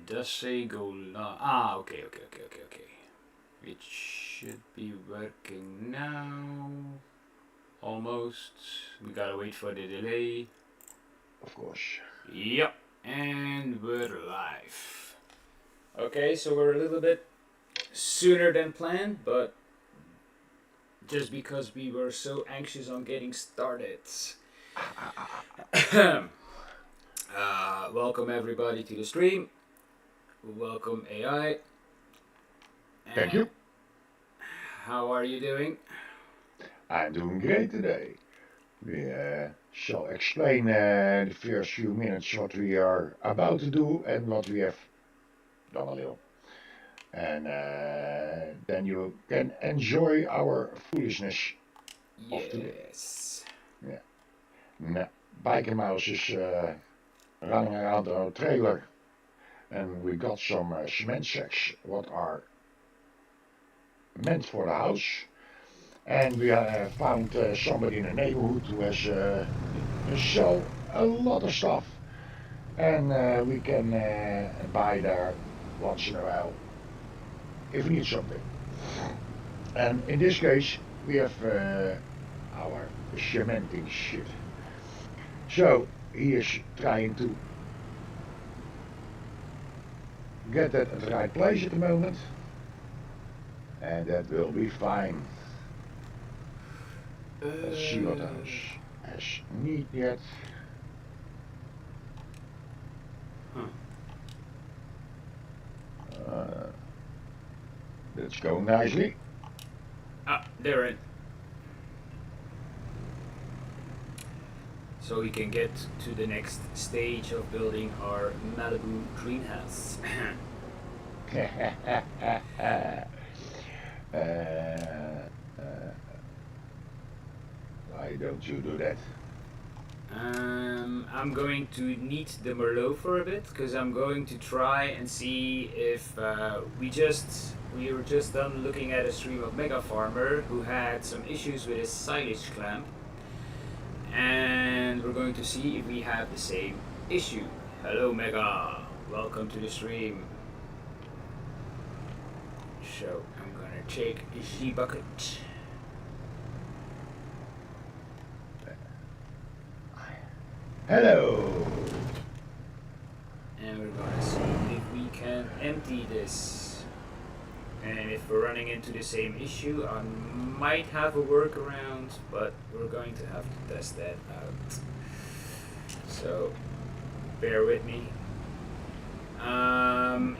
does say go live. Ah, okay. It should be working now. Almost. We gotta wait for the delay. Of course. Yep, and we're live. Okay, so we're a little bit sooner than planned, but just because we were so anxious on getting started. Welcome everybody to the stream. Welcome AI. Thank you. How are you doing? I'm doing great today. We shall explain the first few minutes what we are about to do and what we have done a little. And then you can enjoy our foolishness of today. Yes. Yeah. Now, Biker Mouse is running around our trailer, and we got some cement sacks what are meant for the house. And we found somebody in the neighborhood who has sell a lot of stuff, and we can buy there once in a while if we need something. And in this case, we have our cementing shit. So he is trying to get that at the right place at the moment, and that will be fine. Let's see what else has need yet. That's going nicely. They're in. So we can get to the next stage of building our Malibu greenhouse. Why don't you do that? I'm going to need the Merlot for a bit because I'm going to try and see if we were just done looking at a stream of A.I.Farmer who had some issues with his silage clamp, and we're going to see if we have the same issue. Hello Mega, welcome to the stream. So I'm gonna take the bucket. Hello. And we're gonna see if we can empty this. And if we're running into the same issue, I might have a workaround, but we're going to have to test that out. So bear with me.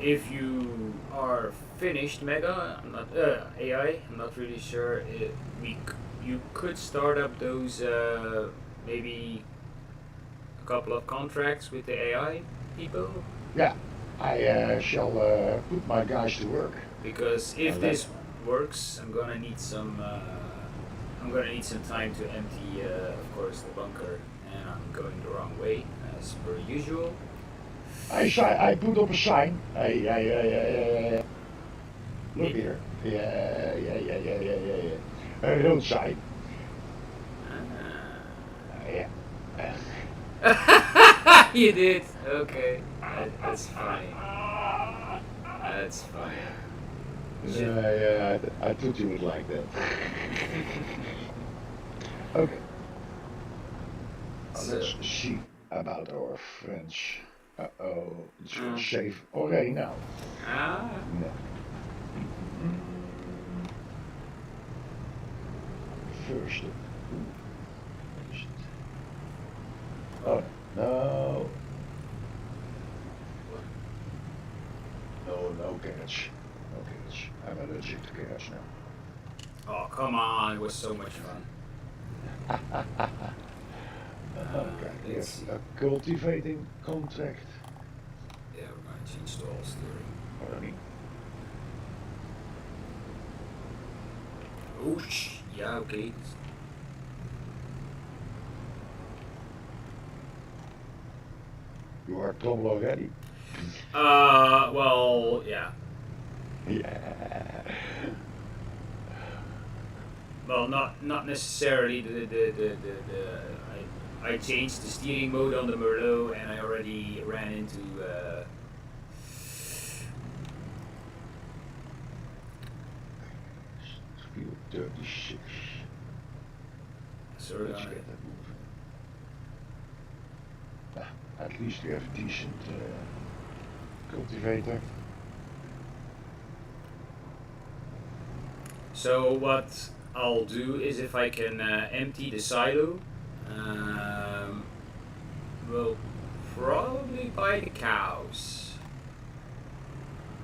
If you are finished, Mega, I'm not AI. I'm not really sure. You could start up those maybe a couple of contracts with the AI people. Yeah, I shall put my guys to work. Because if this works, I'm gonna need some time to empty, of course, the bunker, and I'm going the wrong way as per usual. I put up a sign. Look here. Yeah. A road sign. Yeah. You did? Okay. That's funny. That's funny. Yeah, I thought you would like that. Okay. So, let's see about our friends. Uh-oh, it's gonna save already now. No. First. Oh, no. No carrots. No carrots. I'm allergic to carrots now. Oh, come on. It was so much fun. Okay, yes, a cultivating contract. Yeah, we're going to change to all steering. Already. Oh, yeah, okay. You are trouble already? Well, yeah. Yeah. Well, not necessarily I changed the steering mode on the Merlot, and I already ran into 36. So we're Let's gonna. get that moving. At least we have a decent cultivator. So what I'll do is if I can empty the silo, um, we'll probably buy the cows.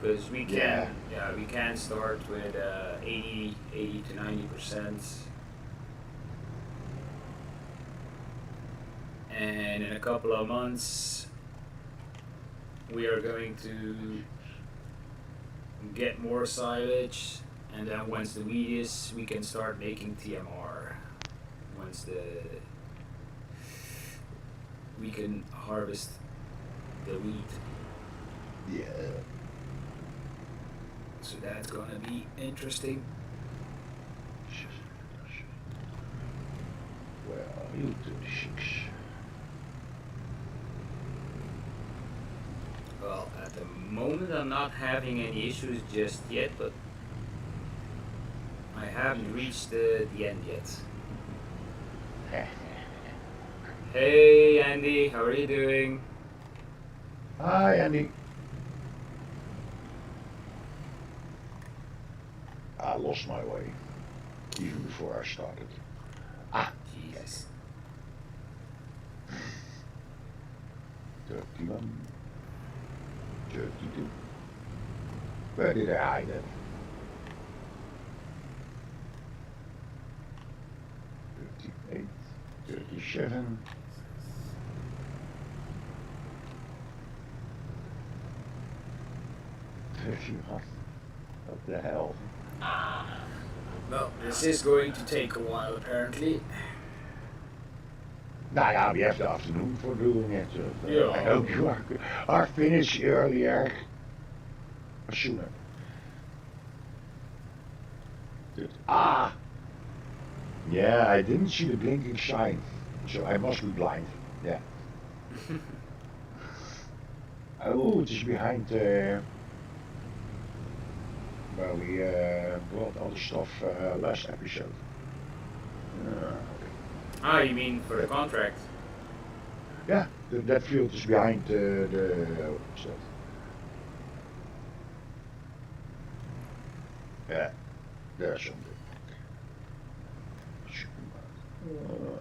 Because we Yeah, can, yeah, we can start with 80 to 90%, and in a couple of months we are going to get more silage, and then once the wheat is, we can start making TMR. Once we can harvest the wheat, yeah. so that's gonna be interesting. Well, you 36. Well, at the moment I'm not having any issues just yet, but I haven't reached the end yet. Hey Andy, how are you doing? Hi, Andy. I lost my way even before I started. Ah, okay. Jesus. 31, 32. Where did I hide it? 38, 37, 31. What the hell? Well, this is going to take a while apparently. Nou ja, we have the afternoon for doing it. I Yeah. hope you are finished earlier or sooner. Ah, yeah, I didn't see the blinking sign, so I must be blind. Yeah. Oh, it is behind where we brought all the stuff last episode. Okay. Ah, you mean for the That, contract? yeah, that field is behind the what's that? Yeah, there's something.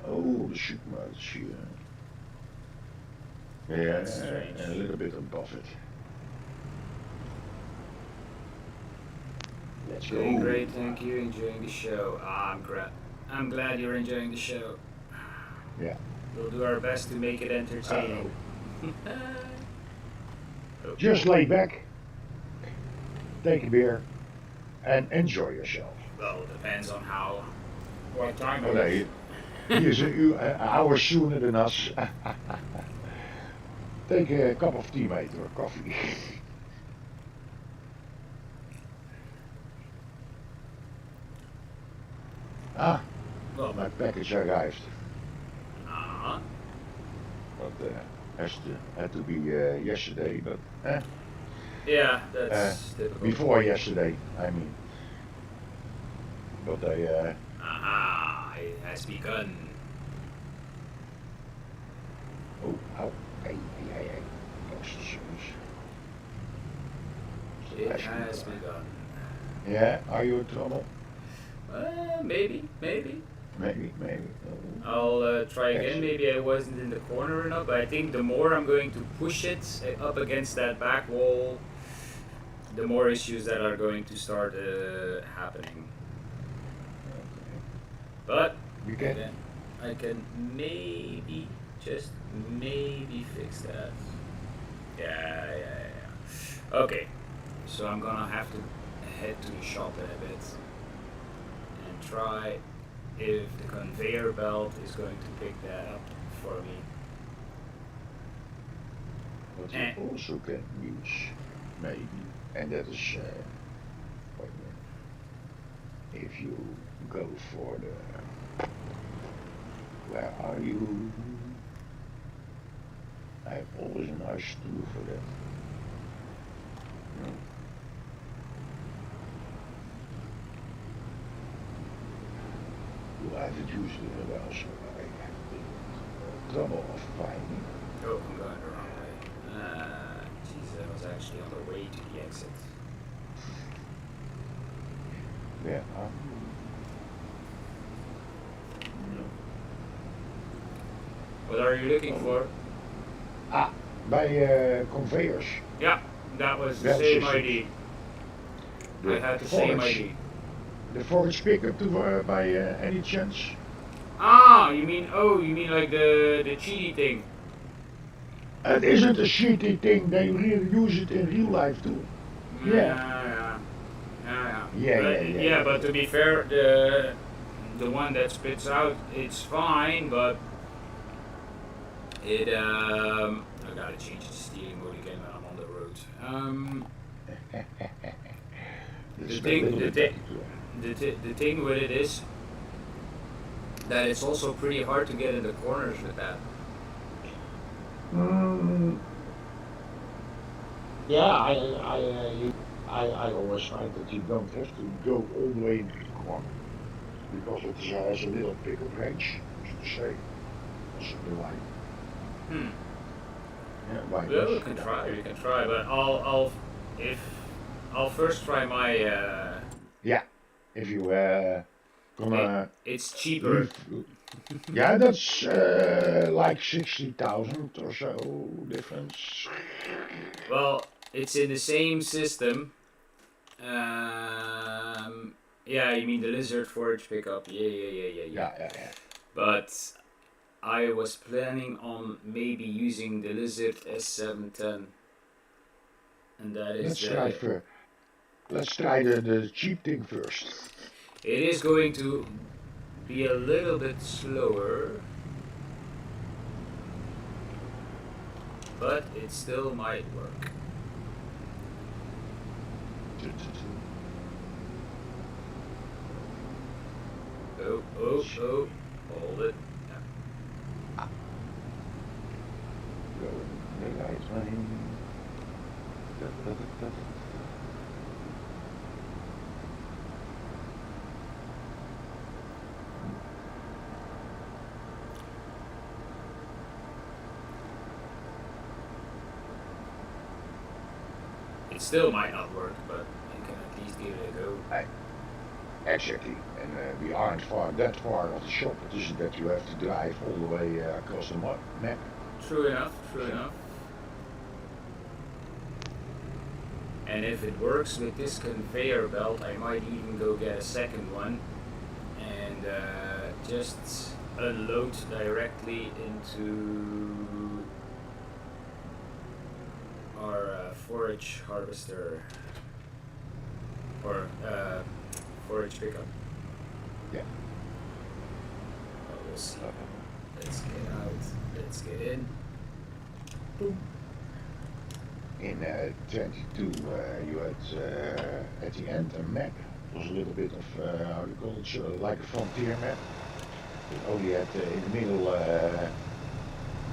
Oh, the supermarket is here. That's Yeah, strange. and a little bit above it. Let's Doing go. great, thank you. Enjoying the show. Ah, I'm glad you're enjoying the show. Yeah. We'll do our best to make it entertaining. Uh-oh. Oh, Just lay back, take a beer, and enjoy yourself. well, depends on what time Oh, it is. nee, he is an hour sooner than us. Take a cup of tea, mate, or coffee. Ah, Well, my package arrived. uh-huh. But had to be yesterday, but Yeah, uh, that's typical. before yesterday, I mean. But Aha, it has begun. oh, ow, hey. That's It has has begun. begun. Yeah, are you in trouble? Maybe. Maybe. I'll try again. Actually, Maybe I wasn't in the corner enough, but I think the more I'm going to push it up against that back wall, the more issues that are going to start happening. okay. But We can. again, I can maybe, just maybe fix that. Yeah. Okay, so I'm gonna have to head to the shop in a bit and try if the conveyor belt is going to pick that up for me. What Eh. you also can use, maybe, and that is, wait a minute, if you go for the, where are you? I have always a nice tool for that. No. did use it well, so I have trouble of finding. Oh, I'm going the wrong way. Jeez, I was actually on the way to the exit. Yeah. What are you looking Oh. for? Bij conveyors, Yeah, that was the belt same systems, ID. I the had the same forage, ID. the forage pickup to by any chance? Ah, you mean like the cheaty thing? It isn't a shitty thing. They really use it in real life too. Yeah. Yeah, Yeah, yeah, yeah, yeah. yeah, But yeah. to be fair, the one that spits out, it's fine, but it I gotta change the steering mode again when I'm on the road. It's The a thing, little the bit thing, better too. the thing with it is that it's also pretty hard to get in the corners with that. Mm, yeah, I always find that you don't have to go all the way into the corner because it has a little pickup range, so to say. Also the line. Hmm. Yeah, why Well, this? we can try. We can try, but if I'll first try my. Yeah, if you gonna It's cheaper. leave. Yeah, that's like 60,000 or so difference. Well, it's in the same system. Yeah, you mean the lizard forage pickup? Yeah. Yeah. But I was planning on maybe using the lizard S710, and that is Let's try the. for. Let's try the cheap thing first. It is going to be a little bit slower, but it still might work. Oh, hold it. Go in the right lane. It still might not work, but you can at least give it a go. Exactly, and we aren't that far of the shop. It isn't that you have to drive all the way across the map. True enough, true enough. And if it works with this conveyor belt, I might even go get a second one and just unload directly into our forage harvester or forage pickup. Yeah. Well, we'll see. Let's get out. Let's get in. Boom. In 22, you had at the end a map. It was a little bit of how do you call it, so like a frontier map. It only had in the middle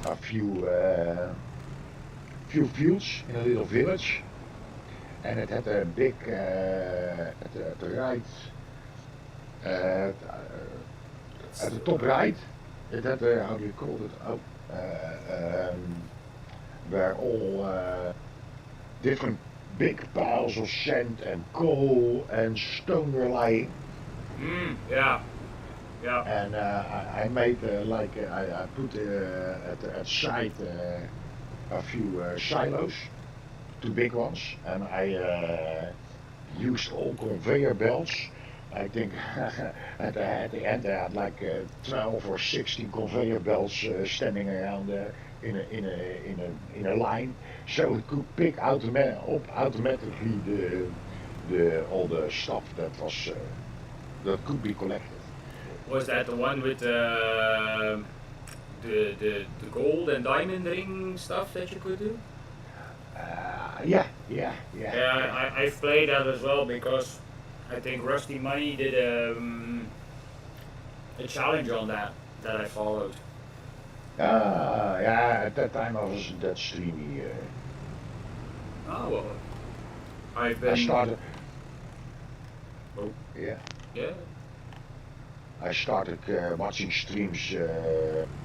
a few fields in a little village, and it had a big at the right uh, at the top right. It had a, how do you call it? Oh, where all different big piles of sand and coal and stone were lying. Yeah. And I made I put at the side a few silos, two big ones, and I used all conveyor belts. I think at the end I had like 12 or 16 conveyor belts standing around in a line, so it could pick up automatically the all the stuff that could be collected. Was that the one with the gold and diamond ring stuff that you could do? Yeah. Yeah, I've played that as well because I think Rusty Money did a challenge on that I followed. Yeah, at that time I wasn't that streamy. Oh well, I've I been. started, Oh yeah. yeah. I started watching streams.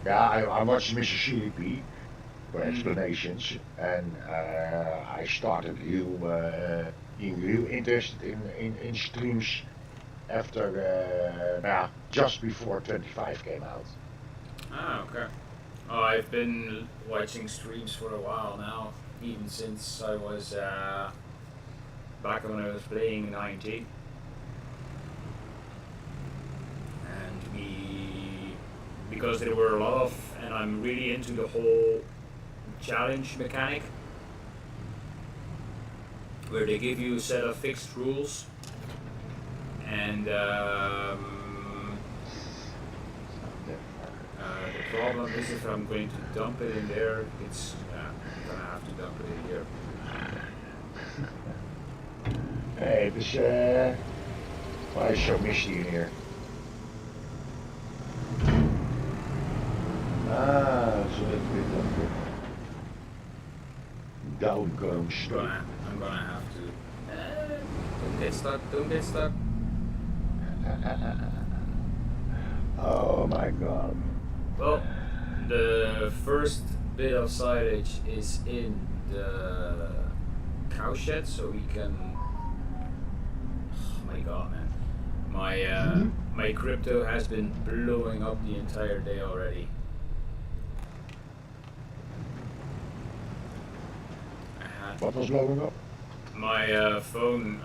I watched Mr. CDP for Mm-hmm. explanations, and I started being real interested in streams after, just before 25 came out. Ah, okay. Oh, I've been watching streams for a while now, even since I was back when I was playing 90, and because there were a lot of, and I'm really into the whole challenge mechanic, where they give you a set of fixed rules, and the problem is if I'm going to dump it in there, I'm gonna have to dump it in here. Hey, why is it so misty in here? So that's a bit of downgoing stream. I'm gonna have to. Don't get stuck. Don't get stuck. Oh my god. Well, the first bit of silage is in the cow shed, so we can. Oh my god, man! My crypto has been blowing up the entire day already. I had What was blowing up? my phone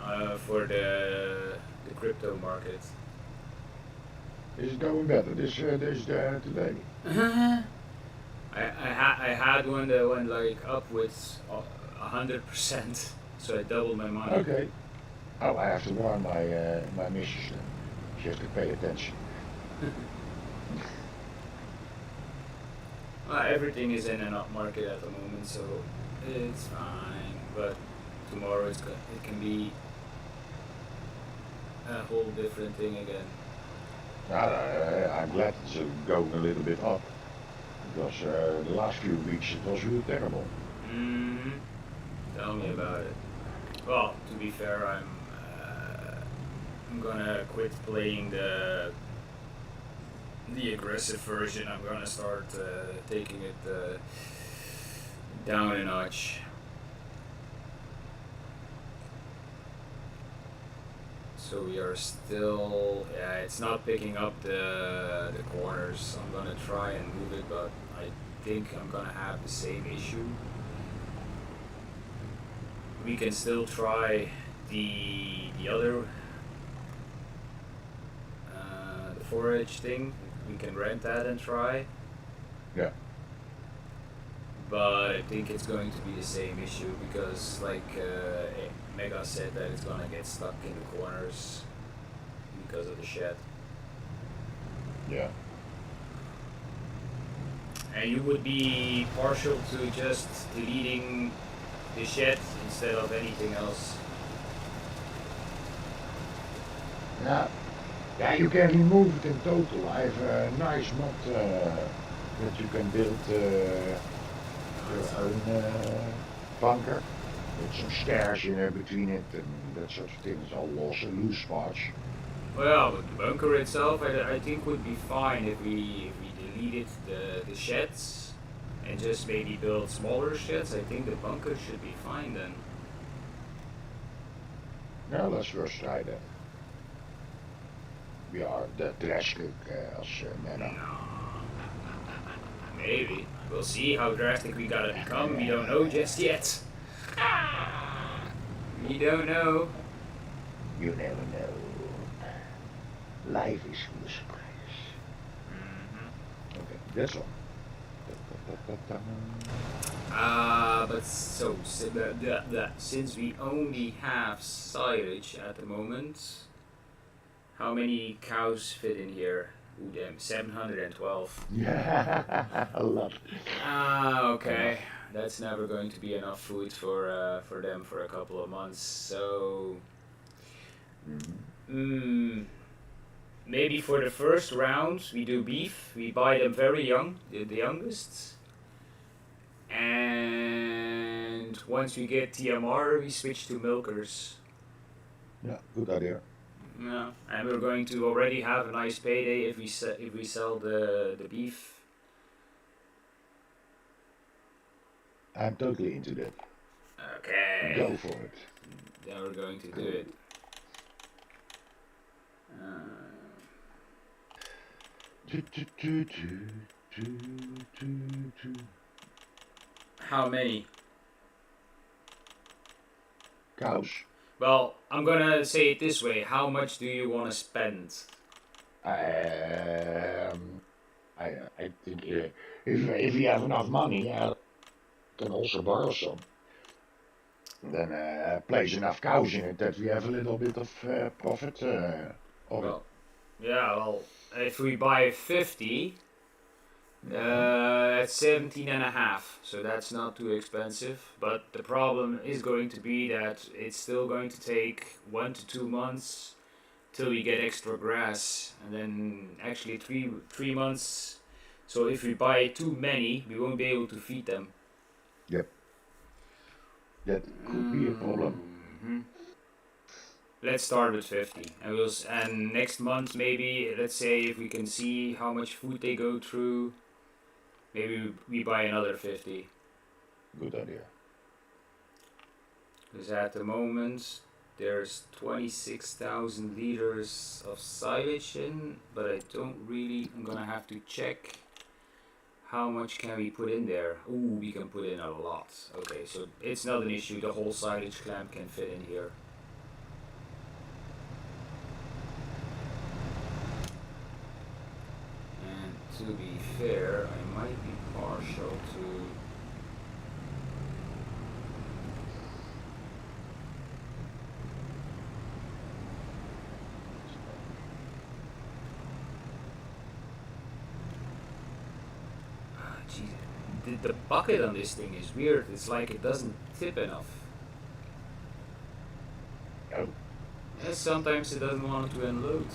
for the crypto market. Is it going better today? I had one that went like upwards 100%, so I doubled my money. Okay. Oh, I have to warn my missus then. She has to pay attention. Everything is in an up market at the moment, so it's fine. But tomorrow it can be a whole different thing again. I'm glad it's going a little bit up because the last few weeks it was really terrible. Mm-hmm. Tell me about it. Well, to be fair, I'm gonna quit playing the aggressive version. I'm gonna start taking it down a notch. So we are still, yeah, it's not picking up the corners. I'm gonna try and move it, but I think I'm gonna have the same issue. We can still try the other the forage thing. We can rent that and try, Yeah. but I think it's going to be the same issue because, like Mega said, that it's gonna get stuck in the corners because of the shed. Yeah. And you would be partial to just deleting the shed instead of anything else. Yeah. Yeah, you can remove it in total. I have a nice mod that you can build your own bunker with some stairs in between it and that sort of things. All also loose spots. Well, but the bunker itself, I think would be fine if we deleted the sheds and just maybe build smaller sheds. I think the bunker should be fine then. Nou, let's first try that. We are the trash cook als Menno. No, maybe we'll see how drastic we gotta become. We don't know just yet. We don't know. You never know. Life is full of surprises. Mm-hmm. Okay, that's all. But since we only have silage at the moment, how many cows fit in here? Ooh, damn, 712. Yeah, a lot. Okay. That's never going to be enough food for them for a couple of months. So, maybe for the first round we do beef. We buy them very young, the youngest. And once we get TMR, we switch to milkers. Yeah, good idea. Yeah, and we're going to already have a nice payday if we sell the beef. I'm totally into that. Okay, Go for it. then we're going to do Go. it. Uh, Do, do, do, do, do, do, do. how many? Cows. Well, I'm gonna say it this way. How much do you want to spend? Um, I think if you have enough money, I can also borrow some. Then place enough cows in it that we have a little bit of profit of it. Well, yeah, well, if we buy 50, Yeah. that's 17 and a half, so that's not too expensive. But the problem is going to be that it's still going to take 1 to 2 months till we get extra grass, and then actually three months. So if we buy too many, we won't be able to feed them. Yep. That could be a problem. Mm-hmm. Let's start with 50, and and next month maybe, let's say if we can see how much food they go through, maybe we buy another 50. Good idea. Because at the moment there's 26,000 liters of silage in, but I don't really. I'm gonna have to check how much can we put in there. Ooh, we can put in a lot. Okay, so it's not an issue. The whole silage clamp can fit in here. And to be fair, I might be partial to. Jeez, the bucket on this thing is weird. It's like it doesn't tip enough. Oh, And sometimes it doesn't want to unload.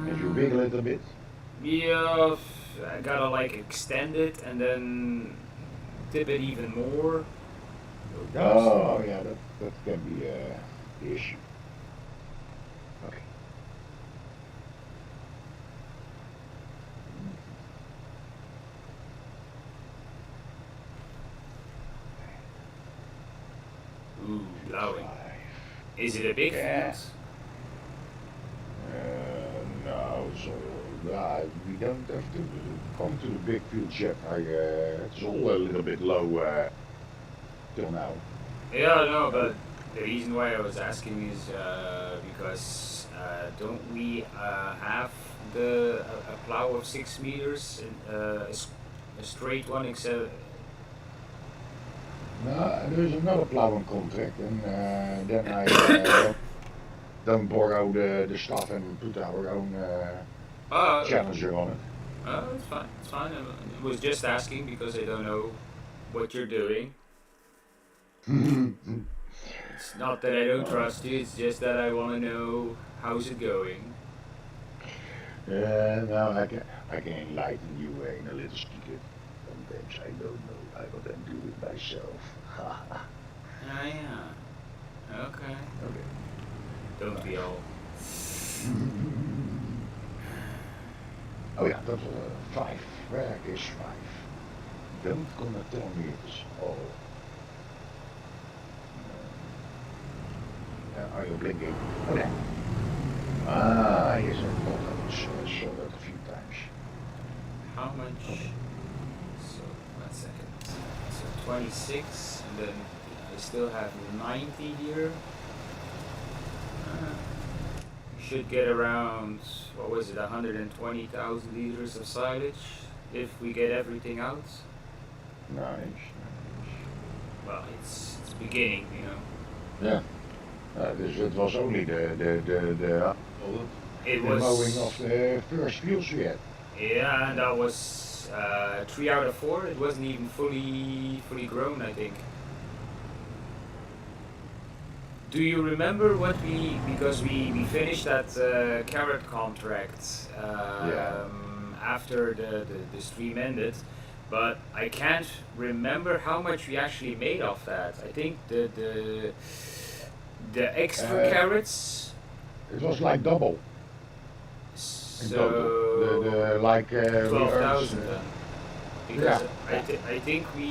if you wiggle it a bit. Yeah, I gotta like extend it and then tip it even more. Oh, yeah, that can be the issue. Okay. Ooh, blowing. 5. Is it a big Yeah. field? No, so we don't have to come to the big field yet. It's all a little bit low till now. Yeah, no, Oh, but the reason why I was asking is because don't we have a plow of 6 meters, and, a straight one, except. no, there's another plowing contract, and then I don't borrow the stuff and put our own Uh, challenger on it's fine. It's fine. I was just asking because I don't know what you're doing. it. It's not that I don't Oh, trust you. It's just that I want to know how's it going. now I can enlighten you in a little secret. Sometimes I don't know. I will then do it myself. Ah, yeah. Okay. Okay. Don't be all. Oh yeah, that was 5. Where is 5? Don't gonna tell me it's all. Are you blinking? Okay. Ah, yes, I thought I saw that a few times. How much? Okay. So, 1 second. So 26, and then I still have 90 here. Uh, we should get around, what was it, 120,000 liters of silage if we get everything out. Nice. Well, it's beginning, you know. Yeah. Dus it was only It the mowing was, of the first fields we had. yeah, and that was 3 out of 4. It wasn't even fully grown, I think. Do you remember what because we finished that carrot contract Yeah. after the stream ended, but I can't remember how much we actually made off that. I think The extra Uh, carrots. it was like double in total. The So like we earned. 12,000 then, because Yeah, yeah. I think we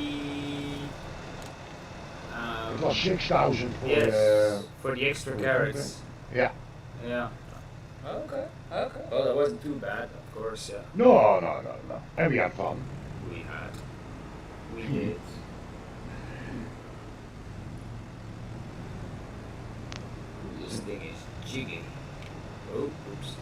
It was um, 6,000 yes, for the extra for the contract. carrots. Yeah. Yeah. Okay. Okay. Well, that wasn't too bad, of course. Yeah. No, no, no, no. And we had fun. We had. We did. This thing is jiggy. Oh, oops.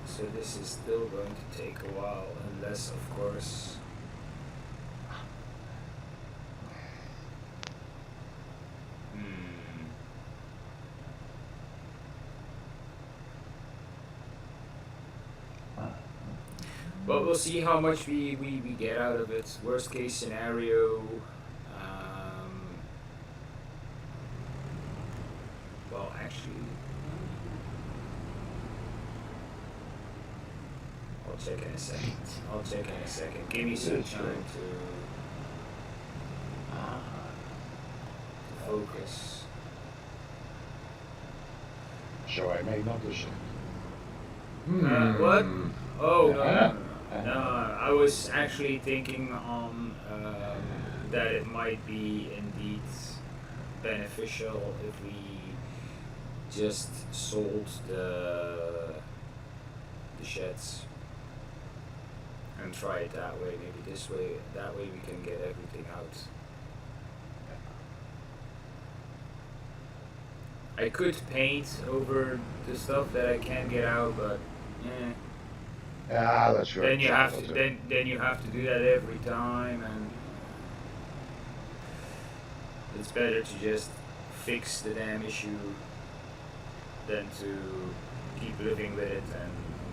So this is still going to take a while, unless, of course. Hmm. But we'll see how much we get out of it. Worst case scenario. Um, well, actually, I'll check in a second. I'll check in a second. Give me some time to focus. So I may not listen. What? Oh, no, no, Yeah. no, no. No, I was actually thinking on that it might be indeed beneficial if we just sold the sheds and try it that way. Maybe this way, that way we can get everything out. I could paint over the stuff that I can't get out, but eh. Yeah, that's good. Then you have to then you have to do that every time, and it's better to just fix the damn issue than to keep living with it and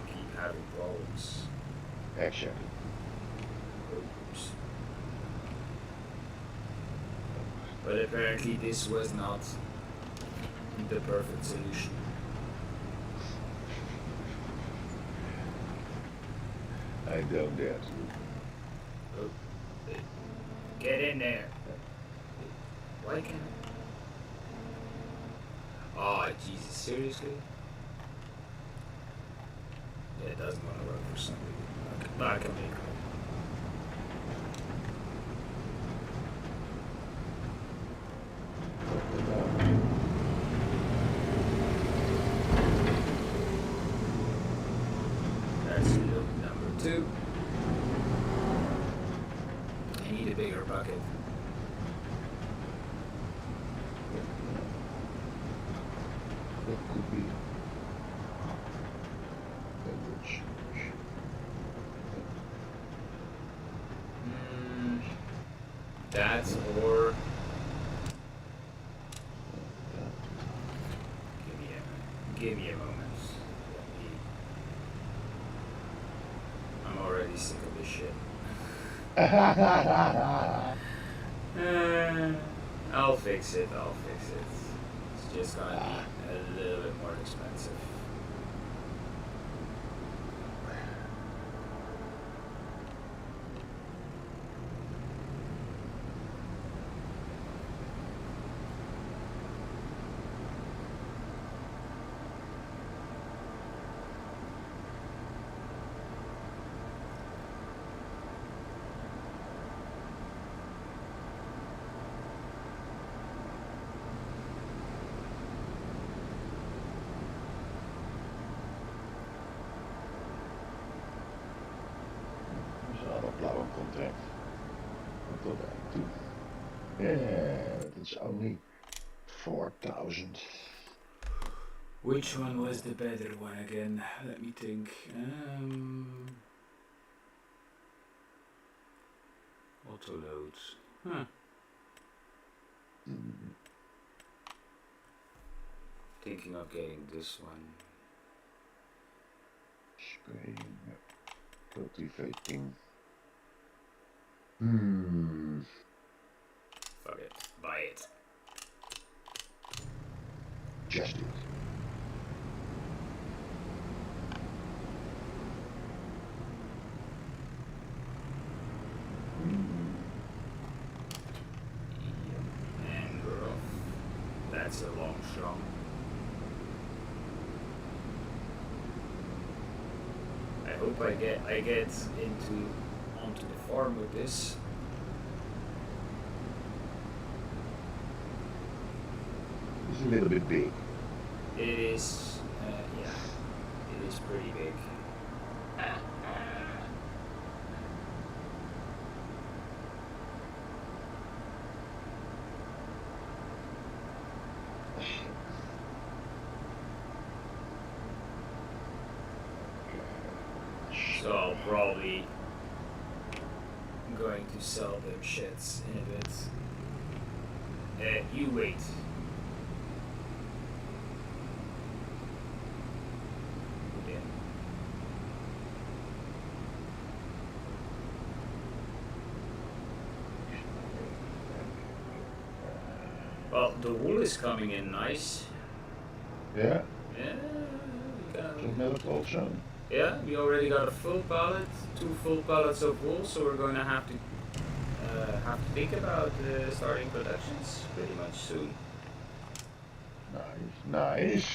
keep having problems. Exactly. Oops. But apparently this was not the perfect solution. I don't dare to. Oh, get in there. Why can't I? Oh, Jesus, seriously? Yeah, it doesn't want to work for some reason. Okay, but I can make it. That's loop number 2. I need a bigger bucket. What could be a good solution? That or give me a moment. I'm already sick of this shit. I'll fix it. I'll fix it. It's just gonna be a little bit more expensive. Zo'n blauwe contract. What did I do? Yeah, but it's only 4,000. Which one was the better one again? Let me think. Auto loads. Huh. Thinking of getting this one. Spraying, cultivating. Fuck it. Buy it. Just do it. hope I get into onto the farm with this. It's a little bit big. It is, yeah, it is pretty big. So I'll probably going to sell them shits in a bit. You wait. Yeah. Well, the wool is coming in nice. Yeah, Yeah, we got, some milk also. yeah, we already got a full pallet, 2 full pallets of wool, so we're going to have to think about starting productions pretty much soon. Nice.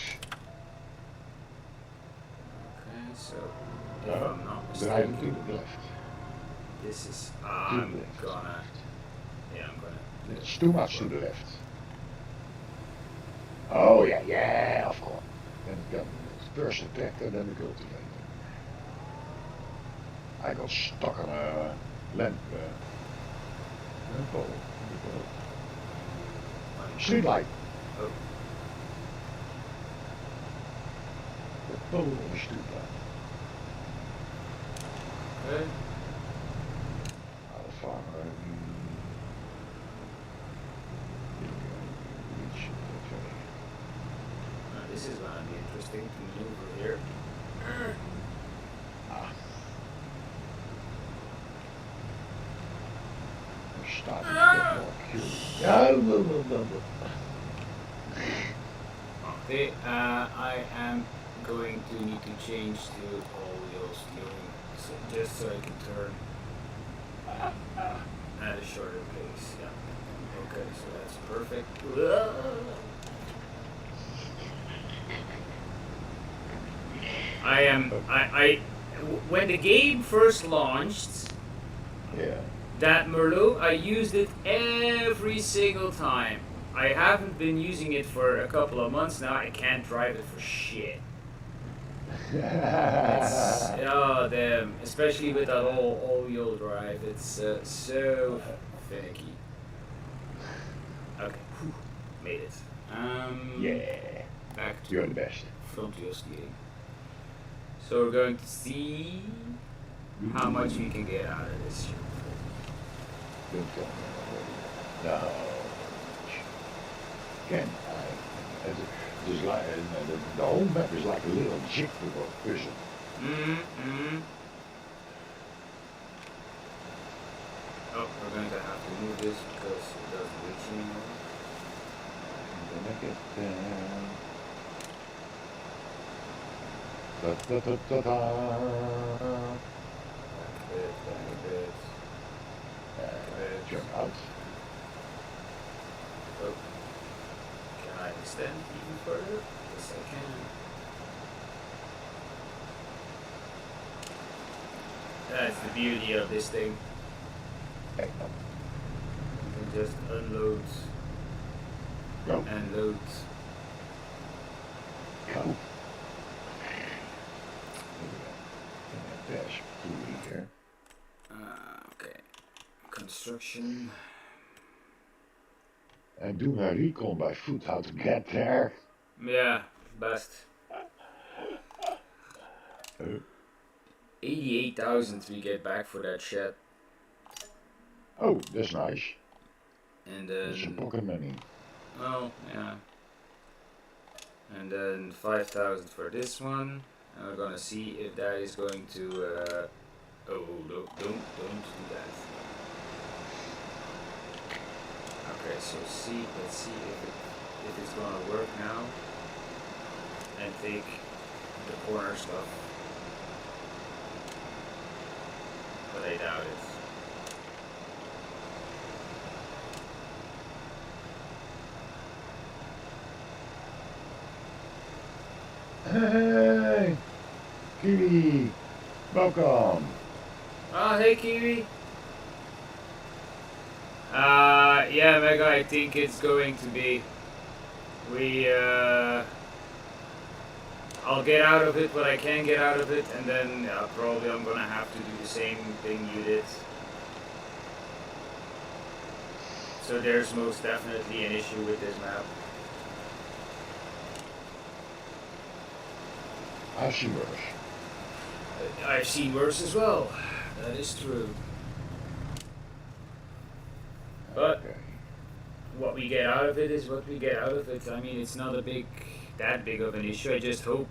Okay, so if Oh, I'm not driving mistaken, to the left. this is To the I'm left. gonna It's too much to the left. Oh yeah, of course. Then it comes first the tractor, then the cultivator. I got stuck on a lamp pole. Street light. Oh, The pole on the street light. okay. A.I.Farmer. Reach that way. This is gonna be interesting to maneuver here. Ah. I'm starting to get more curious. Okay, I am going to need to change to all-wheel steering, so just so I can turn at a shorter pace. Yeah. Okay, so that's perfect. When the game first launched, Yeah. that Merlot, I used it every single time. I haven't been using it for a couple of months now. I can't drive it for shit. It's oh damn, especially with that all-wheel drive. It's so finicky. Okay, whew, made it. Yeah. Back to You're the best. front wheel steering. So we're going to see how much we can get out of this shit. Don't tell me already. No. Can I? It's like the whole map is like a little jigsaw puzzle. Oh, we're going to have to move this because it doesn't reach anymore. I'm gonna get there. Da da da da da. Back a bit. Jump out. Oh, can I extend even further? Yes, I can. That's the beauty of this thing. Hey, You can just unload go, and load. go. Dash through here. Okay. Construction. And do a recon by foot how to get there. Yeah, best. 88,000 we get back for that shed. Oh, that's nice. And That's some then, pocket money. well, yeah. And then 5,000 for this one. And we're gonna see if that is going to, oh, don't do that. Okay, so let's see if it's gonna work now. And take the corner stuff. But I doubt it. Hey, Kiwi, Welcome. Hey Kiwi. Yeah, Mega, I think it's going to be. I'll get out of it what I can get out of it, and then probably I'm gonna have to do the same thing you did. So there's most definitely an issue with this map. I've seen worse. I've seen worse as well. That is true. But Okay. what we get out of it is what we get out of it. I mean, it's not that big of an issue. I just hope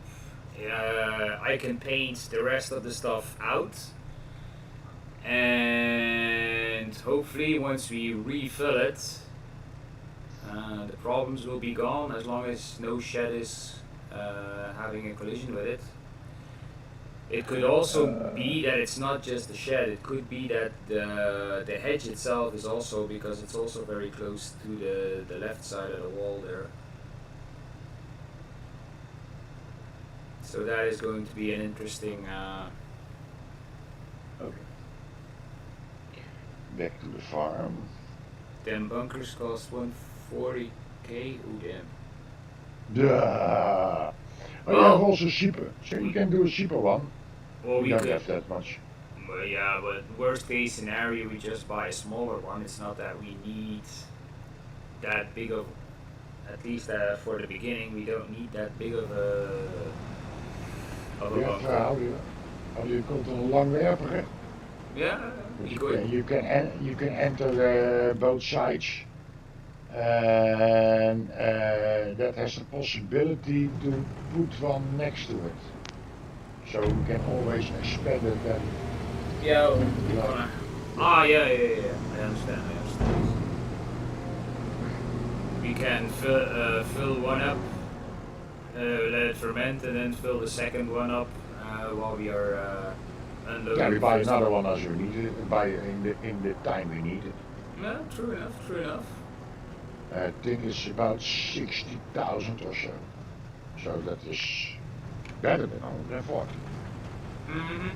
I can paint the rest of the stuff out. And hopefully once we refill it, the problems will be gone as long as no shed is having a collision with it. It could also be that it's not just the shed. It could be that the hedge itself is also, because it's also very close to the left side of the wall there. So that is going to be an interesting. Okay. Back to the farm. Them bunkers cost 140k. Oh damn. Duh. Oh, you Well, have also cheaper. So you can do a cheaper one. well, We we don't could. have that much. Well, yeah, but worst case scenario, we just buy a smaller one. It's not that we need that big of. At least for the beginning, we don't need that big of a You have, bunker. how do you call it, a langwerper? Yeah, But we could. you can enter both sides, and that has the possibility to put one next to it. So we can always expand it then. Yeah, we're Like, gonna. Ah, yeah. I understand. We can fill one up, let it ferment, and then fill the second one up while we are unloading. yeah, we the buy first another one. one as we need it, buy in the time we need it. Yeah, true enough. I think it's about 60,000 or so. So that is better than 140. Mm-hmm.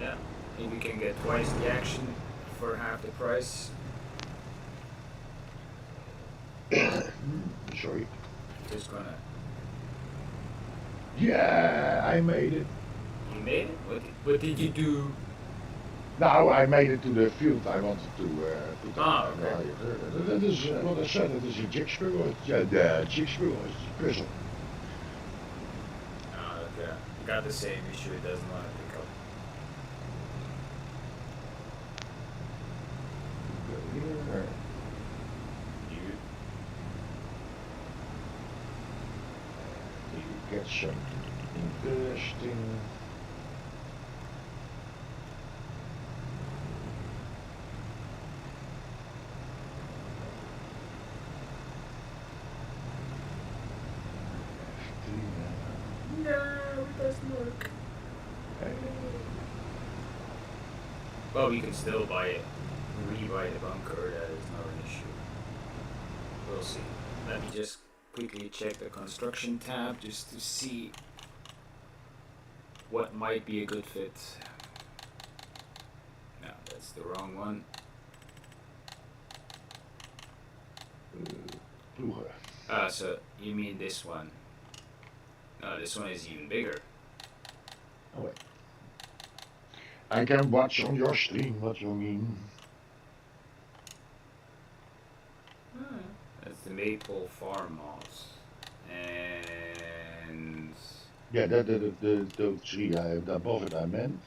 Yeah, and we can get twice the action for half the price. Sorry. Just gonna. Yeah, I made it. You made it? What did you do? Now I made it to the field I wanted to put on. Ah, okay. That is what I said. It is a jigsaw. Yeah, the jigsaw is a puzzle. Ah, okay. Got the same issue. It doesn't want to pick up. Go here. You. You get something interesting. No, it doesn't work. Well, we can still buy it. Rebuy the bunker. That is not an issue. We'll see. Let me just quickly check the construction tab just to see what might be a good fit. No, that's the wrong one. Ah, so you mean this one? No, this one is even bigger. Oh wait. I can watch on your stream what you mean. That's the maypole farm mods. And Yeah, the three above it I meant.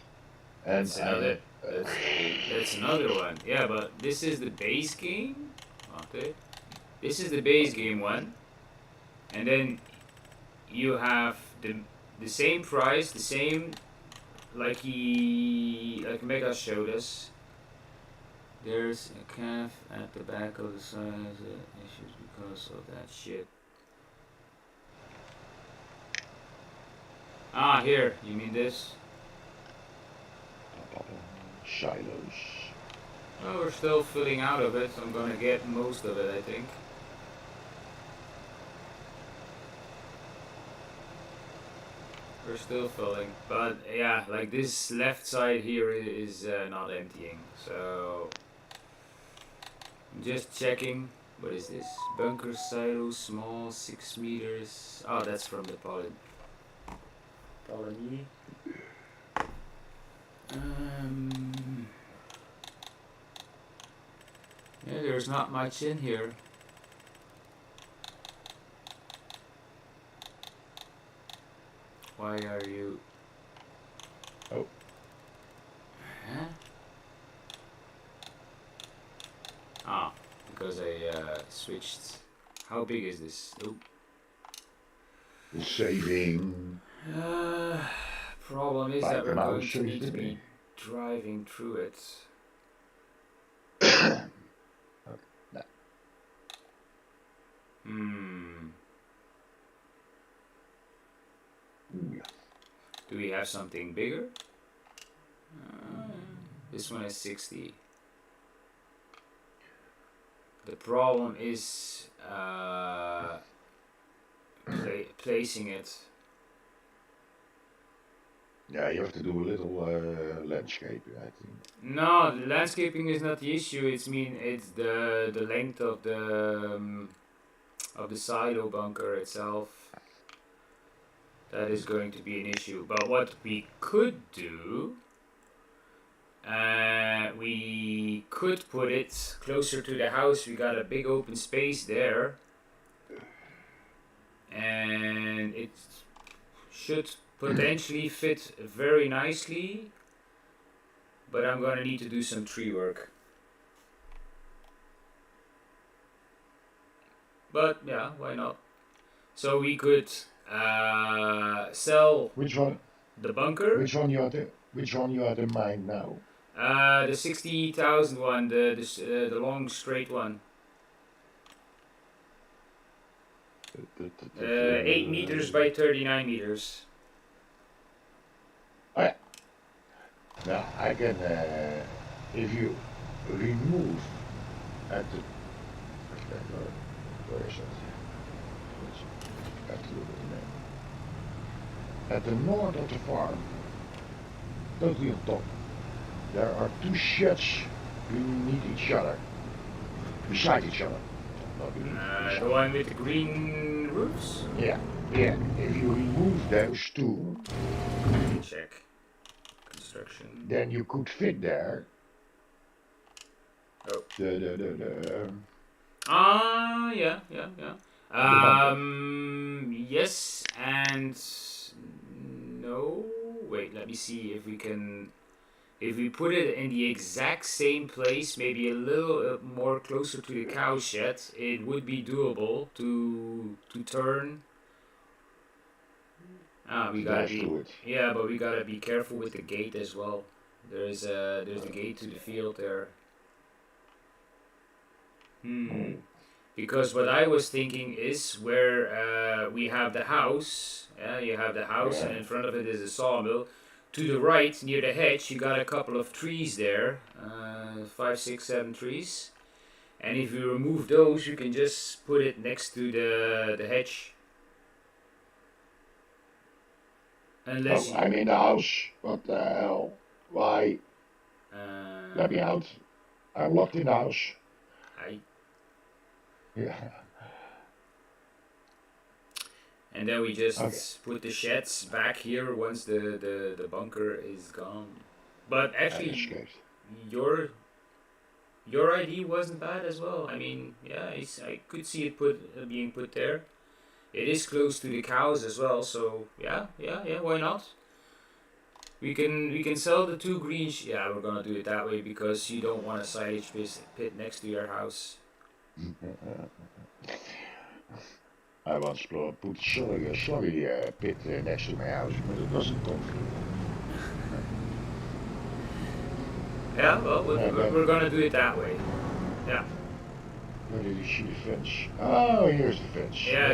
And that's another. That's another one. Yeah, but this is the base game. Okay. This is the base game one, and then you have the same price, the same like Mega showed us. There's a calf at the back of the size issues because of that shit. Ah, here. You mean this? Silos. Oh, we're still filling out of it. So I'm gonna get most of it, I think. We're still filling, but yeah, like this left side here is not emptying. So just checking. What is this? Bunker silo, small, 6 meters. Oh, that's from the Polony. Yeah, there's not much in here. Why are you? Oh. Huh? Ah, because I switched. How big is this? Oh. Saving. Problem is that Like a we're going mouse, to need to isn't be it? driving through it. No. Ooh, yeah. Do we have something bigger? This one is 60. The problem is placing it. Yeah, you have to do a little landscape, I think. No, the landscaping is not the issue. It's the length of the silo bunker itself. That is going to be an issue. But what we could do, we could put it closer to the house. We got a big open space there, and it should potentially fit very nicely. But I'm gonna need to do some tree work. But yeah, why not? So we could sell Which one? the bunker. Which one you had in mind now? The 60,000 one, the long straight one. 8 meters by 39 meters. Oh yeah. Now I can, if you remove at the, where is that? Let's have to look at the name. At the north of the farm, totally on top, there are two sheds beneath each other, beside each other. The one with the green roofs? Yeah, yeah. If you remove those two, check. Construction. then you could fit there. Oh. The Yeah. Yes and no. Wait, let me see if we can. If we put it in the exact same place, maybe a little more closer to the cow shed, it would be doable to turn. We gotta be. Yeah, but we gotta be careful with the gate as well. There's the gate to the field there. Because what I was thinking is where we have the house. You have the house, and in front of it is a sawmill. To the right, near the hedge, you got a couple of trees there, 5, 6, 7 trees. And if you remove those, you can just put it next to the hedge. Unless I'm in the house. What the hell? Why? Let me out. I'm locked in the house. Yeah. And then we just put the sheds back here once the bunker is gone. But actually, your idea wasn't bad as well. I mean, yeah, I could see it being put there. It is close to the cows as well, so yeah, why not? We can sell the 2 green. Yeah, we're gonna do it that way because you don't want a silage pit next to your house. I once put a slurry pit next to my house, but it wasn't comfortable. Yeah, well, we're gonna do it that way. Yeah. Where did you see the fence? Oh, here's the fence. Yeah,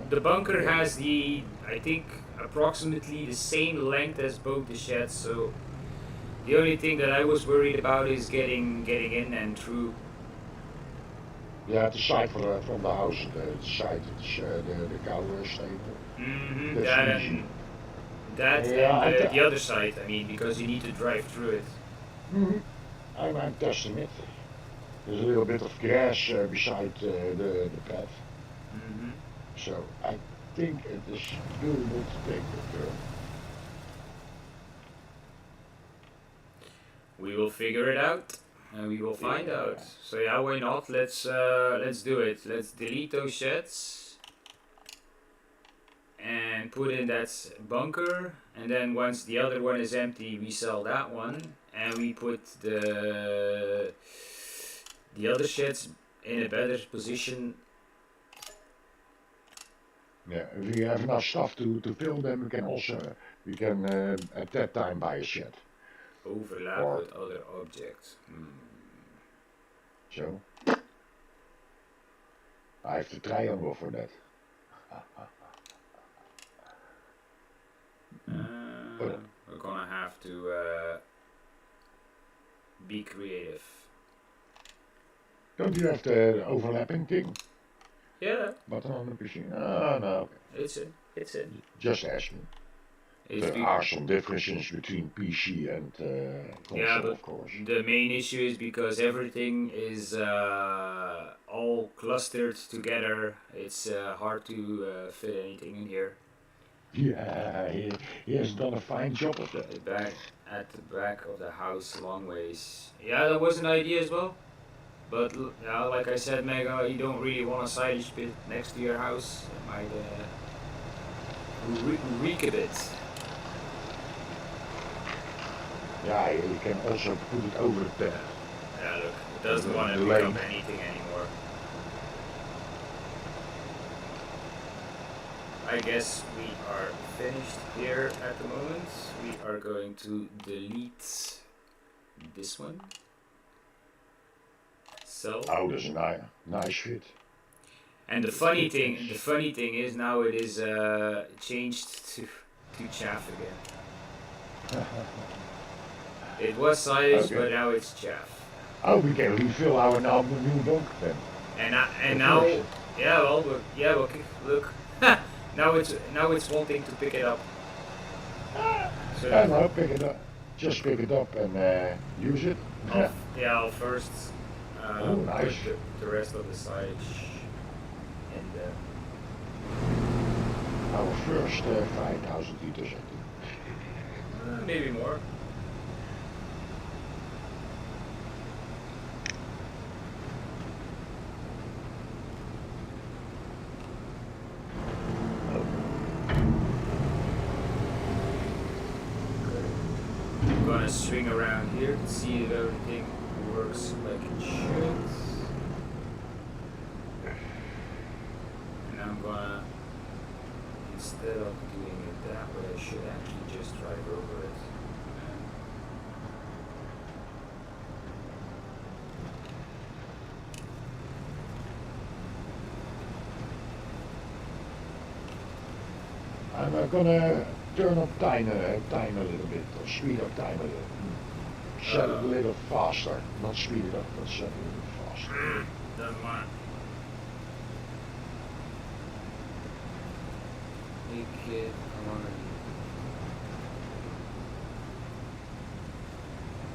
the bunker has I think, approximately the same length as both the sheds, so the only thing that I was worried about is getting in and through. Yeah, the side from the house, the side, the cow stable. Mm-hmm. That's easy. That Yeah, and the other side, I mean, because you need to drive through it. mhm, I'm testing it. There's a little bit of grass beside the path, Hmm. so I think it is doable to take the turn. We will figure it out, and we will find out. Yeah. So yeah, why not? Let's do it. Let's delete those sheds and put in that bunker, and then once the other one is empty, we sell that one, and we put the other sheds in a better position. Yeah, if we have enough stuff to fill them, we can at that time buy a shed. Overlap Or with other objects. so. I have the triangle for that. But We're gonna have to be creative. don't you have the overlapping thing? Yeah, Button on the PC? Oh, no, okay. it's in. It's in. Just asking. It's There be- are some differences between PC and yeah, console, but of course. the main issue is because everything is all clustered together. It's hard to fit anything in here. Yeah, he has done a fine job of that. The back at the back of the house, long ways. Yeah, that was an idea as well. But yeah, like I said, Mega, you don't really want a silage pit next to your house. It might reek a bit. Yeah, you can also put it over the path. Yeah, look, it doesn't want to The pick lane. up anything anymore. I guess we are finished here at the moment. We are going to delete this one. So. Oh, that's a nice fit. And the funny thing is now it is changed to chaff again. It was silage, Okay. but now it's chaff. Oh, we can refill our new bunker then. And now, yeah, well, look, now it's wanting to pick it up. So No, pick it up. Just pick it up and use it. I'll first Oh, nice. put the rest of the silage in there. Our first 5,000 liters, I think. Maybe more. I'm gonna swing around here to see if everything works like it should. And I'm gonna, instead of doing it that way, I should actually just drive over it. I'm gonna turn up time a little bit, or speed up time a little. Set it a little faster, not speed it up, but set it a little faster. Doesn't want. Hey kid, how are you?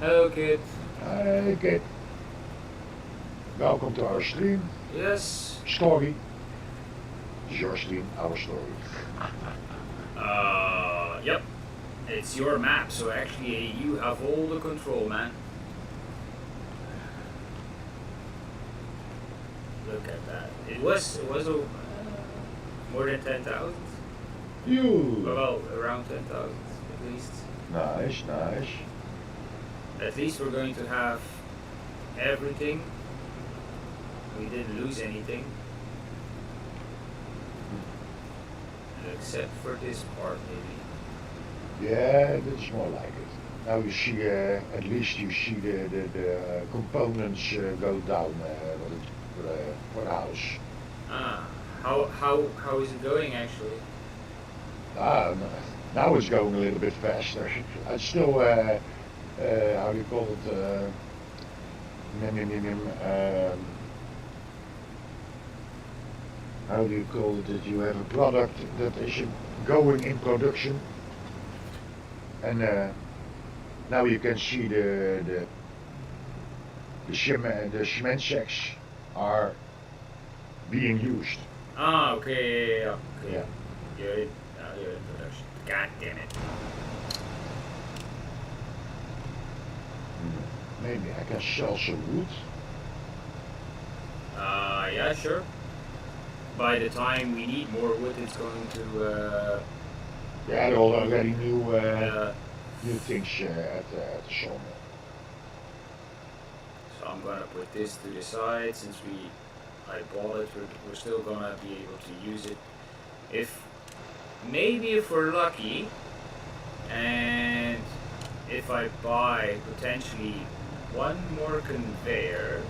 Hello kid. Hey kid, welcome to our stream. Yes. Story. It's your stream, our story. Yep. It's your map, so actually you have all the control, man. Look at that. It was more than 10,000. You. Well, around 10,000 at least. Nice. At least we're going to have everything. We didn't lose anything. Except for this part, maybe. Yeah, that's more like it. Now you see, at least you see the components go down for the house. Ah, how is it going actually? Now it's going a little bit faster. It's still, how do you call it? How do you call it? That you have a product that is going in production. And now you can see the cement sacks are being used. Ah, okay, yeah, okay. Yeah. Your introduction. God damn it. Maybe I can sell some wood. Yeah, sure. By the time we need more wood, it's going to, Yeah, there are already uh, new things at the sawmill. so I'm gonna put this to the side since I bought it. We're still gonna be able to use it if maybe if we're lucky, and if I buy potentially one more conveyor,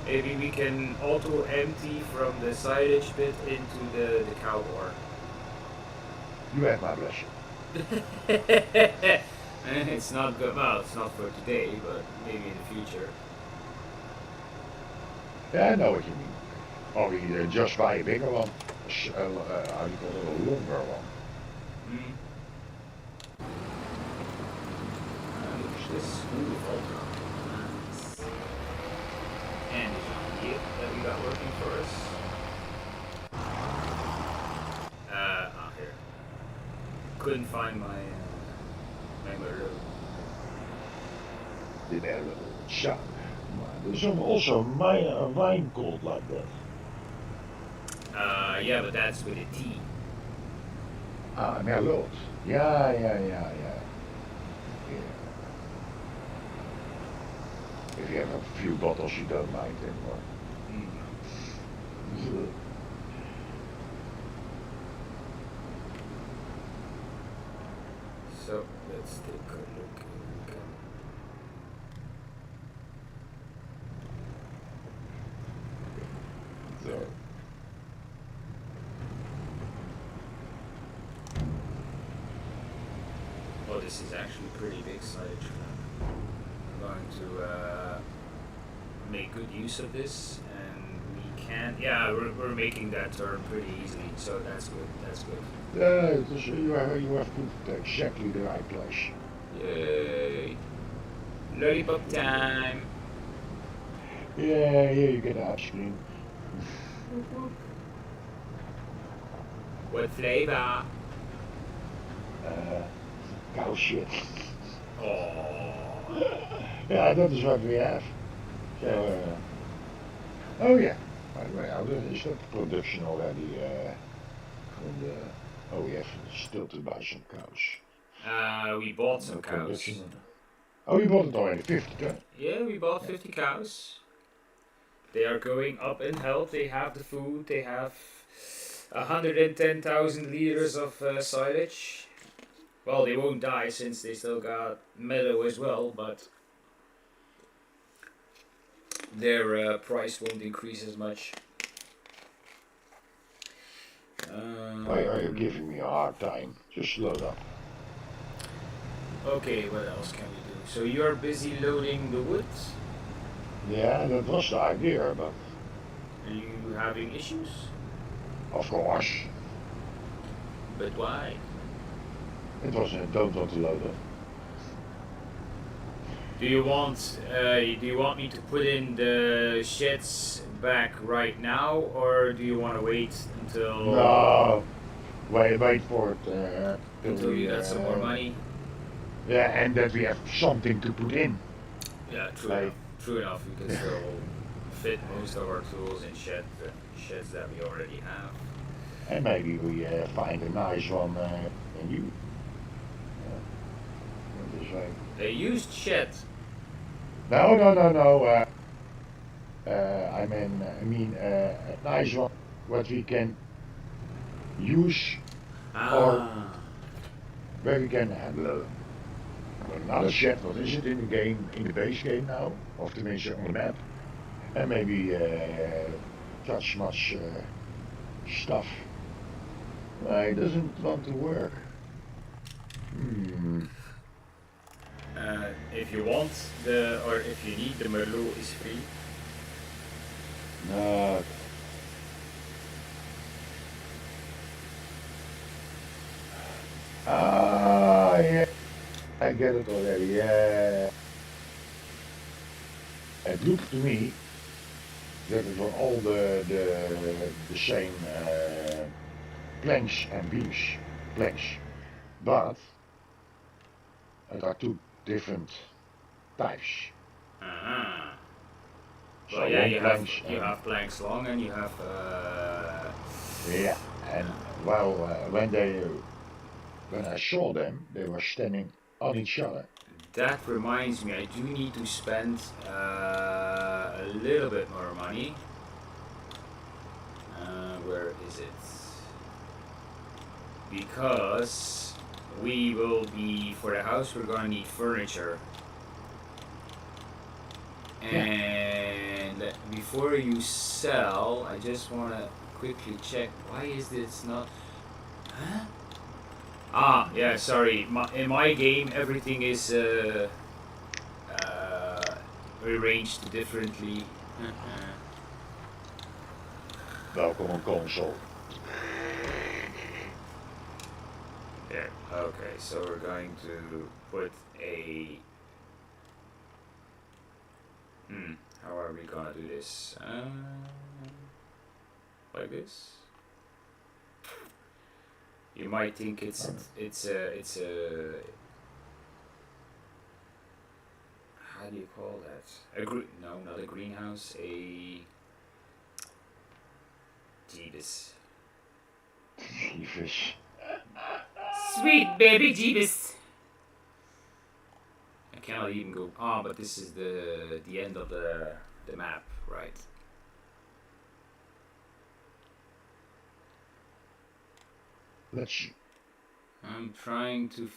maybe we can auto empty from the silage pit into the cow barn. You have my blessing. It's not good. Well, it's not for today, but maybe in the future. Yeah, I know what you mean. Or we just buy a bigger one. How do you call it? A longer one. Mm. Push this smooth over. Nice. And the Jeep that we got working for us. Here. Couldn't find my motor. Did have a little shop. There's also a wine called like that. Yeah, but that's with a T. Ah, Merlot. Yeah. If you have a few bottles you don't mind anymore. Mm. So let's take a look. So, Oh, this is actually pretty big silage. I'm going to make good use of this, and we can. Yeah, we're making that turn pretty easily, so that's good. That's good. you have put exactly the right place. Yay! Lollipop time. Yeah, you get ice cream. What flavor? Uh, cow shit. Oh. Yeah, that is what we have. So, oh yeah. By the way, is that production already from the? Oh, we have still to buy some cows. We bought some The cows. production. Oh, you bought it already, 50, huh? Yeah, we bought Yeah. 50 cows. They are going up in health. They have the food. They have 110,000 liters of silage. Well, they won't die since they still got meadow as well, but their price won't increase as much. Why are you giving me a hard time? Just load up. Okay, what else can we do? So you're busy loading the wood? Yeah, that was the idea, but Are you having issues? of course, But why? it was I don't want to load up. Do you want me to put in the sheds back right now, or do you want to wait No, wait for it till until you we, got some more money? yeah, and that we have something to put in. Yeah, true Like, enough. True enough. We can still fit most of our tools in sheds that we already have. and maybe we find a nice one in you. This way. A used shed. No. I mean a nice one, what we can use or Ah. where we can have another shed. What is it in the game, in the base game now, or tenminste on the map? And maybe touch much stuff. It doesn't want to work. If you want or if you need, the Merlot is free. No. Ah, I get it already. Yeah. It looked to me that it were all the same planks and beams, planks, but it are two different types. Uh-huh. Well, So yeah, long planks you and have planks long and you have yeah, and well, when I saw them, they were standing on each other. that reminds me, I do need to spend a little bit more money. Where is it? Because we will be, for the house, we're gonna need furniture. Yeah. And before you sell, I just wanna quickly check, why is this not... Huh? Ah, yeah, sorry. In my game, everything is arranged differently. Welkom een console. There. Okay, so we're going to put a... how are we gonna do this? Like this? You might think it's a how do you call that? No, not a greenhouse. A Jeebus. Jeebus. Sweet baby Jeebus. I cannot even go. Ah, but this is the end of the map, right? Let's see. I'm trying to.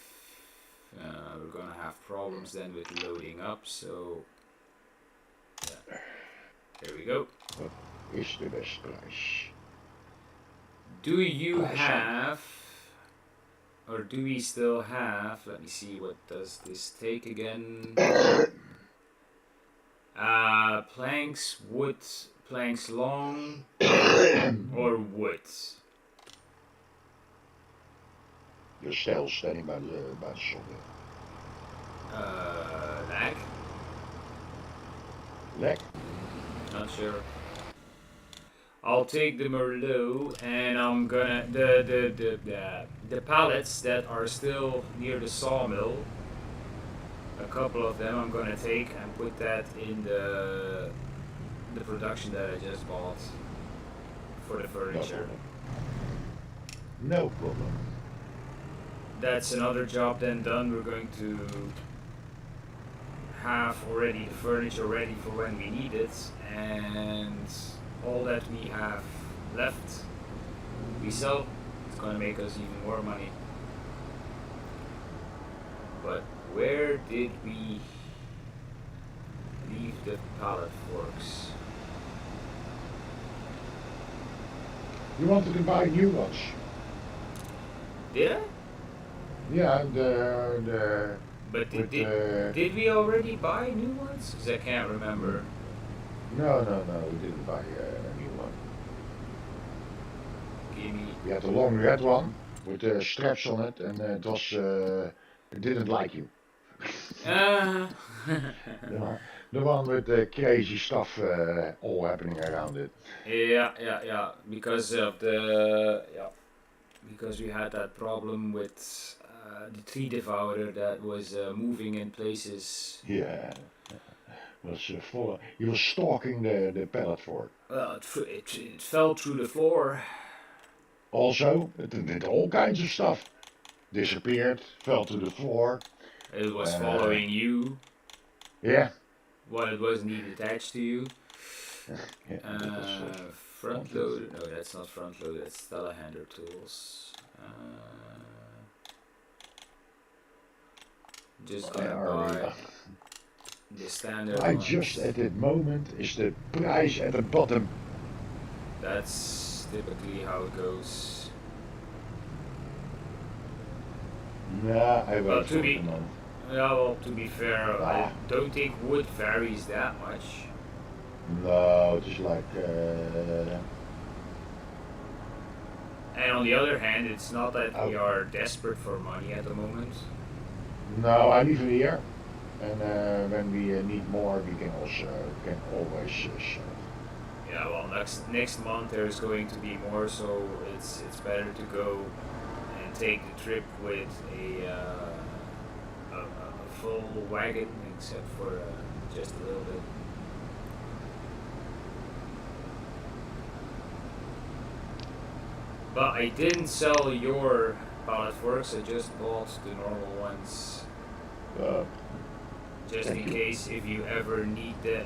We're gonna have problems then with loading up, so. Yeah. There we go. What is the best price? Do you have, or do we still have, let me see, what does this take again? Planks, wood, planks long, or wood? You're still standing by the shoulder. Lag? Leg? Not sure. I'll take the Merlot, and I'm gonna the pallets that are still near the sawmill. A couple of them I'm gonna take and put that in the production that I just bought for the furniture. No problem. That's another job then done. We're going to have already the furniture ready for when we need it, and all that we have left we sell. It's gonna make us even more money. But where did we leave the pallet forks? You wanted to buy new ones? Did I? Yeah, But did we already buy new ones? Because I can't remember. No, we didn't buy a new one. We had a long red one with straps on it, and it didn't like you. The one with the crazy stuff all happening around it. Yeah. Because because we had that problem with the tree devourer that was moving in places. Yeah. He was stalking the pallet fork. Well, it fell through the floor. Also, it did all kinds of stuff. Disappeared, fell to the floor. It was following you. Yeah. While it wasn't even attached to you. Yeah, front loader. No, that's not front loader. That's telehandler tools. Just gonna buy the standard ones. Just at that moment is the price at the bottom. That's typically how it goes. Yeah, I will. To be fair, I don't think wood varies that much. No, it's like. And on the other hand, it's not that we are desperate for money at the moment. No, I leave it here, and when we need more, we can always sell it. Yeah, well, next month there's going to be more, so it's better to go and take the trip with a full wagon, except for just a little bit. But I didn't sell your pallet forks. I just bought the normal ones, Uh, just Thank in you. case if you ever need the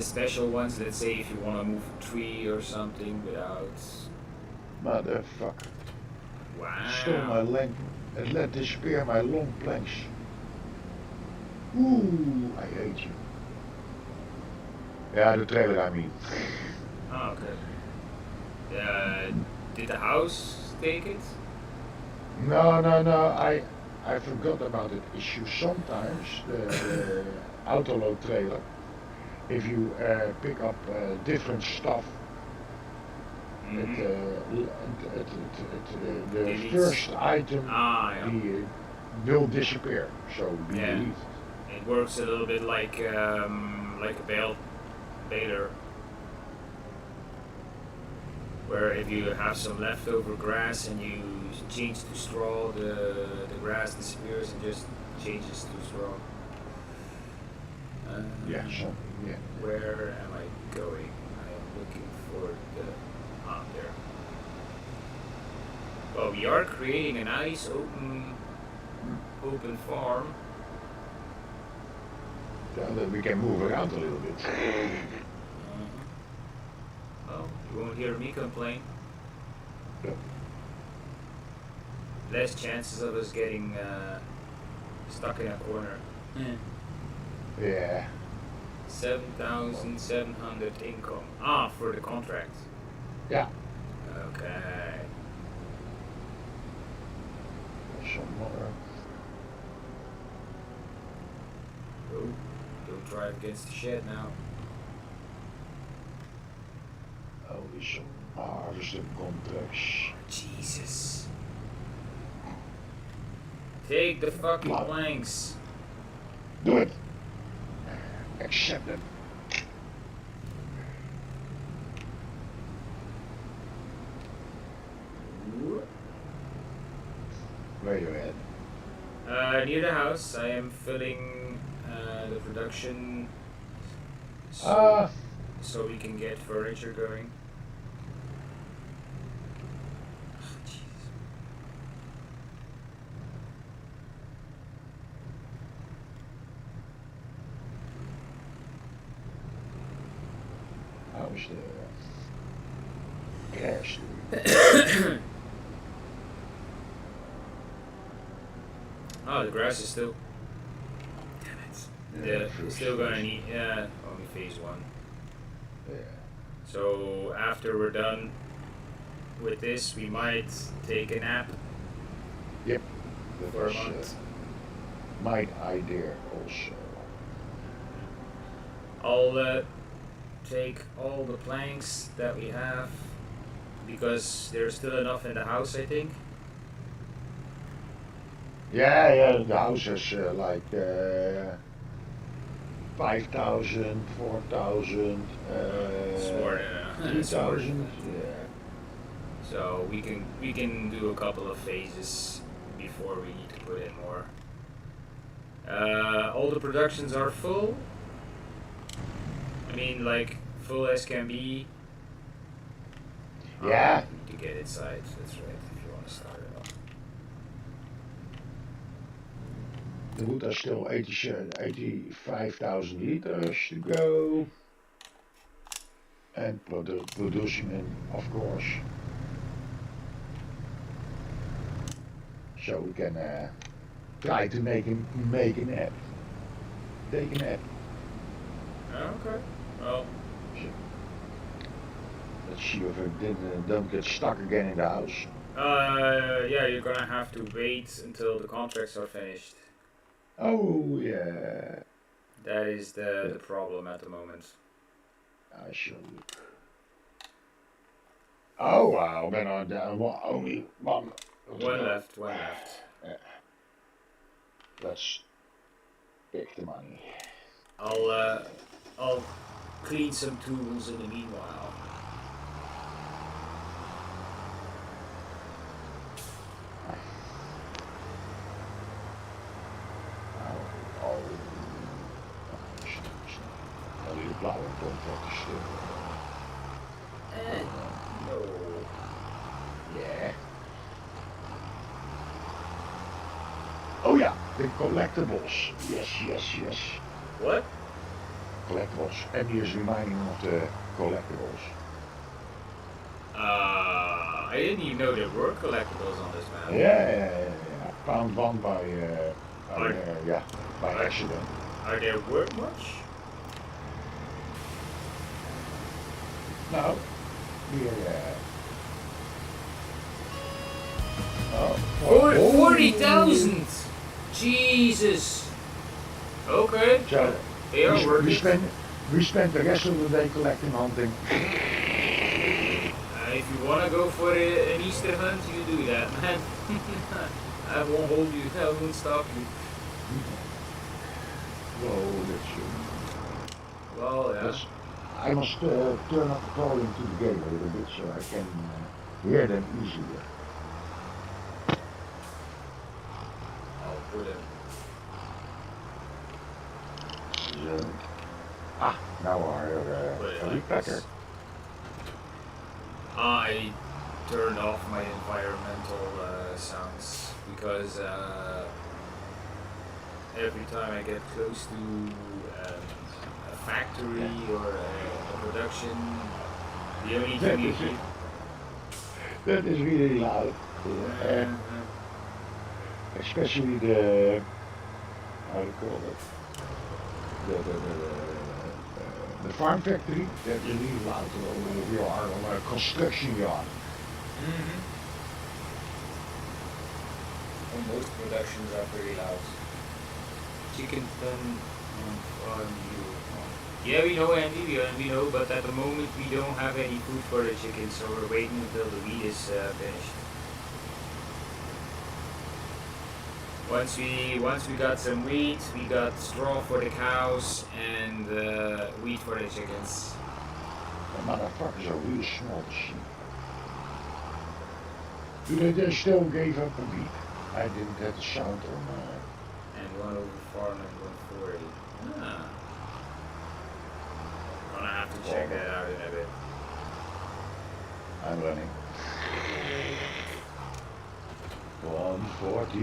special ones. Let's say if you want to move a tree or something without. Motherfucker. You stole my Wow. length and let disappear my long planks. Ooh, I hate you. Yeah, the trailer I mean. Oh, okay. Did the house take it? No, no, no. I forgot about that issue. Sometimes the autoload trailer, if you pick up different stuff, Mm-hmm. the Deletes. first item Ah, yeah. the will disappear, so be Yeah. deleted. It works a little bit like a baler, where if you have some leftover grass and you change to straw, the grass disappears and just changes to straw. Yeah, Um, something. Yeah, yeah. where am I going? I am looking for the there. Well, we are creating a nice open farm. So that we can move around a little bit. Uh-huh. Well, you won't hear me complain. Yeah. Less chances of us getting stuck in a corner. Yeah. Yeah. 7,700 income. Ah, for the contract. Yeah. Okay. Some more. Oh, don't drive against the shed now. Only some harvesting contracts. Jesus. Take the fucking Blood. planks. Do it. Accept them. Where you at? Near the house, I am filling the production so Ah, so we can get furniture going. Jesus. how's the grass doing? Oh, the grass is still. Damn Yeah, it. The first still gonna phase. need only phase one. Yeah. So after we're done with this, we might take a nap Yep. That for a was month. my idea also. I'll take all the planks that we have because there's still enough in the house, I think. Yeah, yeah. The house has like 5,000, 4,000, It's more than enough. It's more than 3,000. plenty. Yeah. So we can do a couple of phases before we need to put in more. All the productions are full. I mean, like full as can be. Ah, Yeah. we need to get inside. That's right. If you want to start it up. The wood are still 85,000 liters to go. And producing, and of course, so we can try to make an app, take an app. Okay. Well, So let's see if I don't get stuck again in the house. yeah, you're gonna have to wait until the contracts are finished. Oh yeah, That is the that problem at the moment. I shall look. Oh wow, ben only one. to One go. left, one left. Uh, let's pick the money. I'll uh, I'll clean some tools in the meanwhile. Oh, oh, die blauwe komt wat te stil. Eh, no. Yeah. Oh yeah, the collectibles. Yes, yes, yes. What? Collectibles. Andy is reminding me of the collectibles. I didn't even know there were collectibles on this map. Yeah. Found one Are yeah, by are, accident. are there worth much? No, yeah. Oh, 40,000! Jesus! Okay, so they are worth we it. spent the rest of the day collecting hunting. If you wanna go for an Easter hunt, you do that, man. I won't hold you, I won't stop you. Whoa, Well, yeah. I must turn up the volume to the game a little bit so I can hear them easier. I'll put it. So, now our Put it like repacker. this. I turned off my environmental sounds because every time I get close to a factory or a production, the only thing you hear. That is really loud. Especially the, how do you call it? The farm factory, that is really loud. We are on a construction yard. Well, most productions are pretty loud. Chicken pen on farm Yeah, we know, Andy, we know, but at the moment we don't have any food for the chickens, so we're waiting until the wheat is finished. Once we got some wheat, we got straw for the cows and wheat for the chickens. The motherfuckers are really small to see. They still gave up a beat. I didn't have the sound on. And one over farm and 140. Ah. Gonna have to check that out in a bit. I'm running. 140.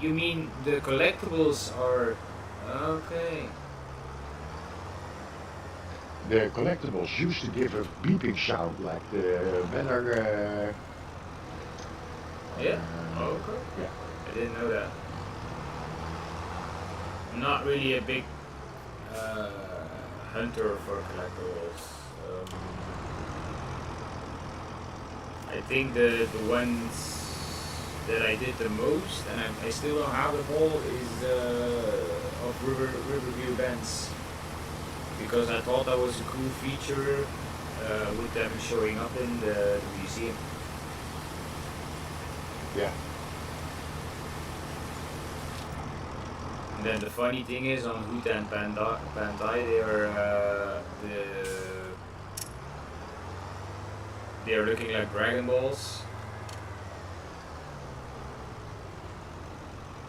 You mean the collectibles are okay. The collectibles used to give a beeping sound like the weather. Yeah. Okay. Yeah. I didn't know that. I'm not really a big hunter for collectibles. I think the ones that I did the most, and I still don't have them all, is of Riverview Bends. Because I thought that was a cool feature with them showing up in the museum. Yeah. And then the funny thing is, on Hoot and Bandai, they are looking like Dragon Balls.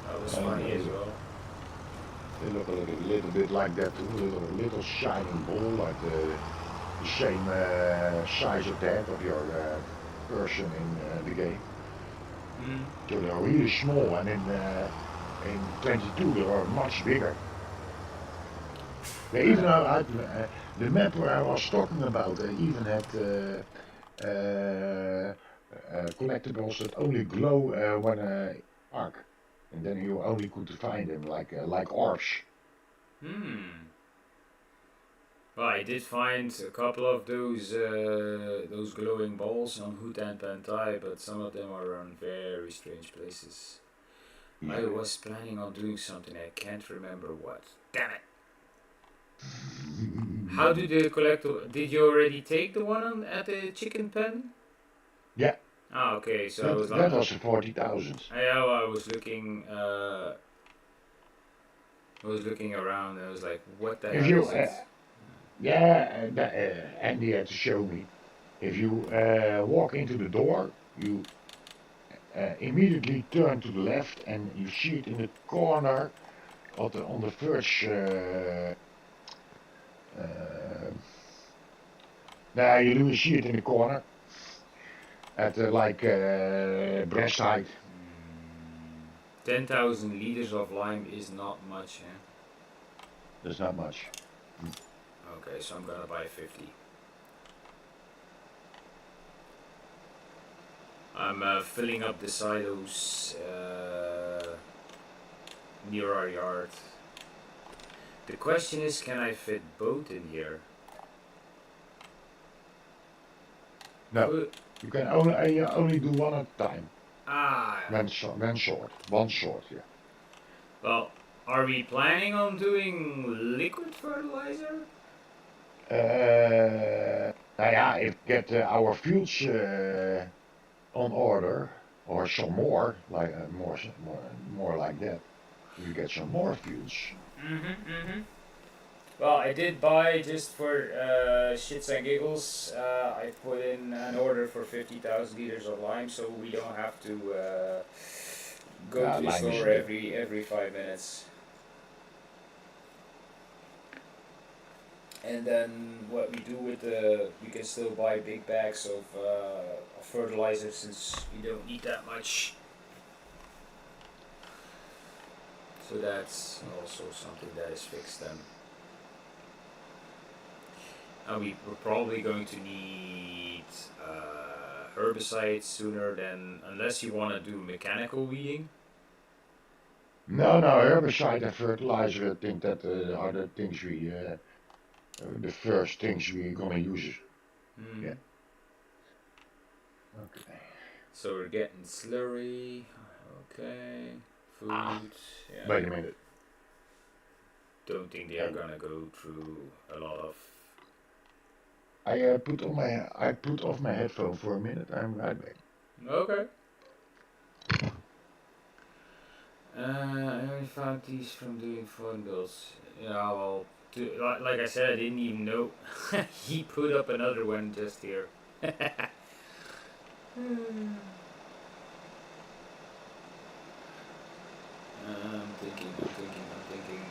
That was funny as well. They look a little bit like that, little shining ball, like the same size of that of your person in the game. So they're really small, and in 22 they are much bigger. They even had the map where I was talking about. They even had collectibles that only glow when arc, and then you only could find them like orbs. Well, I did find a couple of those glowing balls on Hoot and Bandai, but some of them are on very strange places. Yeah. I was planning on doing something, I can't remember what. Damn it! How do the collector? Did you already take the one at the chicken pen? Yeah, Ah, okay. So that was 40,000. yeah, well, I was looking around and I was like, what the If hell you, is it? yeah, Andy had to show me. If you walk into the door, you immediately turn to the left and you see it in the corner on the first. Uh, now you see it in the corner at like breast height. 10,000 liters of lime is not much, eh? That's not much. Mm. Okay, so I'm gonna buy 50. I'm filling up the silos near our yard. The question is, can I fit both in here? No, Could you only do one at a time. ah One short, one short. Yeah. well, are we planning on doing liquid fertilizer? Nou ja, if get our fields on order or some more, like more like that, we get some more fields. Well, I did buy just for shits and giggles. I put in an order for 50,000 liters of lime, so we don't have to go to the Lime is store the every 5 minutes. And then what we do with we can still buy big bags of fertilizer since you don't need that much. So that's also something that is fixed then. And we're probably going to need herbicides sooner than, unless you want to do mechanical weeding. no herbicide and fertilizer. I think that are the things the first things we're gonna use. Yeah. Okay. So we're getting slurry. Okay. Ah, Food. Yeah. wait a minute. Don't think they are Hey, gonna go through a lot of. I put off my headphone for a minute. I'm right back. Okay. I only found these from doing phone bills. Yeah, well, like I said, I didn't even know. He put up another one just here. I'm thinking.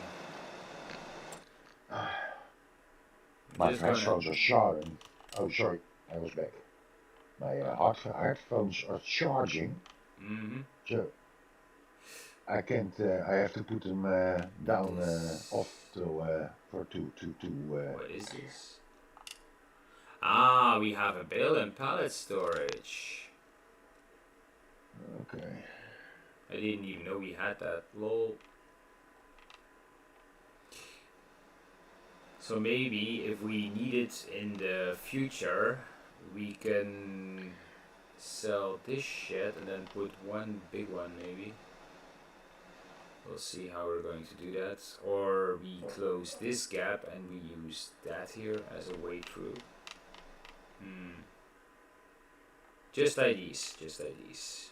My Just gonna. headphones are charging. Oh, sorry, I was back. My headphones are charging, Mm-hmm. so I can't. I have to put them down This. off to for to. What is this? Ah, we have a bale and pallet storage. Okay. I didn't even know we had that. Lol. So maybe if we need it in the future, we can sell this shit and then put one big one maybe. We'll see how we're going to do that. Or we close this gap and we use that here as a way through. Just IDs, just IDs.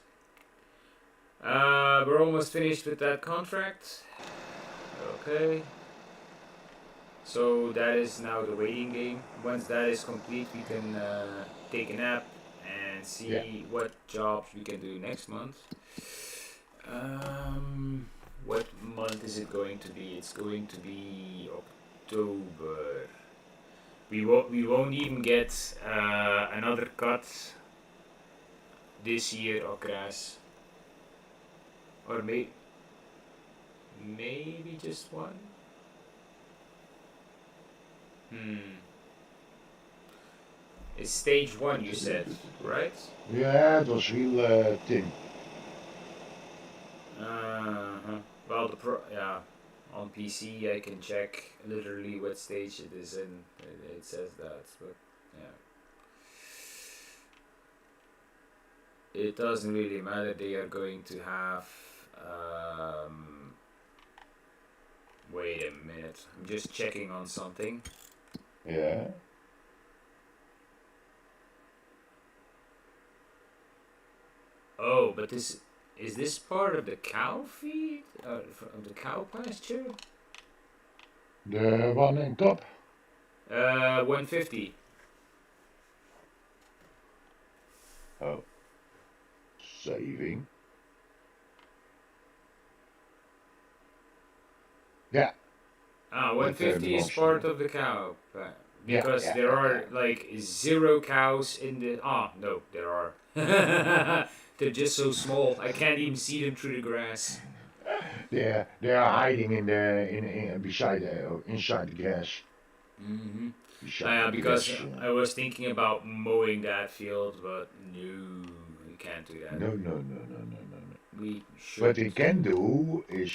We're almost finished with that contract. Okay. So that is now the waiting game. Once that is complete, we can take a nap and Yeah. see what jobs we can do next month. What month is it going to be? It's going to be October. We won't even get another cut this year of grass, or maybe just one. It's stage one, you said, right? Yeah, it was real thin. Uh-huh. Well, yeah, on PC I can check literally what stage it is in. It says that, but yeah, it doesn't really matter. They are going to have. Wait a minute. I'm just checking on something. Yeah. Oh, but this is this part of the cow feed? Of the cow pasture? The one in top. 150. Oh, saving. Yeah, One that fifty is belongs to part me. of the cow. Yeah, Because yeah, there yeah, yeah. are like 0 cows in the. Ah, no, there are. They're just so small. I can't even see them through the grass. They are hiding in beside inside the grass. Mm-hmm. Beside the Because grass. I was thinking about mowing that field, but no, we can't do that. No, no, no, no, no, no, no. We What should. they can do is,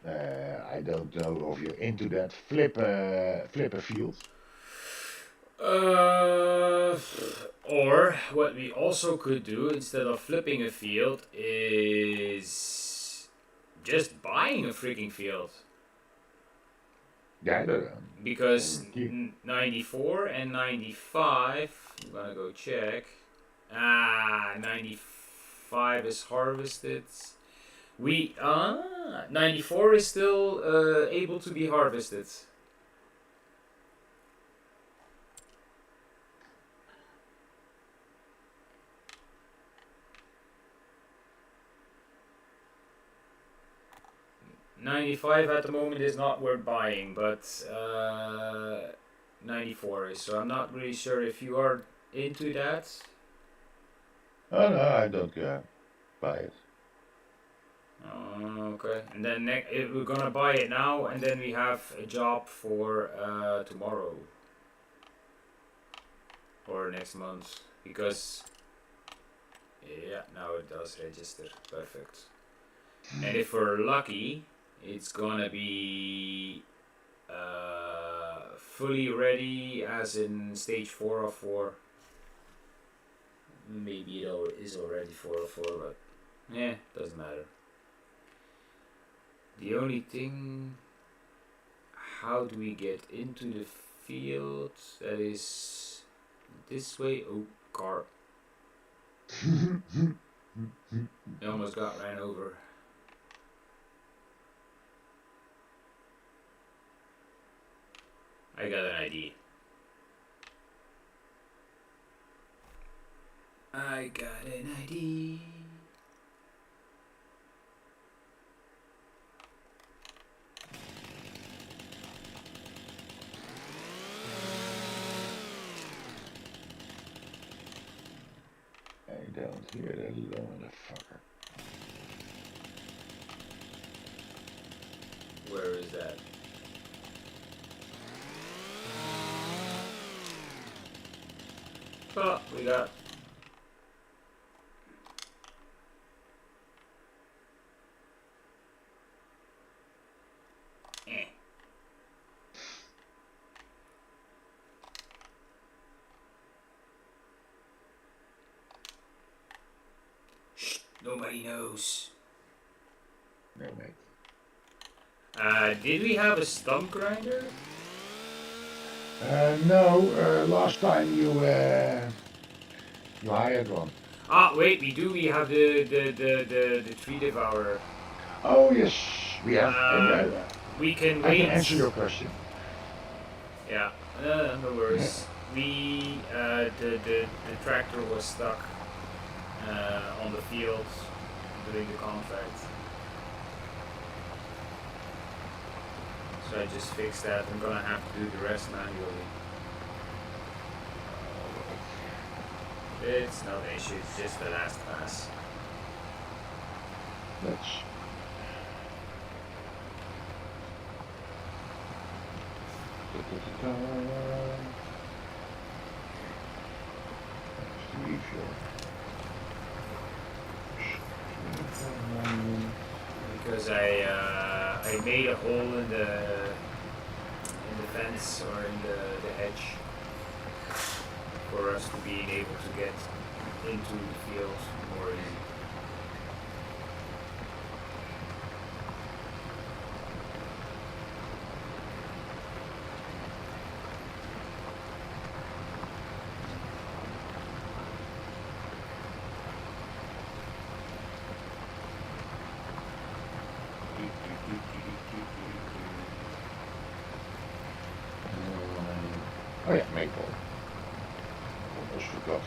I don't know if you're into that, flip a field. Uh, or what we also could do instead of flipping a field is just buying a freaking field. Yeah, Because and keep. 94 and 95, I'm gonna go check. 95 is harvested. 94 is still able to be harvested. '95 at the moment is not worth buying, but 94 is. So I'm not really sure if you are into that. Oh no, I don't buy it. Okay, and then we're gonna buy it now, and then we have a job for tomorrow or next month because yeah, now it does register. Perfect. And if we're lucky, it's gonna be fully ready, as in stage 4 of 4. Maybe it is already 4 of 4, but yeah, doesn't matter. The only thing, how do we get into the field? That is this way. Oh, car. I almost got ran over. I got an ID. I got an ID. I don't hear that little motherfucker. Where is that? Oh, we got. Eh. Shh, nobody knows. No, mate. Did we have a stump grinder? No, last time you hired one. Ah, wait, we do. We have the tree devourer. Oh yes, we have. Uh, we can I can wait. answer your question. Yeah, no worries. We the tractor was stuck on the field doing the contract, so I just fixed that. I'm gonna have to do the rest manually. It's no issue. It's just the last pass. Let's. Because I made a hole in the fence or in the hedge for us to be able to get into the field more easy.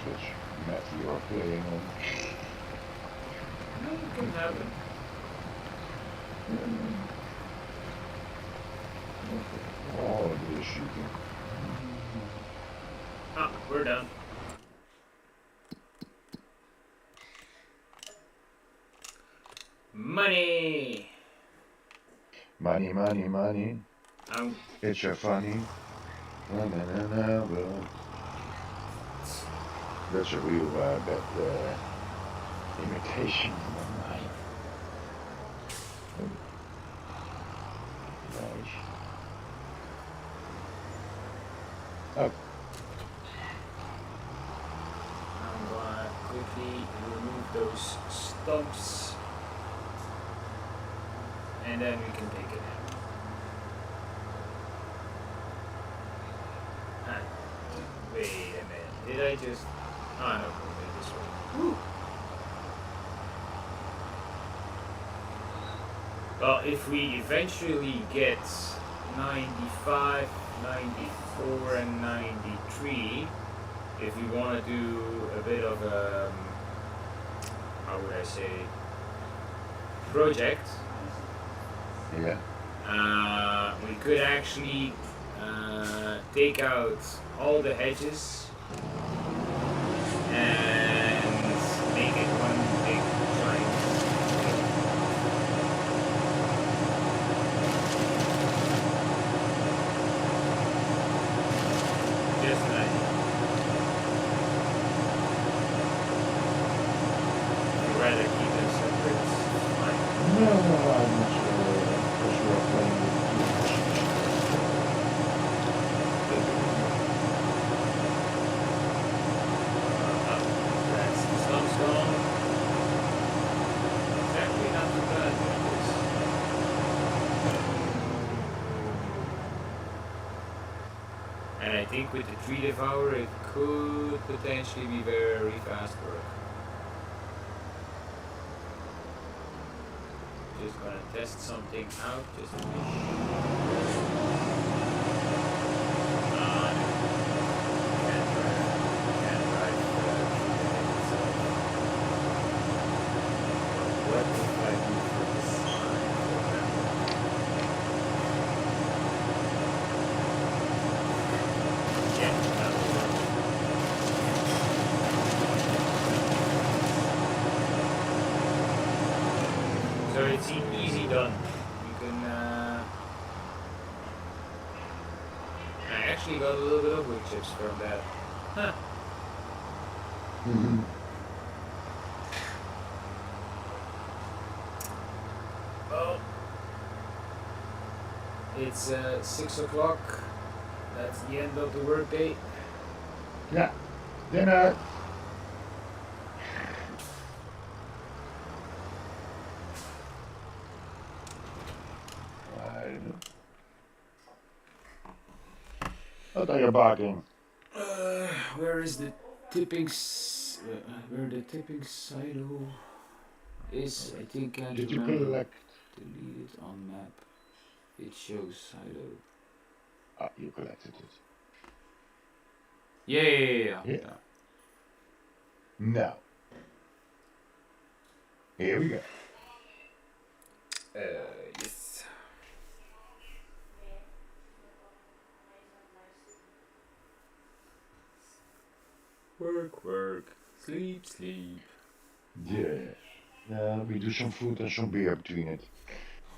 Which map you are playing on? No, it can happen. Oh, it is shooting. Ah, we're done. Money! Money, money, money. Um, It's a funny. Na, na, na, na, that's a real bad imitation of mine. Nice. Oh, I'm gonna quickly remove those stumps and then we can take it out. Ah, wait a minute. Did I just. Oh no, maybe this way. Woo. Well, if we eventually get 95, 94, and 93, if we want to do a bit of a, how would I say, project, yeah. we could actually take out all the hedges and make it one big giant. Just an idea. If you'd rather keep them separate, it's fine. No, I'm not sure. Because we are playing with two That's the stump's gone. It's actually not too bad like this. And I think with the tree devourer it could potentially be very fast work. Just gonna test something out just to be sure. Can't drive through the head itself. But what if I do for the side, for example? Yeah, that will work. So it's easy done. You can. I actually got a little bit of wood chips from that. Huh. Well, it's 6 o'clock. That's the end of the workday. Yeah. Dinner. What are you barking? Where is the tipping? Where the tipping silo is? I think I Did you remember. collect? Delete it on map. It shows silo. Ah, you collected it. Yeah. Now. Here we go. Yes. Work. Sleep. Yeah. Now we do some food and some beer between it.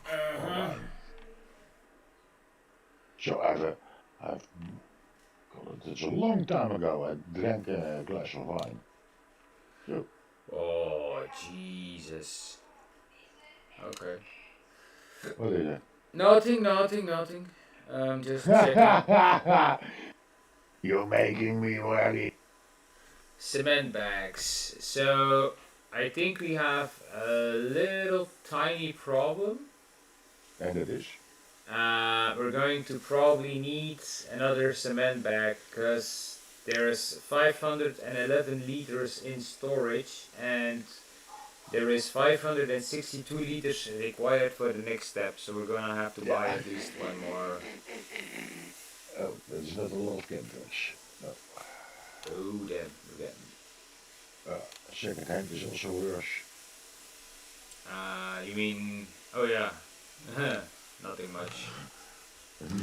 Alright. So I've it's a long time ago I drank a glass of wine. So. Oh, Jesus. Okay. What is it? Nothing. Just checking. You're making me worry. Cement bags. So, I think we have a little tiny problem. And it is? We're going to probably need another cement bag because there's 511 liters in storage and there is 562 liters required for the next step, so we're gonna have to buy at least one more. Oh, that's not a lot of chemicals. No. Oh, damn. second hand is also worse. You mean? Oh yeah. Nothing much.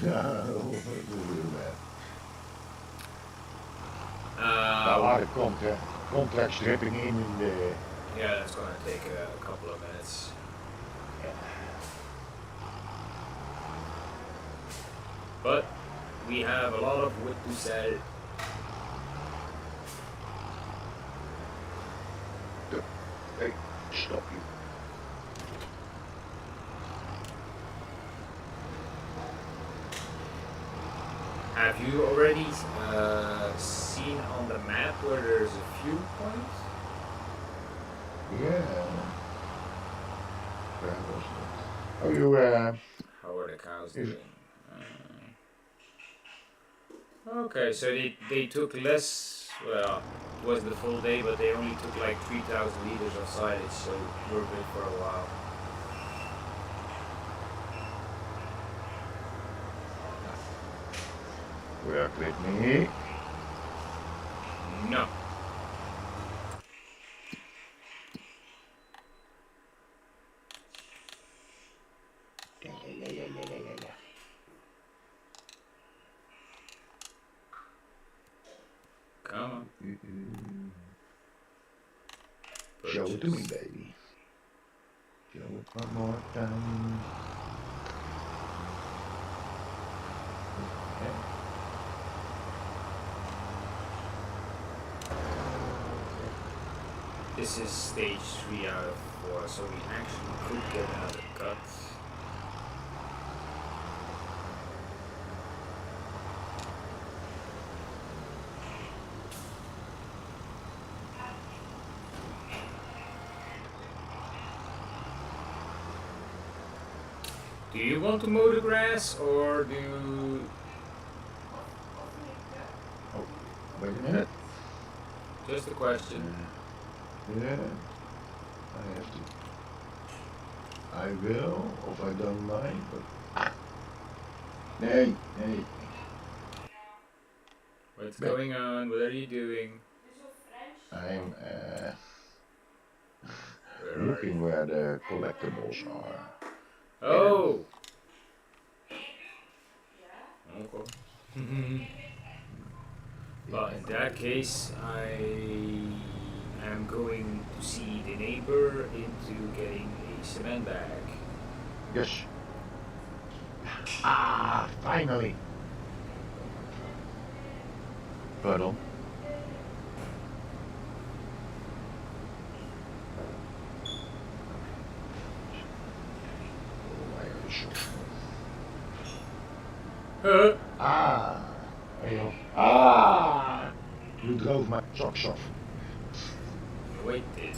No, don't do that. Now Um, are the contracts dripping in the... yeah, that's gonna take a couple of minutes. But we have a lot of wood to sell. Hey, stop you. Have you already seen on the map where there's a few points? Yeah. Where was that? Oh, you, How are the cows if, doing? Okay, so they took less. Well, it was the full day, but they only took like 3,000 liters of silage, so we're good for a while. work with me. No. Yeah. Come on. Show it to me, Purchase. baby. Show it one more time. Okay. This is stage 3 out of 4, so we actually could get another cut. Do you want to mow the grass or do... Oh, wait a minute. Just a question. Yeah, I have to. I will, if I don't mind, but... Hey. What's Back. going on? What are you doing? I'm, Where are looking you? where the collectibles are. Oh! Okay. Well, in that case, I am going to see the neighbor into getting a cement bag. Yes. Finally. Pardon? Why are you so Huh? You drove my socks off. Wait, did.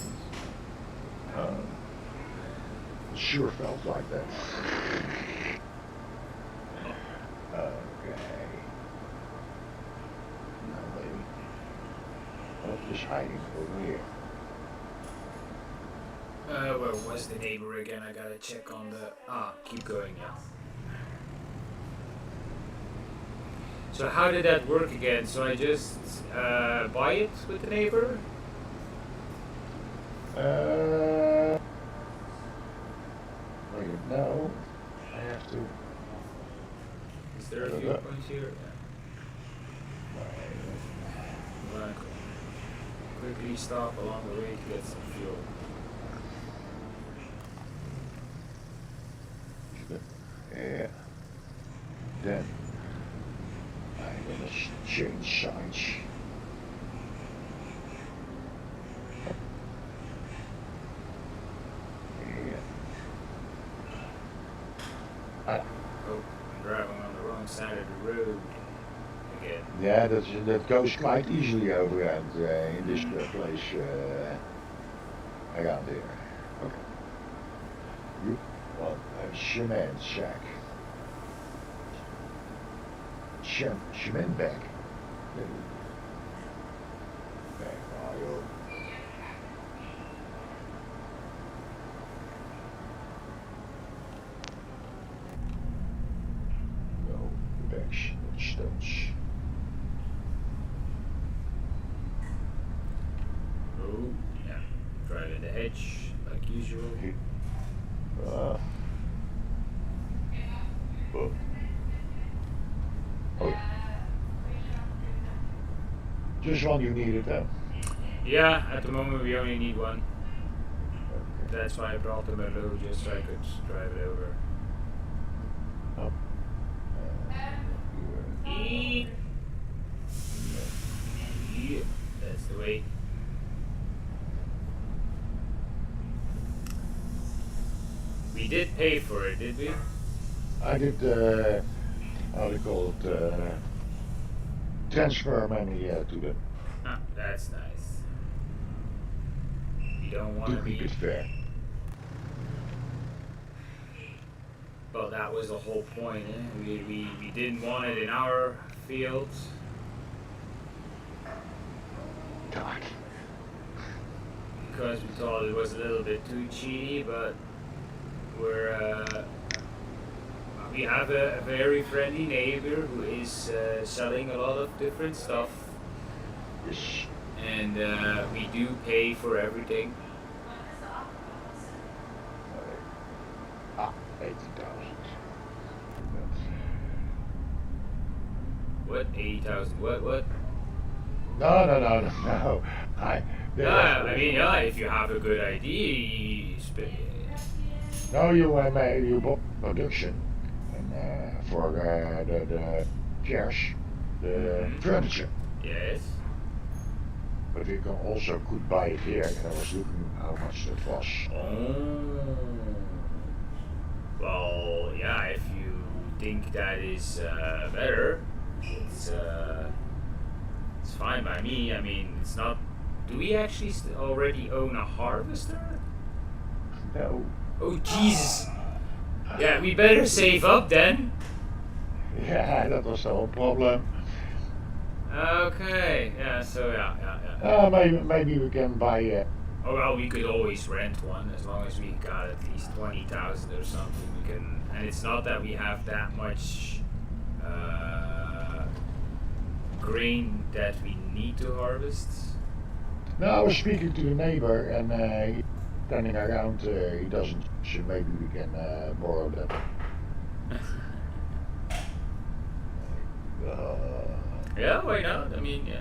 It sure felt like that. Okay. Now, baby. What is hiding over here? Where was the neighbor again? I gotta check on the... keep going, yeah. So how did that work again? So I just buy it with the neighbor? Wait, no. I have to. Is there a few points here? Yeah. Right. Quickly stop along the way to get some fuel. Yeah. Then I'm gonna change sides. Oh, I'm driving on the wrong side of the road again. Yeah, that goes quite easily overhand in this place around here. Okay. You want a cement sack. Cement bag. Bag, oh, no, the bags, not stones. Oh, yeah. drive in the hedge like usual. Uh, oh, oh, just one you needed, huh? Yeah, at the moment we only need one. Okay. That's why I brought the Merlot, just so I could drive it over. Oh, Eat! Yeah, that's the way. We did pay for it, did we? I did, how do you call it, transfer money to them Ah, that's nice. We don't want to to keep be. it fair. Well, that was the whole point. Eh? We didn't want it in our fields. God. Because we thought it was a little bit too cheaty, but we have a very friendly neighbor who is selling a lot of different stuff, Yes. and we do pay for everything. 80,000. What 80,000? What? No. They Yeah, have, I mean, yeah. If you have a good idea, no, you bought production and for the chairs, the furniture. Yes. But you can also could buy it here, and I was looking how much that was. Oh. Well, yeah. If you think that is better, it's fine by me. I mean, it's not. Do we actually already own a harvester? No. Oh Jesus! Yeah, we better save up then. Yeah, that was the whole problem. Okay. Yeah. So yeah. Maybe we can buy. Oh well, we could always rent one as long as we got at least 20,000 or something. We can, and it's not that we have that much grain that we need to harvest. No, I was speaking to the neighbor, and he's standing around. He doesn't. So maybe we can borrow that. Yeah, why not? I mean, yeah,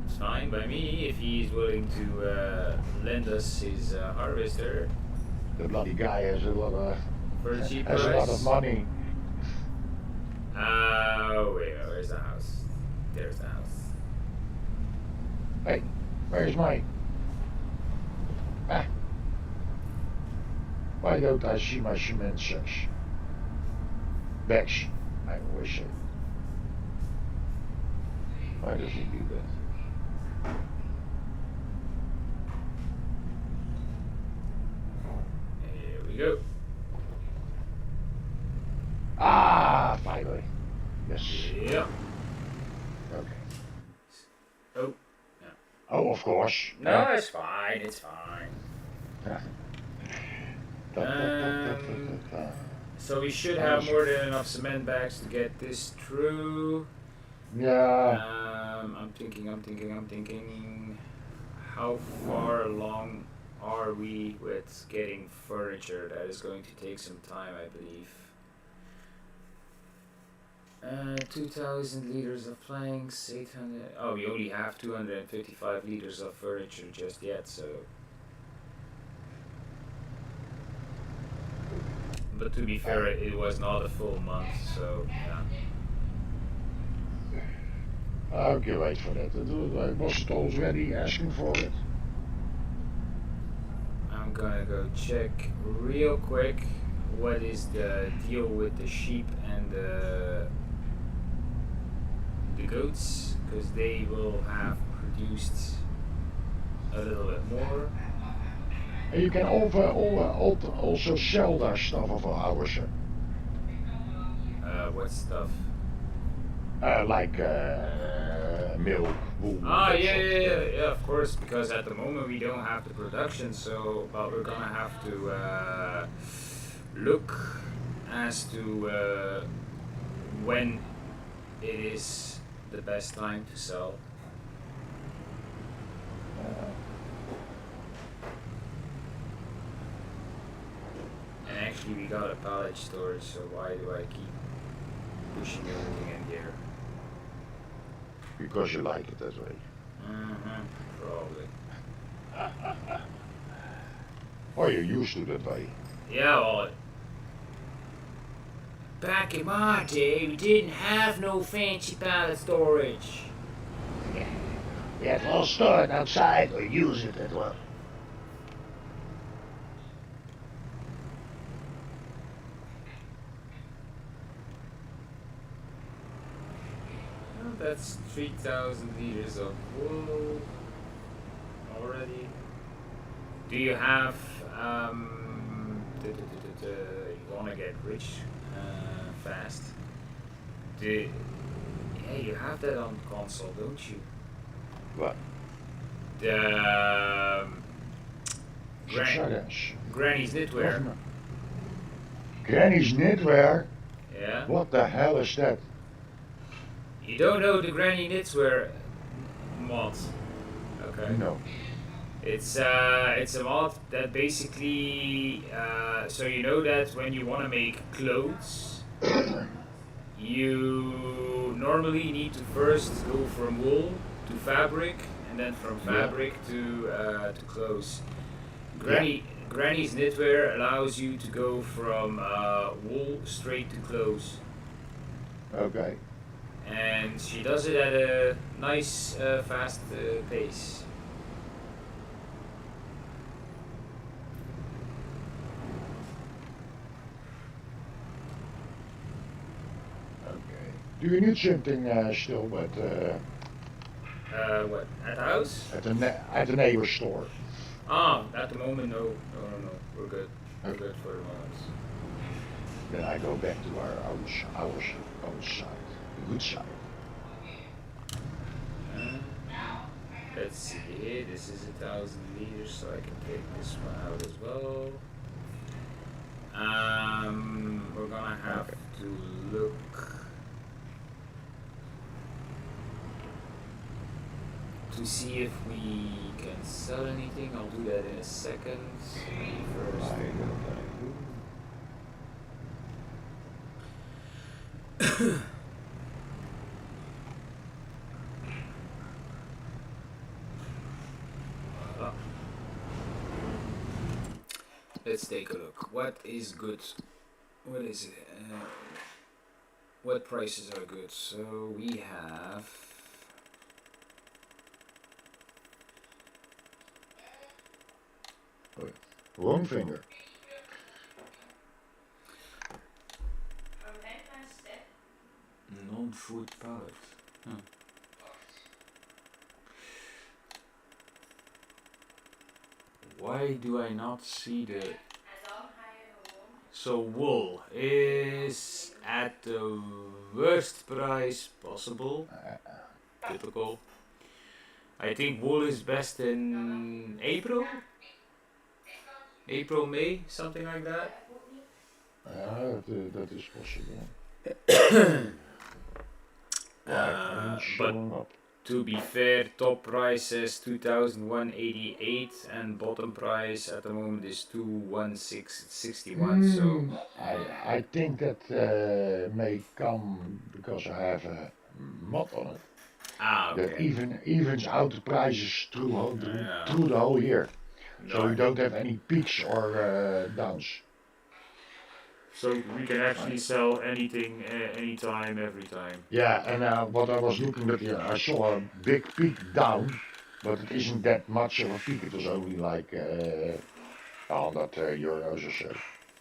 it's fine by me if he's willing to lend us his harvester The bloody guy has a lot of for a cheap has a lot of price. money. Wait, where's the house? There's the house. Hey, where's my? Ah, why don't I see my cement sacks? Bags, I always say. Why does he do that? Here we go. Ah, finally. Yes. Yeah. Okay. Oh. Oh, of course. No, it's fine. It's fine. So we should have more than enough cement bags to get this through. Yeah. I'm thinking. How far along are we with getting furniture? That is going to take some time, I believe. 2,000 liters of planks, 800. Oh, we only have 255 liters of furniture just yet, so. But to be fair, it was not a full month, so yeah. Okay, wait for that. I was already asking for it. I'm gonna go check real quick what is the deal with the sheep and the goats, because they will have produced a little bit more. And you can also sell that stuff of ours. What stuff? Like milk, wool. Ah, that yeah, sort of yeah, stuff. yeah, yeah, of course, because at the moment we don't have the production, so, but we're gonna have to look as to when it is the best time to sell. actually we got a pallet storage, so why do I keep pushing everything in here? Because you like it that way. Probably. Or you're used to that way. Yeah, well, back in my day, we didn't have no fancy pallet storage. Yeah. We had all stored outside or use it as well. Well, that's 3,000 liters of wool already. Do you have, you wanna get rich fast? Yeah, you have that on console, don't you? What? The Subsidence. Granny's knitwear. Government. Granny's knitwear? Yeah. What the hell is that? You don't know the Granny knitwear mod? Okay. No. It's a mod that basically so you know that when you want to make clothes, you normally need to first go from wool to fabric, and then from fabric to clothes. Granny's knitwear allows you to go from wool straight to clothes. Okay. And she does it at a nice, fast pace. Okay. Do you need something still, but What? At the house? at the neighbor's store? At the moment, no. We're good. We're good for the moment. Then I go back to our own side, the good side. Let's see here. This is 1,000 liters, so I can take this one out as well. We're gonna have to look to see if we can sell anything. I'll do that in a second. First. Let's take a look. What is good? What is it? What prices are good? So we have. Wrong finger. Non-food pallet. Why do I not see the... So wool is at the worst price possible. Typical. I think wool is best in April? April, May, something like that. That is possible. But to be fair, top price is 2,188 and bottom price at the moment is 2,161. So I think that may come because I have a mod on it. okay. That evens out the prices through the whole year. So we don't have any peaks or downs. So we can actually sell anything, anytime, every time. Yeah, and what I was looking at, I saw a big peak down, but it isn't that much of a peak. It was only like 100 euros or so.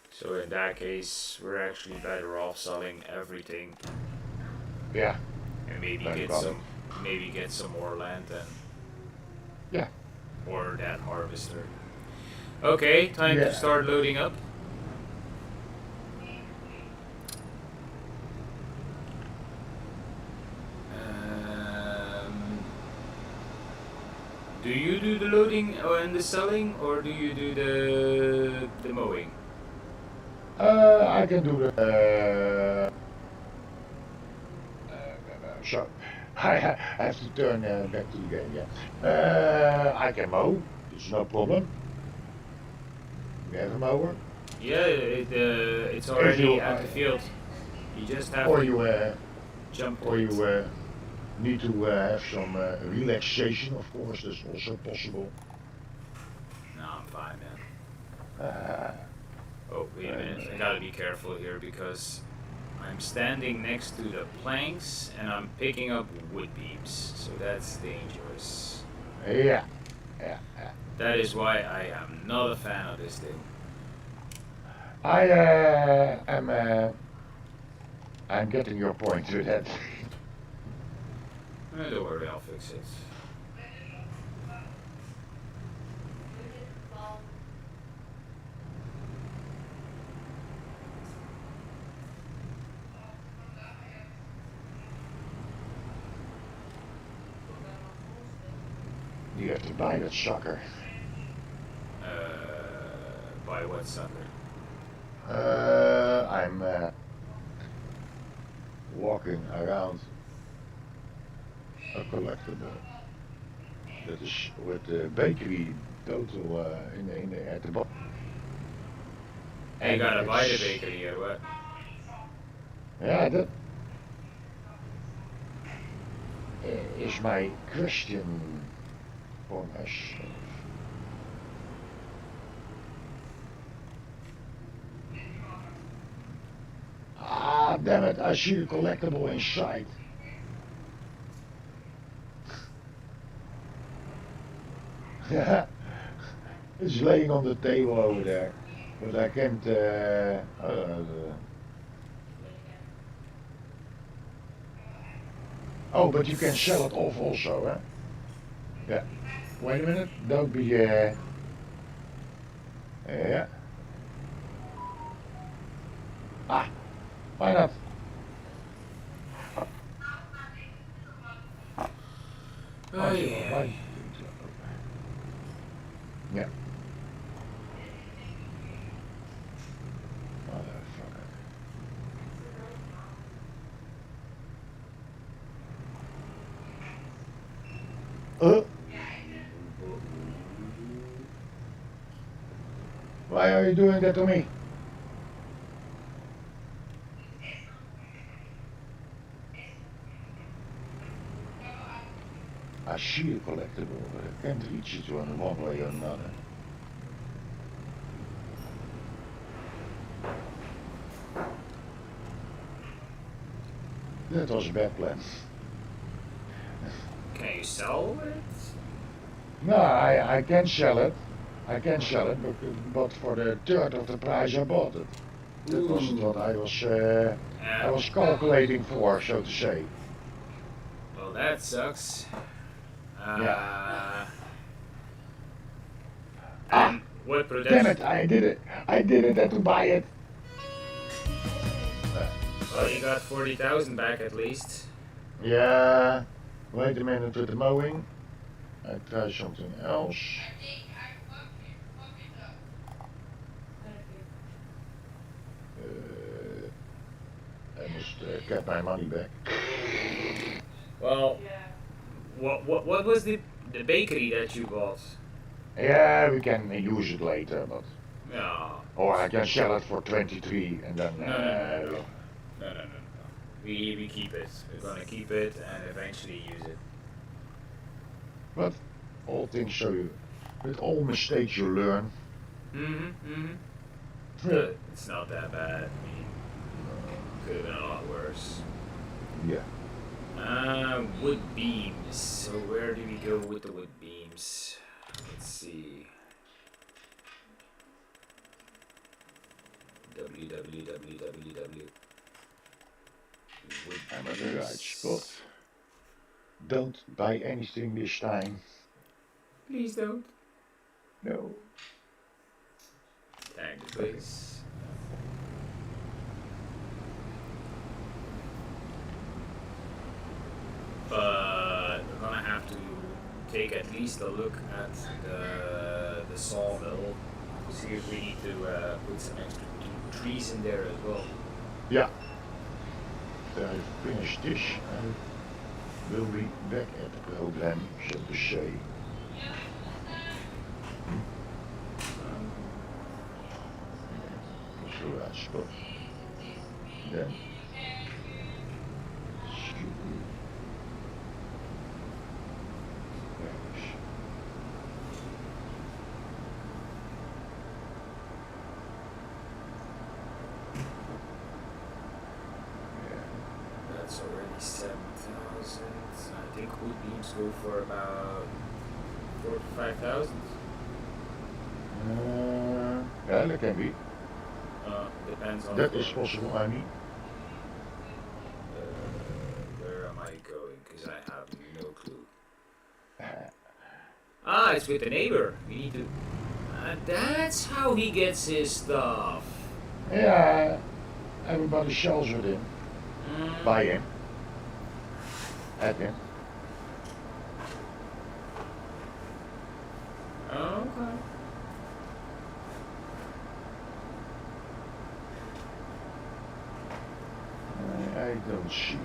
So in that case, we're actually better off selling everything. Yeah. And maybe get some more land then. Yeah. Or that harvester. Okay, time to start loading up. Do you do the loading and the selling, or do you do the mowing? I can do the. So I have to turn back to the game. Yeah. I can mow. It's no problem. We have a mower. Yeah, it's If you, already at the field. You just have or to you, jump to or it. you need to have some relaxation, of course, that's also possible. No, I'm fine, man. Uh, Oh, wait a minute. and, I gotta be careful here because I'm standing next to the planks and I'm picking up wood beams, so that's dangerous. yeah, yeah, yeah. That is why I am not a fan of this thing. I I'm getting your point to that. Don't worry, I'll fix it. You have to buy that sucker. By what sucker? I'm walking around a collectible that is with the bakery total at the bottom, Hey, you and gotta buy the it's bakery or what? yeah, that is my question for myself. Ah, damn it! I see a collectible inside. It's laying on the table over there, but I can't. Oh, but you can sell it off also, huh? Yeah. Wait a minute. Don't be. Yeah. Ah, why not? Oh, Als je yeah. maar buiten kunt lopen. Ja, motherfucker. Uh, why are you doing that to me? I see a collectible, but I can't reach it in one way or another. That was a bad plan. Can you sell it? No, I can sell it. I can sell it, but for the third of the price I bought it. That wasn't what I was calculating for, so to say. Well, that sucks. Yeah. Ah, And what damn production? it! I did it. I didn't have to buy it. Well, you Okay. got 40,000 back at least. Yeah. Wait a minute with the mowing. I try something else. Uh, I must get my money back. Well, what was the bakery that you bought? Yeah, we can use it later, but No, or I can sell it for 23 and then no, no, no, no, no, no, no, no, no. We keep it. We're gonna keep it and eventually use it. but all things show you. With all mistakes you learn. It's not that bad. I mean, could have been a lot worse. Yeah. Wood beams. So where do we go with the wood beams? Let's see. www. Wood I'm at the right spot. beams. Don't buy anything this time. Please don't. No. Thank you, Okay. please. But we're gonna have to take at least a look at the sawmill to see if we need to put some extra trees in there as well. Yeah. After I finish this, I will be back at the program, so to say. I suppose. Then should we vanish? Yeah. That's already 7,000. I think wood beams go for about 4 to 5,000. Yeah, that can be. Depends on That is farmers. possible, I mean. Where am I going? Because I have no clue. Uh, Ah, it's with the neighbor. We need to. That's how he gets his stuff. yeah, everybody sells with him, by Mm, him, at him. okay. I don't see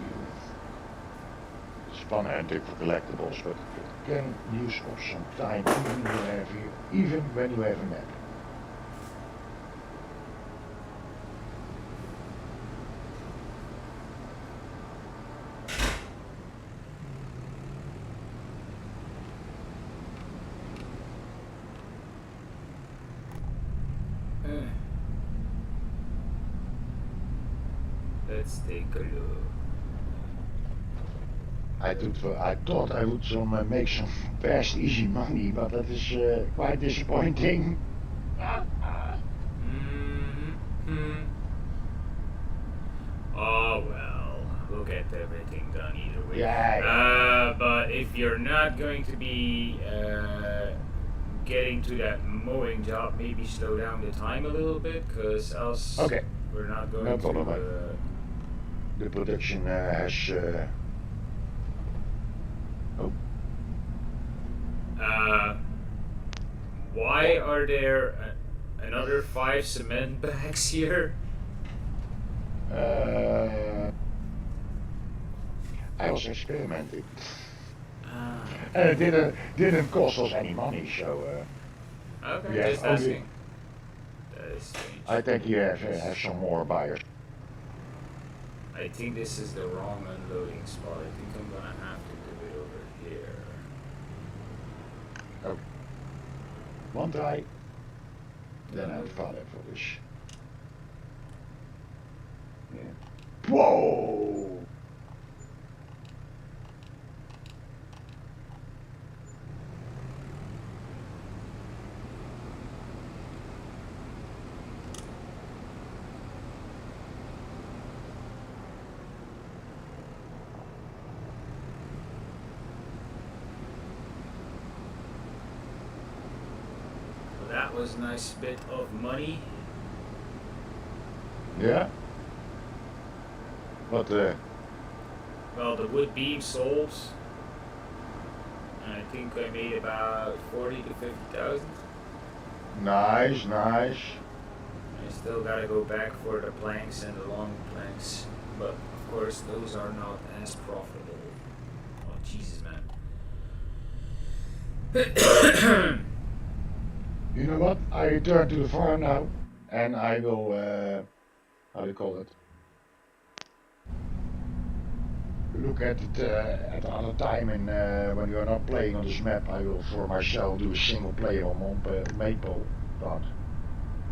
it's fun hunting for collectibles, but it can use up some time even when you have a map. Uh, let's take a look. I thought I would make some fast, easy money, but that is quite disappointing. Mm-hmm. Oh well, we'll get everything done either way. Yeah, yeah. But if you're not going to be getting to that mowing job, maybe slow down the time a little bit, because else Okay, we're not no going problem. to. The production has. Oh, Why are there another 5 cement bags here? uh, I was experimenting, and it Okay. didn't cost us any money, so we Okay, have just only. asking. That is strange. I think you have some more buyers. I think this is the wrong unloading spot. I think I'm gonna have to do it over here. Okay, one try, then I'm Uh, falling for this. Yeah. Whoa! well, that was a nice bit of money. Yeah, but Well, the wood beam sold. And I think I made about 40 to 50,000. nice, nice. I still gotta go back for the planks and the long planks, but of course those are not as profitable. Oh Jesus, man! You know what? I return to the farm now, and I will. How do you call it? Look at it at another time, and when you are not playing on this map, I will for myself do a single player on maypole, but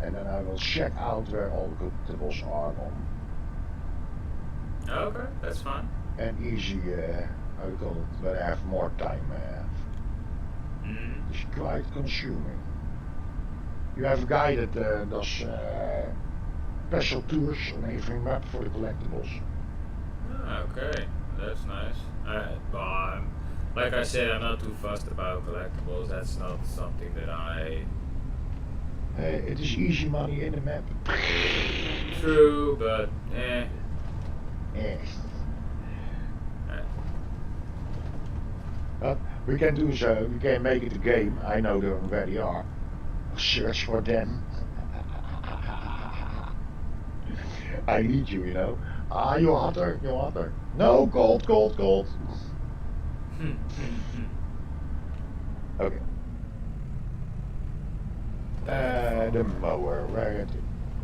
and then I will check out where all the collectibles are on Okay, that's fine. an easy. How do you call it? When I have more time. Mm. It's quite consuming. You have a guy that does special tours on every map for the collectibles. Okay, that's nice. Like I said, I'm not too fussed about collectibles. That's not something that I. It is easy money in the map. True, but eh. Eh. eh. But we can do so. We can make it a game. I know them where they are. Search for them. I need you, you know. Ah, you're hotter, you're hotter. No, cold, cold, cold. Okay. The mower, where is it?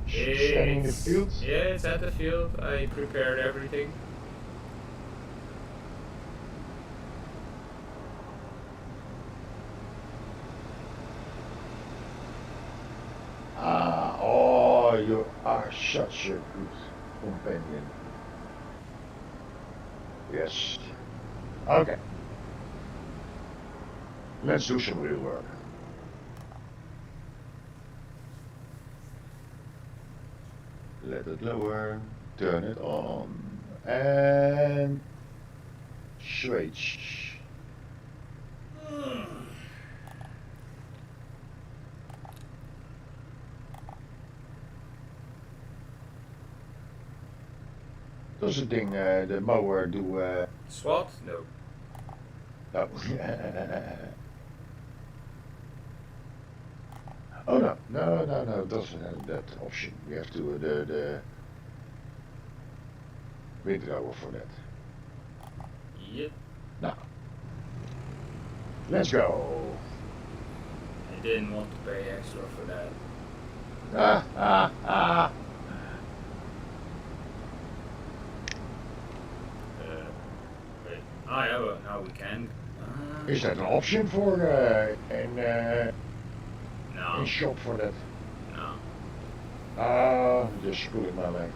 Standing in the field? Yeah, it's at the field. I prepared everything. Oh, you are such a good companion. Yes. Okay, let's do some real work. Let it lower, turn it on, and switch. Does the thing, the mower do, SWAT? No. oh. Oh no, no, it doesn't have that option. We have to, the windrower for that. Yep. Now, let's go. I didn't want to pay extra for that. Ah, ah, ah. Wait. Ah, yeah, well, now we can. Is that an option for in No. shop for that? No. Just pulling my leg.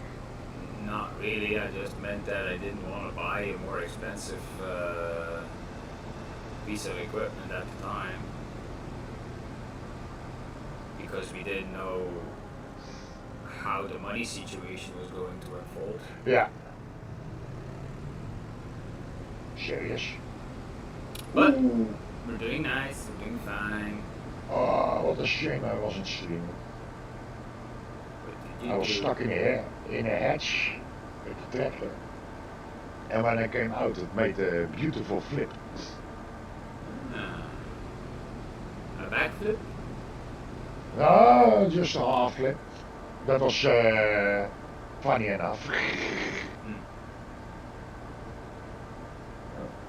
Not really. I just meant that I didn't want to buy a more expensive piece of equipment at the time because we didn't know how the money situation was going to unfold. Yeah. Serious? But Ooh. we're doing nice. We're doing fine. Oh, what a shame I wasn't streaming. What did you I was do? stuck in a hatch with the tractor. And when I came out, it made a beautiful flip. Ah. A backflip? No, just a half flip. That was funny enough. Hmm.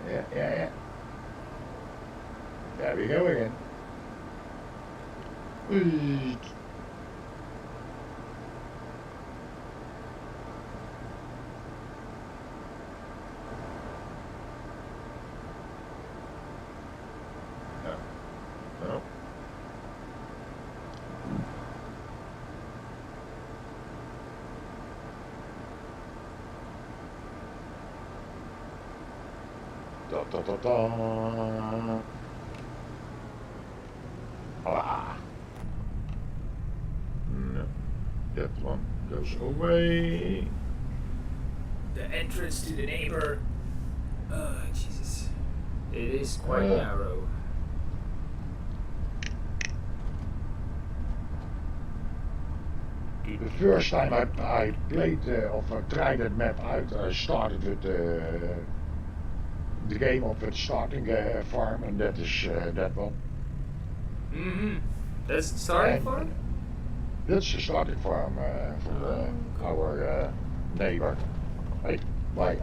Yeah. There we go again. Whee. No. Da. Ah. No. That one goes away. The entrance to the neighbor. Oh, Jesus. It is quite narrow. The first time I played or tried that map out, I started with the game of it starting farm, and that is that one. Mm-hmm. That's the starting And farm? that's the starting farm for our neighbor. Hey, why?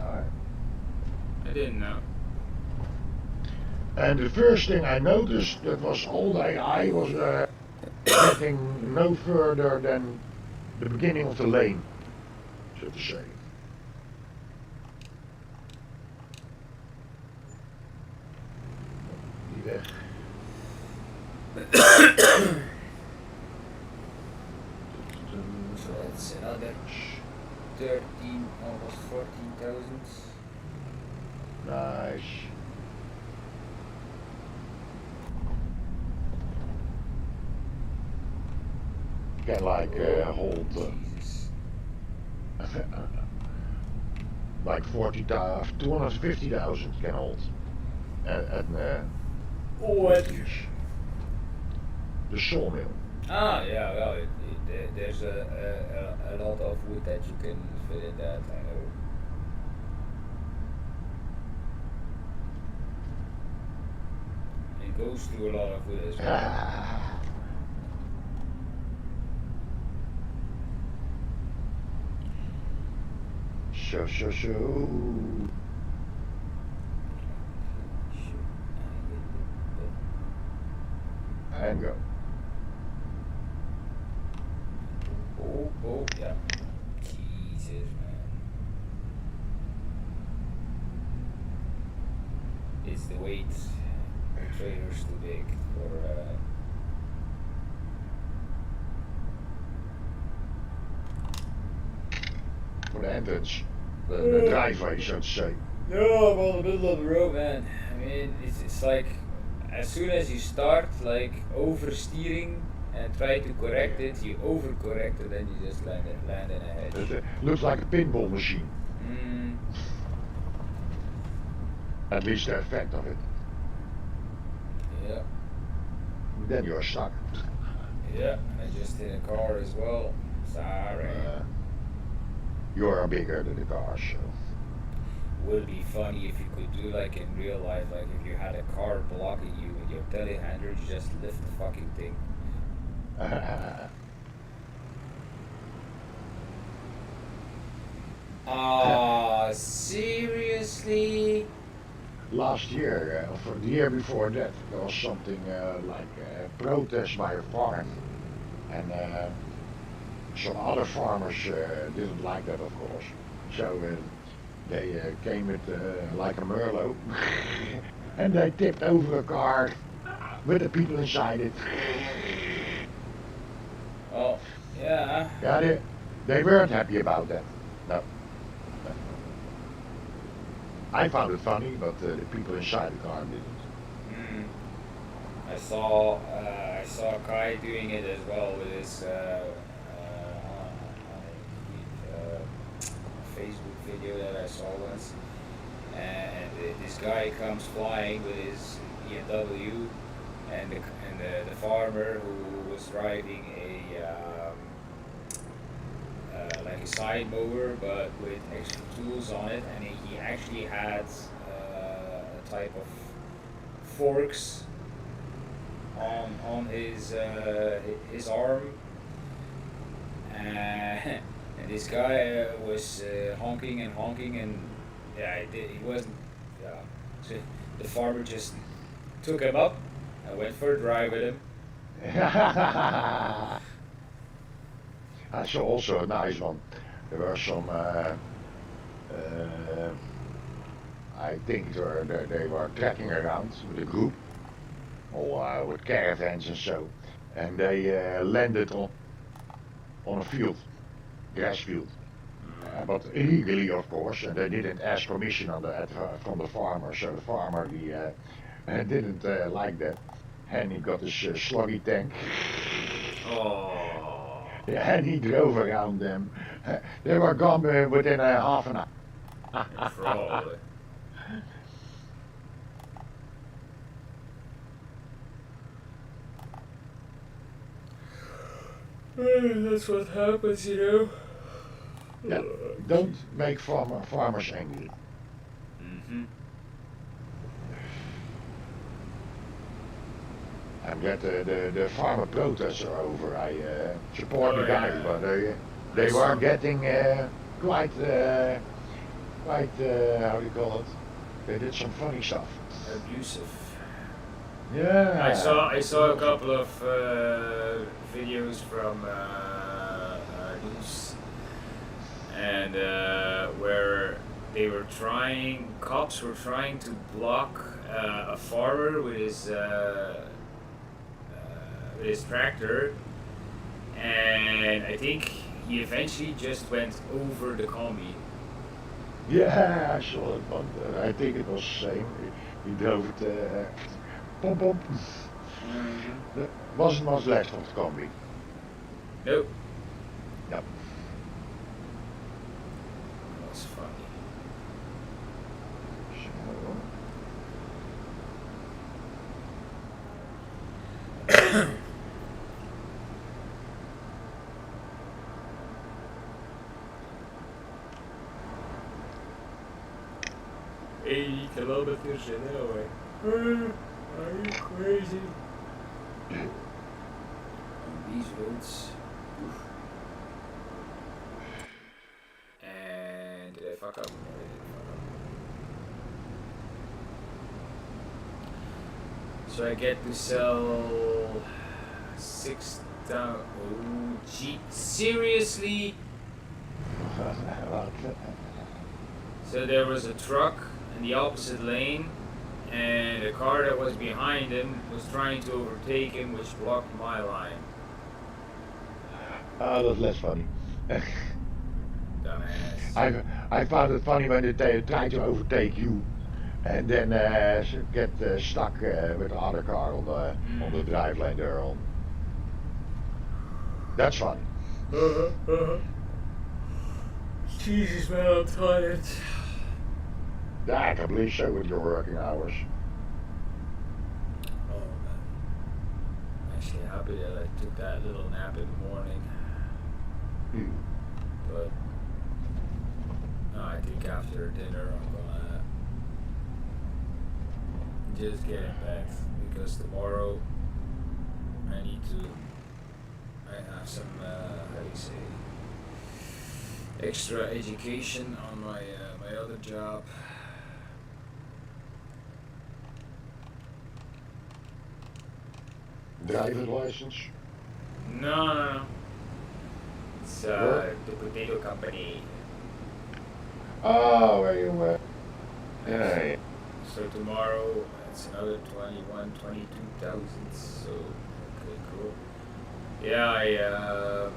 I didn't know. And the first thing I noticed that was all the AI was getting no further than the beginning of the lane, so to say. Die weg. So that's another 13, almost 14,000. Nice. Can like hold Jesus. like 40,000, 250,000 can hold. At What? the sawmill. Ah, yeah, well, there's a lot of wood that you can fit in that, I know. It goes through a lot of wood as well. So. And go. Oh. Oh, yeah. Jesus, man. It's the weight. The trailer's too big for. For the entrance, the driveway, so to say. No, I'm on the middle of the road, man. I mean, it's like as soon as you start like oversteering and try to correct it, you overcorrect it, and you just land in a hedge. It looks like a pinball machine. Mm, At least the effect of it. yeah, Then you're stuck. yeah. I just hit a car as well. Sorry. You're bigger than the car, so. Would be funny if you could do like in real life, like if you had a car blocking you with your telehandler, you just lift the fucking thing. Ah, seriously? Last year, or for the year before that, there was something like a protest by a farm. And some other farmers didn't like that, of course. So they came with like a Merlot. And they tipped over a car with the people inside it. Oh, yeah. Yeah, they weren't happy about that. No, no. I found it funny, but the people inside the car didn't. Mm. I saw a guy doing it as well with his Facebook video that I saw once, and this guy comes flying with his BMW, and the farmer who was driving like a side mower but with extra tools on it, and he actually had a type of forks on his arm, and this guy was honking and honking, and yeah, he wasn't. Yeah, so the farmer just took him up and went for a drive with him. I saw also a nice one. There were some, I think they were trekking around with a group, or with caravans and so, and they landed on a field, grass field, but illegally, of course, and they didn't ask permission from the farmer. So the farmer didn't like that, and he got his sluggy tank. Oh, Yeah, and he drove around them. They were gone within a half an hour. fraud. That's what happens, Yeah, don't make farmers angry. Mm-hmm. I'm glad the farmer protests are over. I support Oh the guys, yeah. but I they were saw getting quite how do you call it? They did some funny stuff. abusive. Yeah. I saw a couple of videos from news, and where cops were trying to block a farmer with his tractor, and I think he eventually just went over the combi. Yeah, I saw it, but I think it was the same. He drove it, pom pom. Mm-hmm. There wasn't much left of the combi. Nope. Yep. That's funny. So, 80 kilometers an hour. Are you crazy? On these roads. Oof. And did I fuck up? No, I didn't fuck up. So I get to sell 6 down. Oh, gee, seriously? What? So there was a truck in the opposite lane, and a car that was behind him was trying to overtake him, which blocked my line. That's less funny. Dumbass. I found it funny when they try to overtake you and then get stuck with the other car on the Mm. drive lane there on. That's funny. Jesus, man, I'm tired. Yeah, I can believe so with your working hours. Oh man, I'm actually happy that I took that little nap in the morning. Hmm. But no, I think after dinner I'm gonna just get in bed because tomorrow I need to. I have some how do you say extra education on my other job. Driver's license, No, no, no. It's work. the potato company. Oh, where you yeah, yeah. So tomorrow it's another 21, 22,000. So okay, cool. Yeah,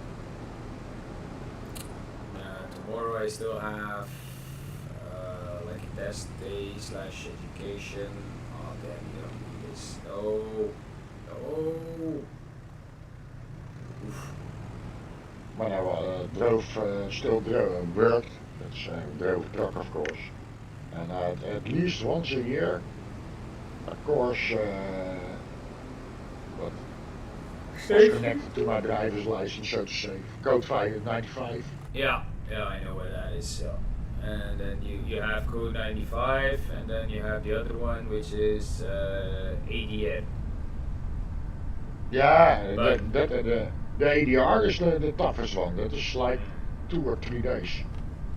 tomorrow I still have like a test day slash education. Oh damn, you don't do this. No, no. Oof. When I still drove, worked, that's drove truck of course. And at least once a year, a course what was Safety? connected to my driver's license, so to say. Code 95. Yeah, yeah, I know what that is. So, and then you have code 95, and then you have the other one which is ADN. Yeah, But the ADR is the toughest one. That is like mm, 2 or 3 days.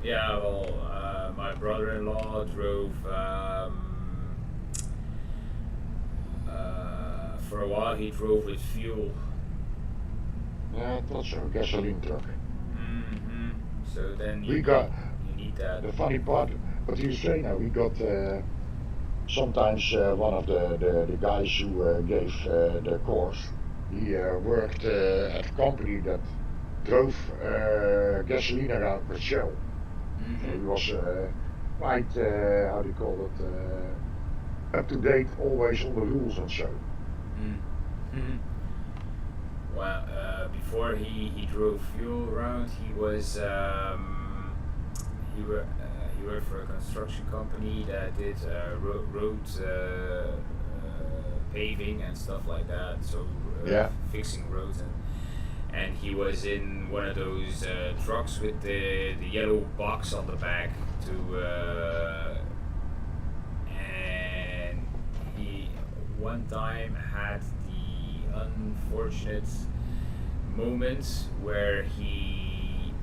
yeah, well, my brother-in-law drove for a while. He drove with fuel. Yeah, that's a gasoline truck. Hmm. So then We got you need that. the funny part. What you say now? We got sometimes one of the guys who gave the course. He worked at a company that drove gasoline around with Shell. So he Hmm. was quite, how do you call it, up to date, always on the rules and so. Mm. Well, before he drove fuel around, he worked for a construction company that did road paving and stuff like that. So Yeah, fixing roads, and he was in one of those trucks with the yellow box on the back to and he one time had the unfortunate moment where he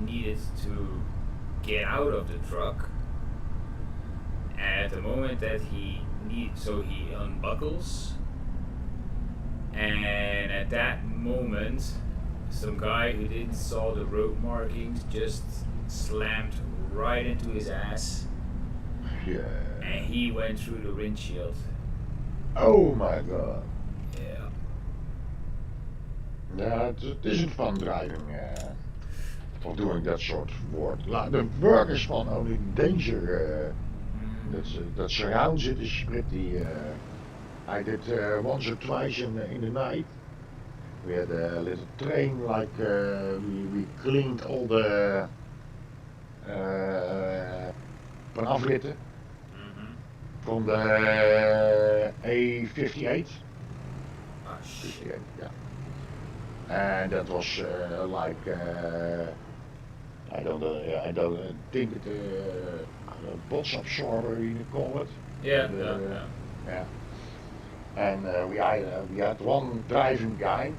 needed to get out of the truck. And at the moment that so he unbuckles, and at that moment, some guy who didn't saw the road markings just slammed right into his ass, and yeah. he went through the windshield. Oh my god. Yeah. Yeah, it isn't fun driving or doing that sort of work. The work is fun, only the danger that surrounds it is pretty. I did once or twice in the night. We had a little train, like we cleaned all the vanafritten Mm-hmm. from the A58. Ah, shit. 58, yeah. And that was like I don't think it bots absorber you call it. Yeah, yeah, The yeah. yeah. And we had one driving guy,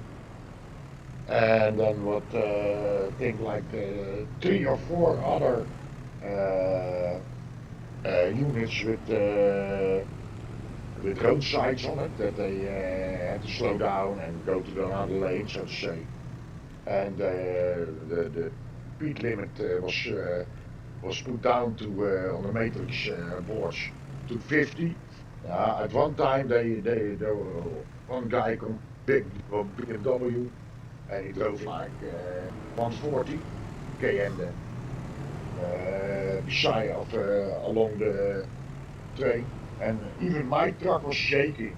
and then what think like 3 or 4 other uh, units with with road signs on it that they had to slow down and go to another lane, so to say. And the speed limit was put down to on the matrix boards to 50. At one time, one guy come big BMW and he drove like 140 km then beside of along the train, and even my truck was shaking.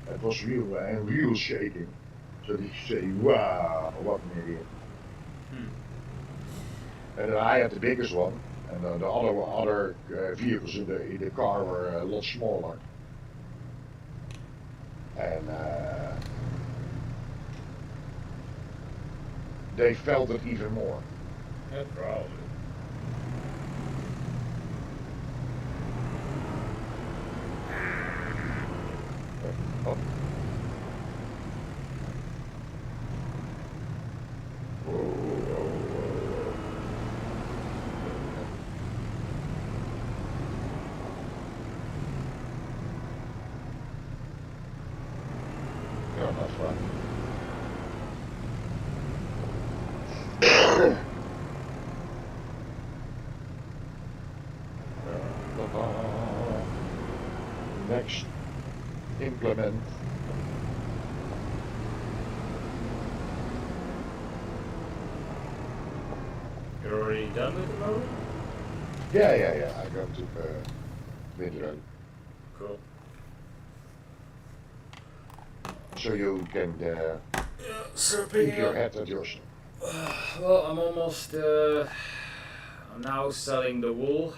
It was real shaking. So they say, "Wow, what an idiot!" Hmm. And then I had the biggest one, and the other vehicles in the car were a lot smaller, and they felt it even more. Yeah, probably. Oh, whoa. No, not fun. Next, implement. You're already done with the mower? Yeah. I go to window, Cool. so you can Yeah, so keep picking your up. head at yours. Well, I'm almost. I'm now selling the wool.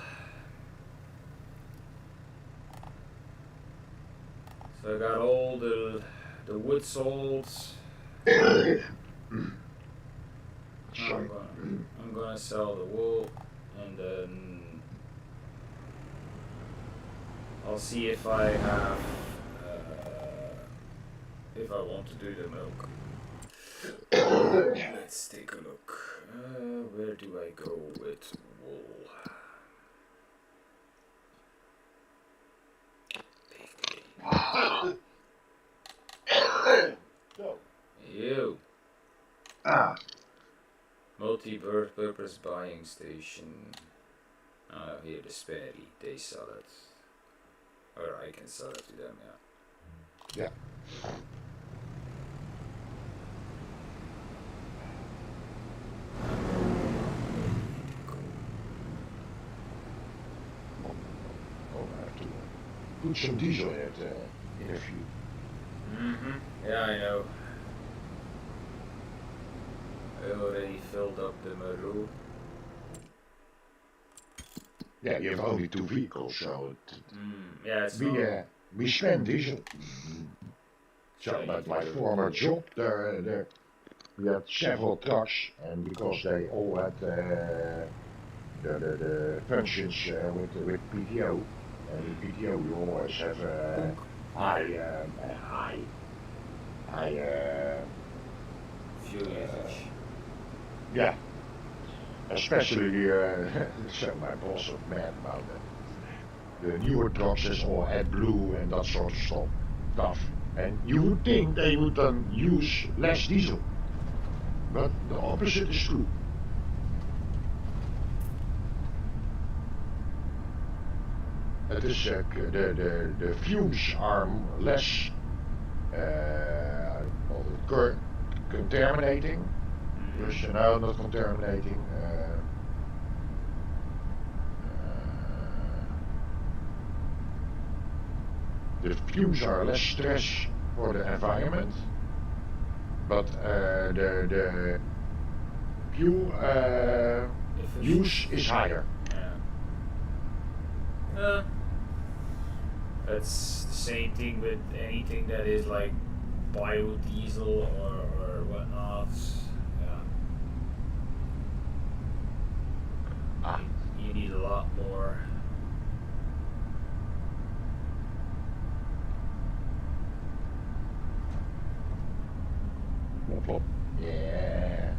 So I got all the wood sold. Now Sorry. I'm gonna sell the wool, and then I'll see if I have if I want to do the milk. Let's take a look. Where do I go with wool? So, You. Multi-purpose buying station. Here the Sperry, they sell it. Or I can sell it to them, yeah. yeah. Oh, I have to put some diesel in it in a few. Yeah, I know. I already filled up the Maru. Yeah, you have only two vehicles, so Yeah, it's we not. we spend diesel. So So, you but need to my go former to the. job, we had several trucks, and because they all had the functions with PTO, and with PTO you always have high high high Fuel usage. yeah, especially so my boss was mad about that. The newer trucks is all AdBlue and that sort of stuff, and you would think they would then use less diesel, but the opposite is true. It is the fumes are less contaminating. Yes, no, not contaminating. The fumes are less stress for the environment, but the fuel use is higher. Yeah. That's the same thing with anything that is like biodiesel or whatnot. Yeah. Ah, You need a lot more. plop. Yeah.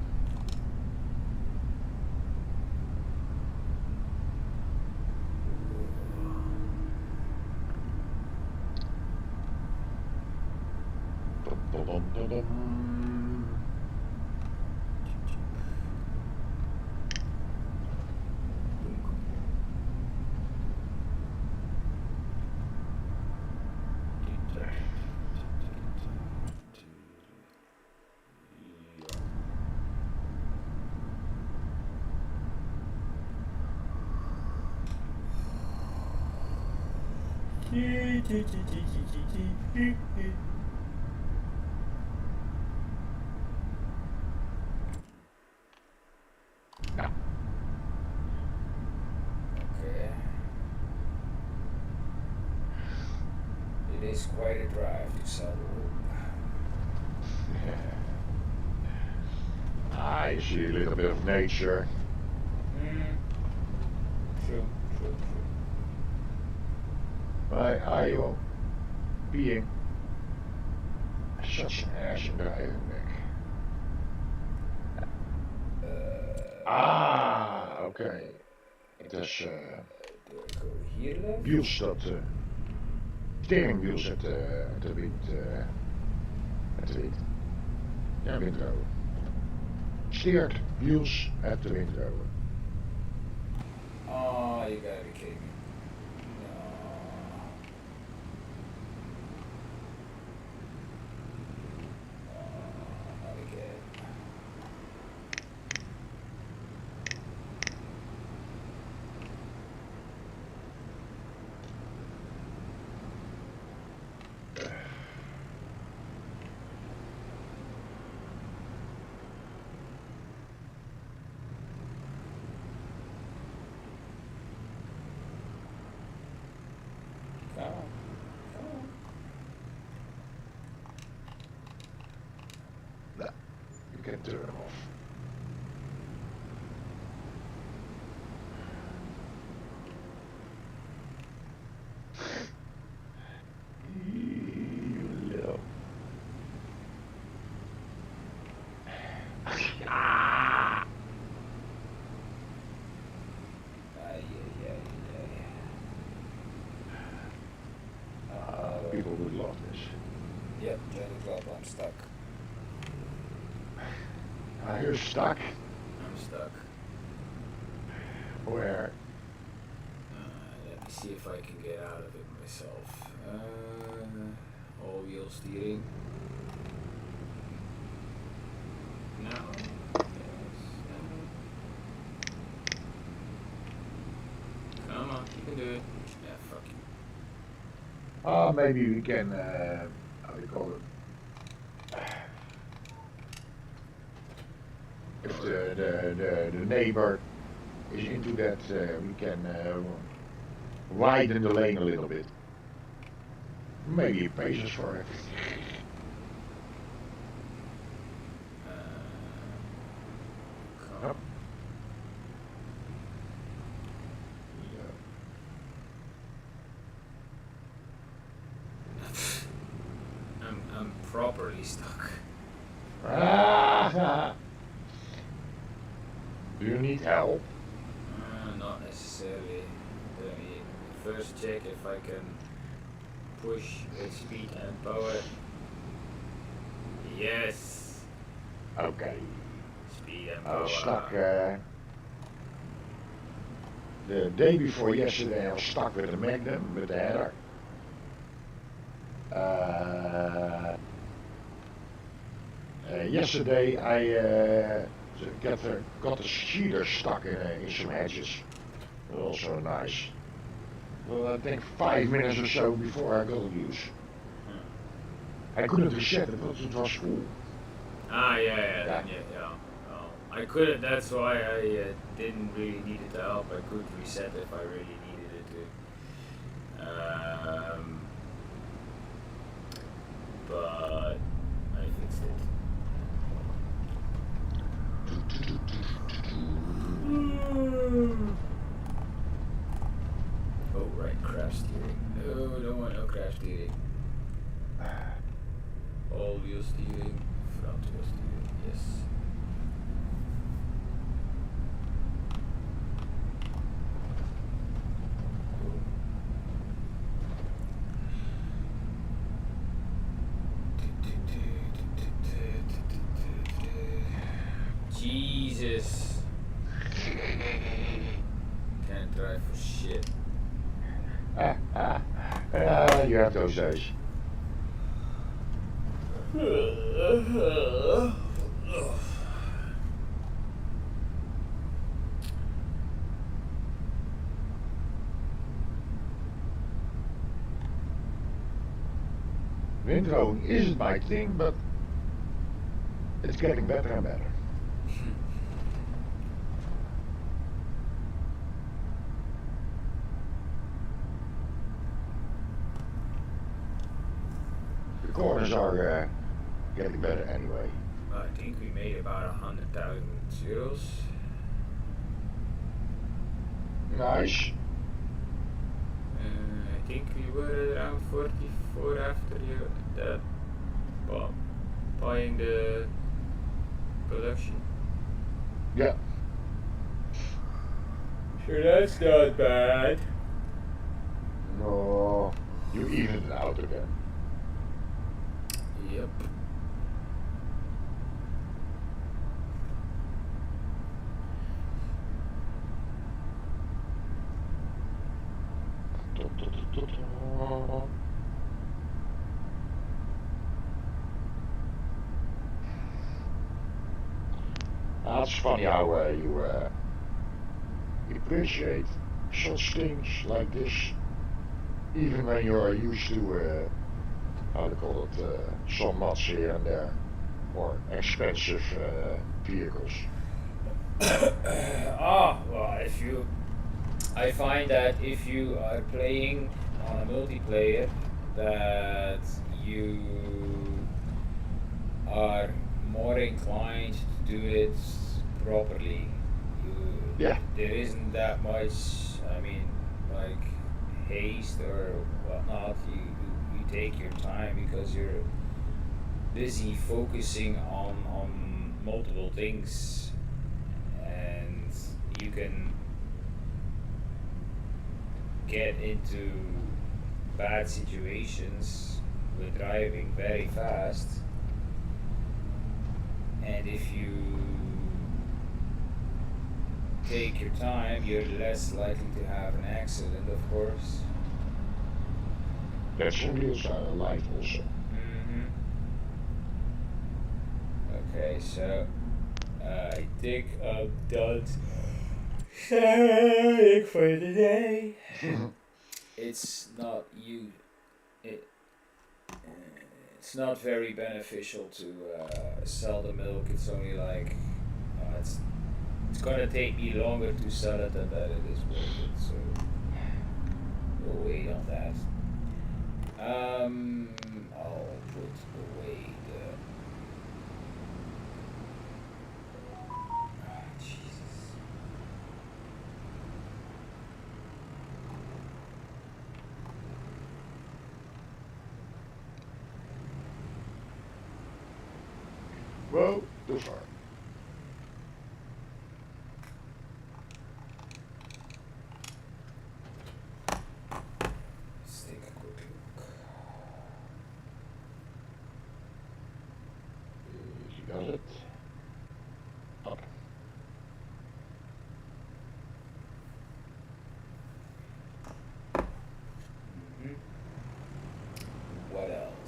Dum-dum-dum. Nou, Okay. It is quite a drive to Saddle. I see a little bit of nature. Mm, true, true, true. Why are you being such an ass in driving back? Ah, okay. Het is Do I go here left? wiels dat, steringwiels uit de wind, uit de wind. Ja, windroden. Steert wiels uit de windroden. Oh, you gotta be kidding me. No. Not again. Come on. Come on. No, you can turn them off. You little. Ah! Ay, ay, ay, ay. People would love this. Yep, Jelly Club, I'm stuck. You're stuck. I'm stuck. Where? Let me see if I can get out of it myself. All wheel steering. No. Yes. No. Come on, you can do it. Yeah, fuck you. Maybe we can, how do you call it? If the neighbor is into that, we can widen the lane a little bit. Maybe he pays us for it. Come. I'm properly stuck. Do you need help? Not necessarily. Let me first check if I can push with speed and power. Yes. Okay. Speed and I power. was stuck. The day before yesterday, I was stuck with the Magnum, with the header. Yesterday, I got the sheeter stuck in some hedges. Also nice. Well, I think 5 minutes or so before I got it loose. I couldn't reset it because it was full. Yeah. Oh, I couldn't. That's why I didn't really need the help. I could reset if I really needed it to. But I fixed it. Oh right, crash steering. No, don't want no crash steering. All wheel steering, front wheel steering, yes. Jesus. Can't drive for shit. You have those days. Windrowing isn't my thing, but it's getting better and better. The corners are getting better anyway. I think we made about 100,000 euros. Nice. I think we were at around 44 after that buying the production. Yeah. So that's not bad. No, you evened it out again. Yep. It's funny how you appreciate such things like this, even when you're used to, how to call it, some mods here and there, or expensive vehicles. Well, I find that if you are playing on a multiplayer, that you are more inclined to do it properly. Yeah. There isn't that much, I mean, like haste or whatnot. You take your time because you're busy focusing on multiple things, and you can get into bad situations with driving very fast. And if you take your time, you're less likely to have an accident, of course. That's in real life also. Okay, so I think I'm done sharing for today. It's not you. It's not very beneficial to sell the milk. It's only like it's gonna take me longer to sell it than that it is worth it. So we'll wait on that. I'll put away the. Jesus. Well, too far. Let's take a quick look. You got it. Okay. What else?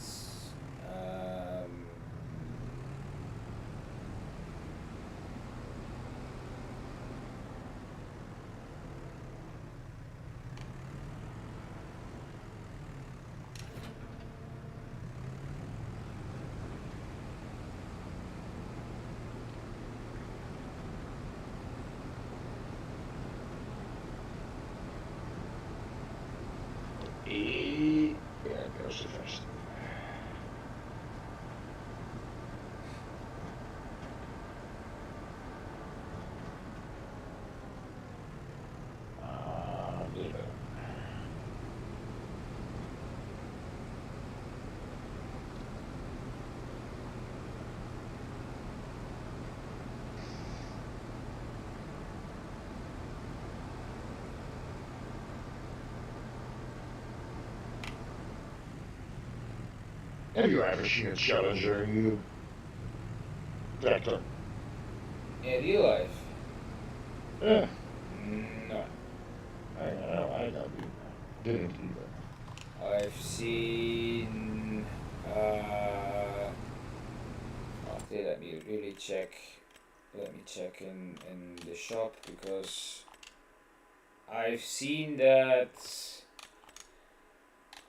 There goes the first. Little. Have you ever seen a Challenger tractor? In real life? Yeah, No. I don't didn't either. I've seen. Okay, let me really check. Let me check in the shop because I've seen that.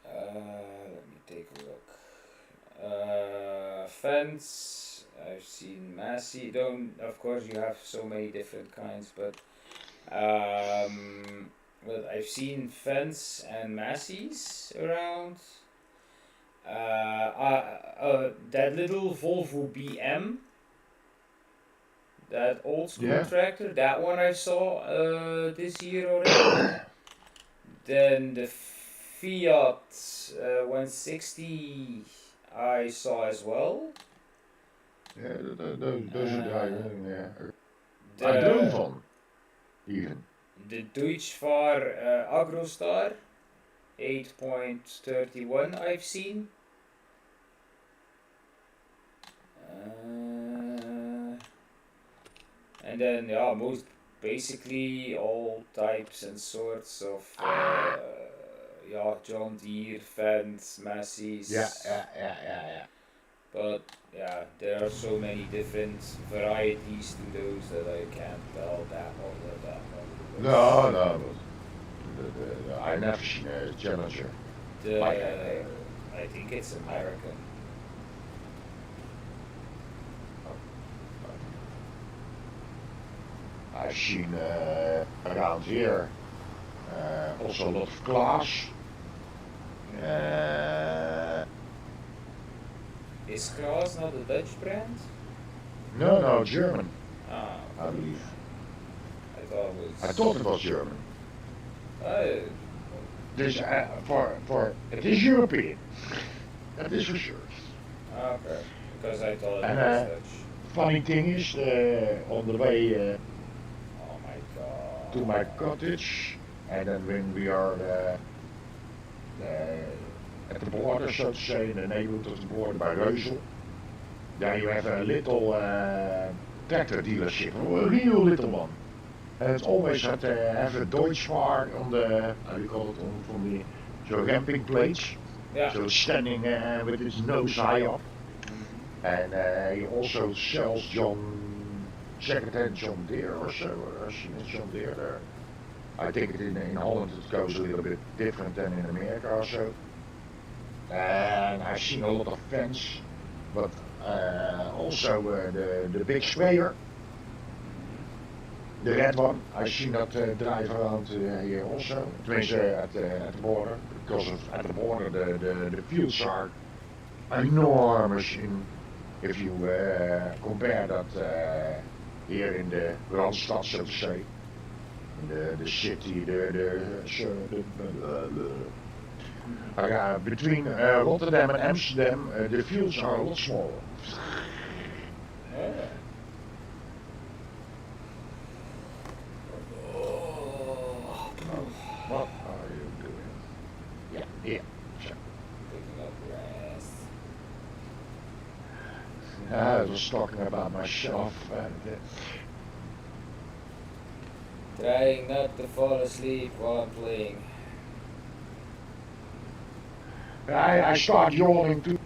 Let me take a look. Fence. I've seen Massey. Don't. Of course, you have so many different kinds, but I've seen Fence and Massey's around. That little Volvo BM, that old school Yeah. tractor, that one I saw this year already. Then the Fiat 160 I saw as well. Yeah, those are Uh, driving. Yeah. I drove the on even. the Deutschfahr Agrostar 8.31 I've seen. Uh, and then yeah, most basically all types and sorts of yeah, John Deere, Fendt, Yeah, Massey's, yeah. but yeah, there are so many different varieties to those that I can't tell that one or that one No, because no, but I never seen a Challenger like I the I think it's I American. I've seen around here also a lot of glass. Uh, Is Klaas not a Dutch brand? no, German, Ah, I okay. believe. I thought it I was. thought it was German. Oh, This for it is European. That is for sure. okay. Because I thought it And was Dutch. funny thing is, on the way Oh my to my god. cottage, and then when we are at the border, so to say, in the neighborhood of the border by Reuzel, there you have a little tractor dealership, a real little one. And it's always had have a Deutschfahrt on the, how do you call it, on from the so ramping plates. Yeah. So it's standing with its nose high up. Mm-hmm. And he also sells second-hand John Deere or so. I've seen a John Deere there. I think in Holland it goes a little bit different than in America or so. And I've seen a lot of fence, but also the big sprayer, the red one. I've seen that drive around here also. It means at the border, because at the border the fields are enormous in if you compare that here in the Randstad, so to say, in the city, between Rotterdam and Amsterdam, the fields are a lot smaller. Yeah. Oh, Oh, what are you doing? Yeah, yeah. So, picking up grass. I was talking about myself. Trying not to fall asleep while I'm playing. I start yawning too.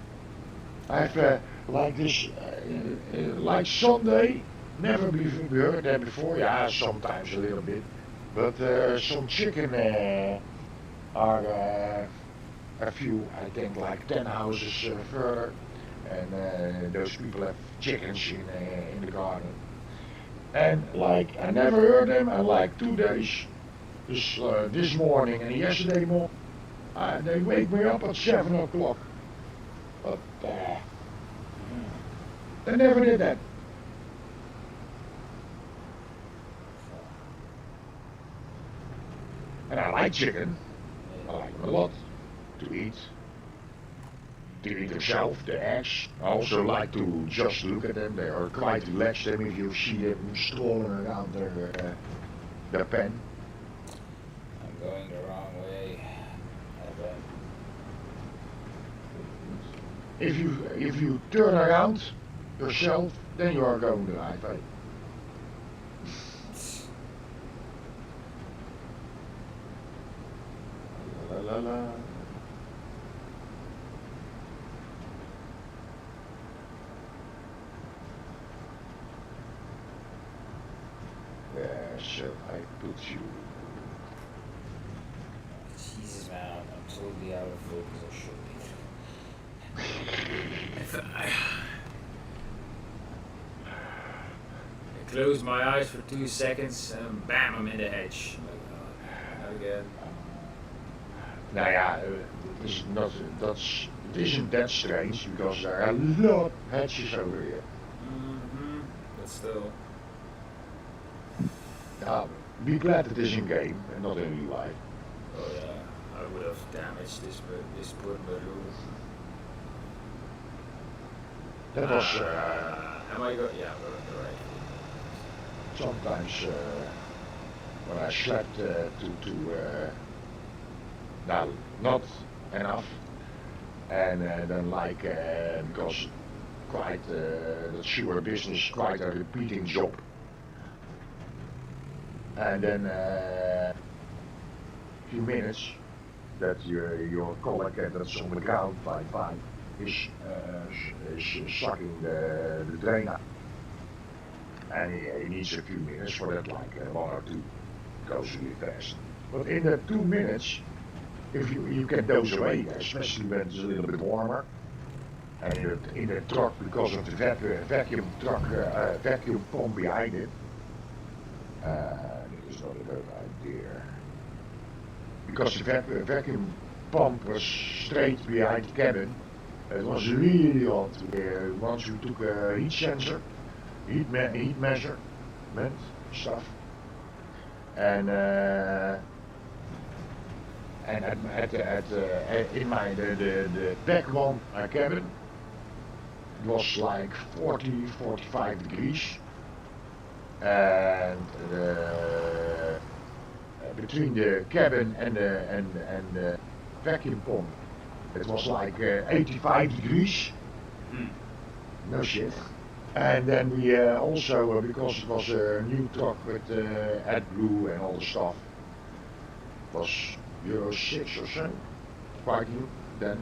I've like this, like Sunday, never been heard that before. Yeah, sometimes a little bit, but some chicken are a few, I think, like 10 houses further, and those people have chickens in the garden. And like I never heard them, and like 2 days, this morning and yesterday morning, they wake me up at 7 o'clock. But they never did that. And I like chicken. I like them a lot to eat. To eat themselves, the eggs. I also like to just look at them. They are quite relaxed. Them if you see them strolling around their pen. I'm going the wrong way. I bet. If you turn around yourself, then you are going the right way. la la. Where shall I put you? Jesus, man, I'm totally out of focus. I should be. I close my eyes for 2 seconds and bam, I'm in the hedge. Not again. Nou ja, it isn't that strange because there are a lot of hedges over here. Mm-hmm. But still. Be glad it is in game and not in real life. Oh yeah, I would have damaged this poor balloon. That was Am I go? Yeah, we're right. sometimes when I slept now not enough, and then because quite that sewer business quite a repeating job, and then few minutes that your colleague that's on the ground line 5 is sucking the drain out. And he needs a few minutes for that, like 1 or 2, goes really fast. But in the 2 minutes, if you can doze away, especially when it's a little bit warmer, and in the truck because of the vacuum pump behind it, it is not a good idea. Because the vacuum pump was straight behind the cabin, it was really hot. Once we took a heat sensor, heat measurement stuff, and in the back one cabin, it was like 40-45 degrees, and between the cabin and the vacuum pump, it was like 85 degrees. No shit. And then we also, because it was a new truck with AdBlue and all the stuff, it was Euro 6 or so, quite new then.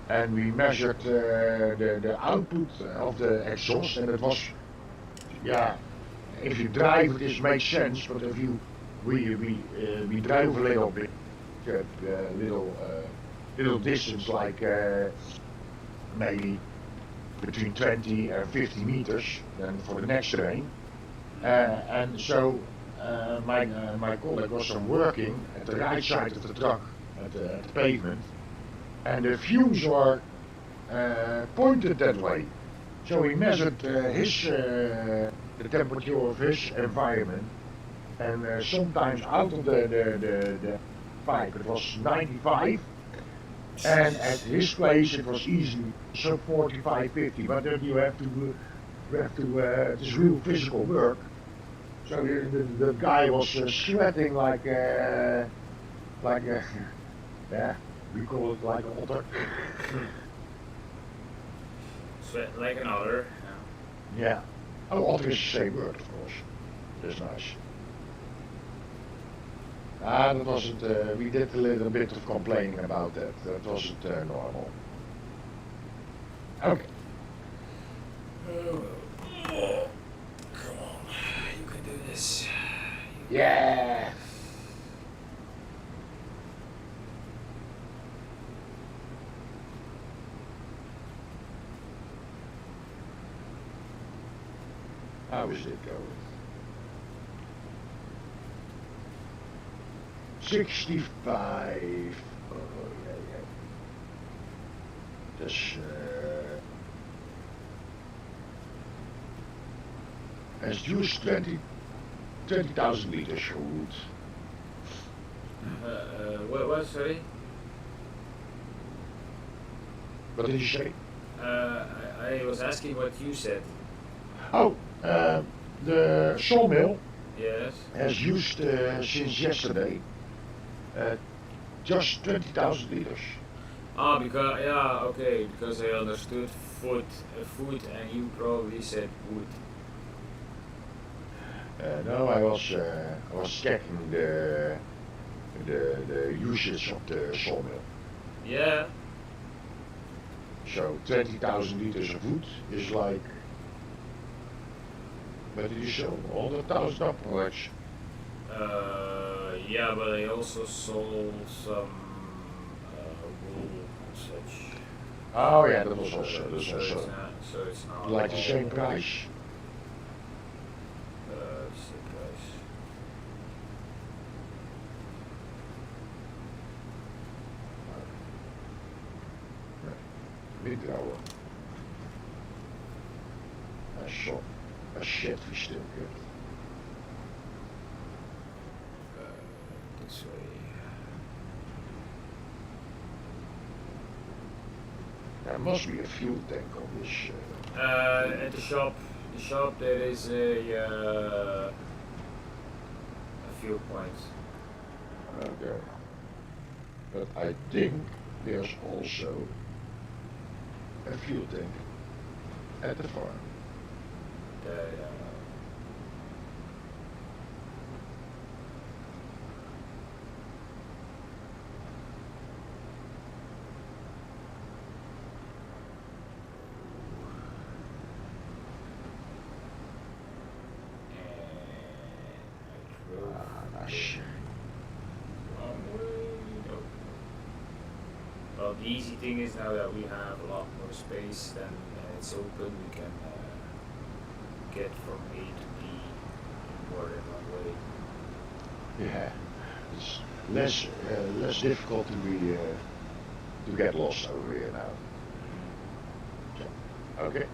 And we measured the output of the exhaust, and it was, yeah, if you drive it, this makes sense, but if we drove a little bit, little distance, like maybe between 20 and 50 meters, then for the next train. And so my colleague was working at the right side of the truck, at the pavement, and the fumes were pointed that way. So he measured the temperature of his environment, and sometimes out of the pipe it was 95, and at his place it was easily so 45, 50. But then you have to it is real physical work. So the guy was sweating like yeah, we call it like an otter. Sweat like an otter. Yeah. Oh, otter is the same word, of course. That's nice. That wasn't, we did a little bit of complaining about that. That wasn't normal. Okay. Oh, come on, you can do this. Yeah. How is it going? 65. Oh, yeah. Dus, has used 20,000 liters for wood. What, sorry? What did you say? I was asking what you said. Oh, the sawmill Yes. has used since yesterday just 20,000 liters. Ah, because okay, because I understood food, and you probably said wood. No, I was checking the usage of the sawmill. Yeah. So 20,000 liters of wood is like, what did you sell? 100,000 upwards. Yeah, but I also sold some wool and such. Oh yeah, that was So, also, that's so it's also not. So it's not like the all same price. surprise. Windrouwen. A shit we still get. This way. There must be a fuel tank on this. At the shop, there is a fuel point. Okay. But I think there's also a fuel tank at the farm. Nice. Well, the easy thing is now that we have a lot more space, then it's open. We can get from A to B in more than one way. Yeah, it's less difficult to be to get lost over here now. So, okay.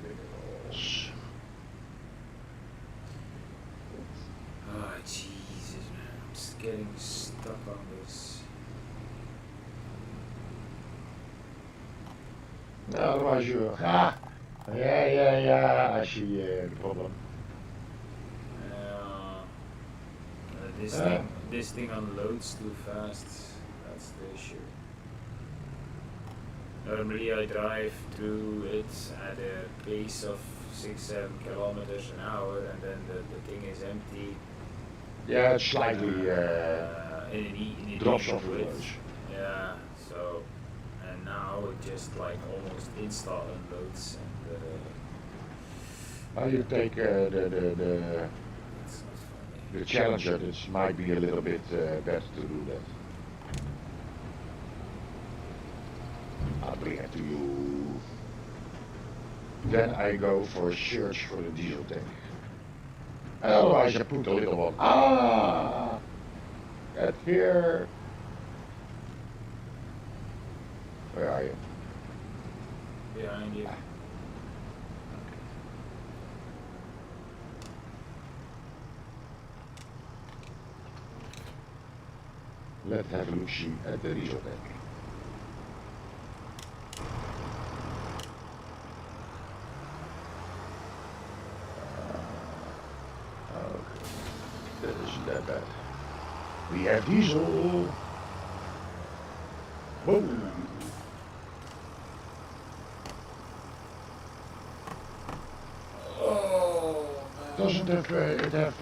Minerals. Oh, Jesus, man. I'm just getting stuck on this. No, otherwise you. Yeah. I see the problem. This thing unloads too fast. That's the issue. Normally I drive through it at a pace of 6-7 kilometers an hour, and then the thing is empty. Yeah, it's slightly in drops even off the width. roads. Yeah. So, and now it just like almost insta unloads, and Now you take it's not funny. the challenge that it might be a little bit better to do that. I'll bring it to you. Then I go for a search for the diesel tank. And otherwise I put a little one. Get here. Where are you? Behind you. Let's have a look see at the diesel tank. Okay, that isn't that bad. We have diesel. Whoa. Oh, Doesn't it have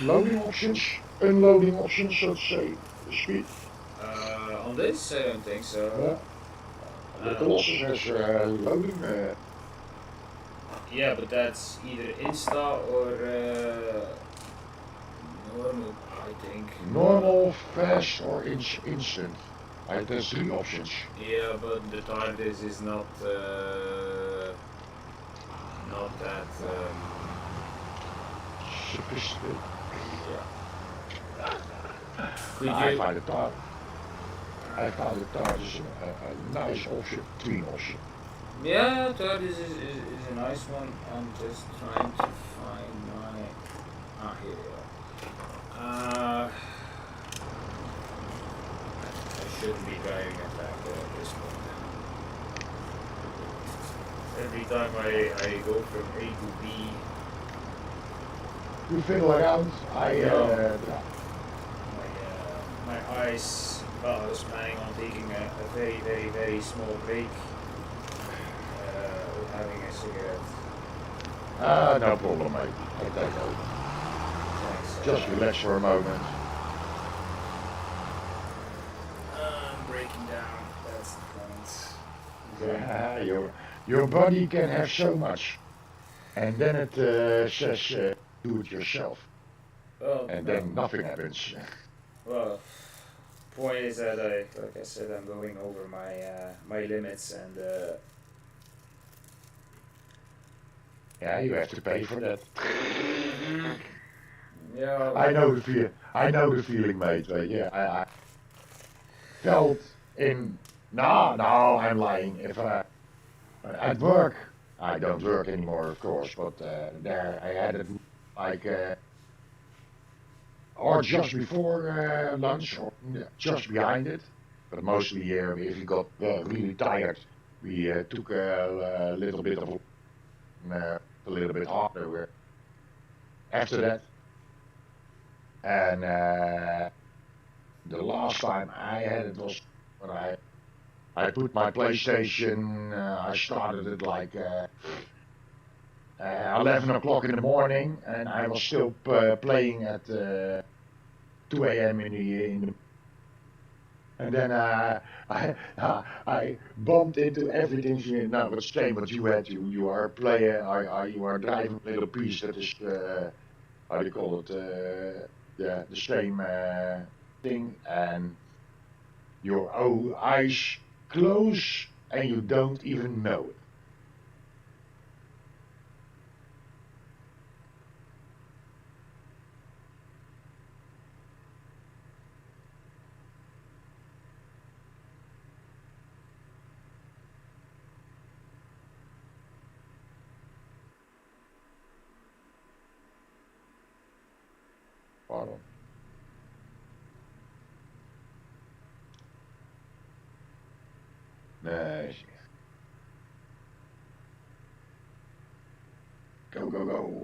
loading options, unloading options, so to say, speed? on this, I don't think so. The Colossus has loading. Yeah, but that's either Insta or normal, I think. Normal, fast, or instant. There's three options. Yeah, but the TARDIS is not that. Sophisticated. Yeah. Could I you? find the TARDIS is a nice option, twin option. Yeah, TARDIS is a nice one. I'm just trying to find my. Here we are. I shouldn't be driving it back there at this point. every time I go from A to B, You fiddle around. no, my eyes. Well, I was planning on taking a very, very, very small break, having a cigarette. no problem, mate. I take over. Thanks. Just relax for a moment. I'm breaking down. That's the point. Yeah, your body can have so much, and then it says do it yourself, Well, and no. then nothing happens. Well, point is that like I said, I'm going over my limits, and Yeah, you have to pay for that. yeah, I know the feel. I know the feeling, mate. Yeah, I felt in. No, no, I'm lying. If at work, I don't work anymore, of course, but there I had it like or just before lunch, or just behind it. But mostly, if you got really tired, we took a little bit of a little bit after that. And the last time I had it was when I put my PlayStation. I started it like 11 o'clock in the morning, and I was still playing at 2 a.m. in the and then I bumped into everything. No, but same what you had. You are a player. You are driving a little piece that is how do you call it? Yeah, the same thing, and your eyes close, and you don't even know it. Pardon. Nee, go go go.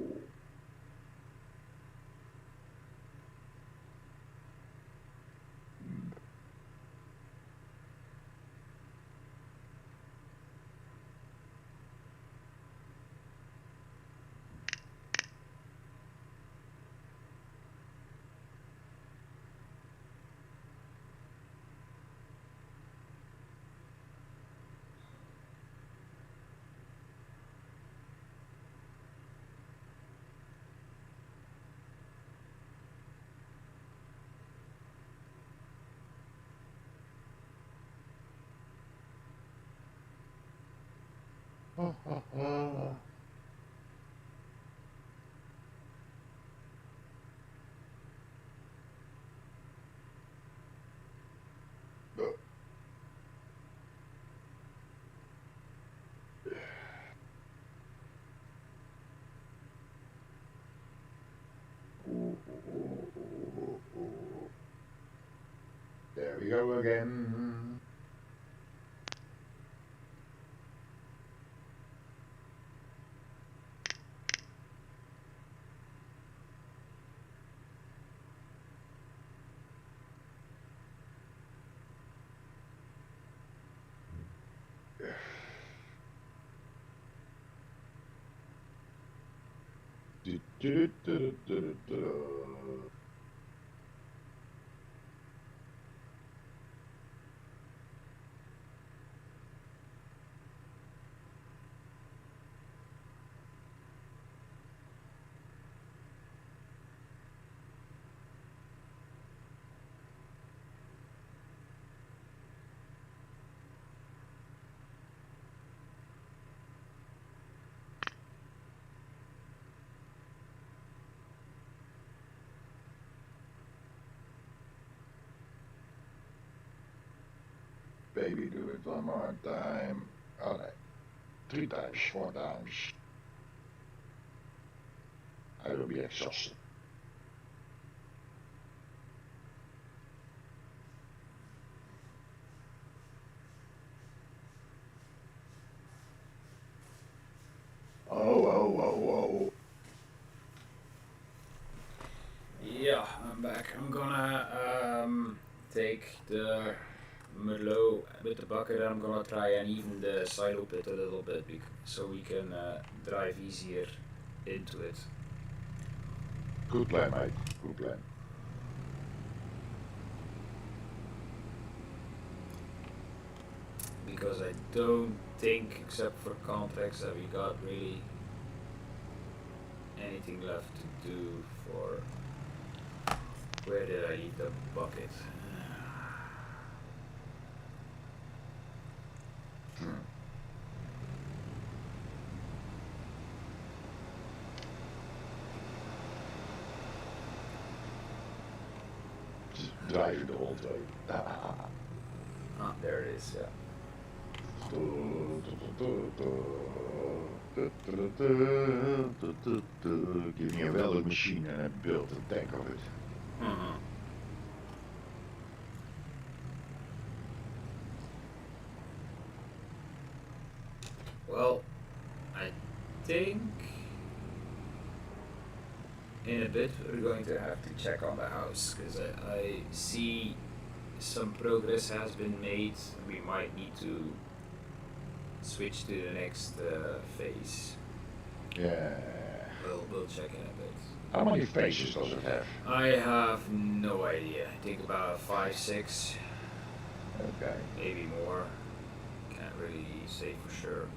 There we go again. Baby, do it one more time. Oh, no. 3 times, 4 times. I will be exhausted. the Merlot with the bucket, I'm gonna try and even the silo pit a little bit so we can drive easier into it. Good plan, mate. Good plan. Because I don't think, except for contracts, that we got really anything left to do for. Where did I leave the bucket? Just driving the whole day. Ah, there it is, yeah. Give me a welding machine and I built a tank of it. Uh-huh. Well, I think in a bit we're going to have to check on the house because I see some progress has been made. We might need to switch to the next phase. Yeah. We'll check in a bit. How many phases does it have? I have no idea. I think about 5, 6, Okay. maybe more. Can't really say for sure.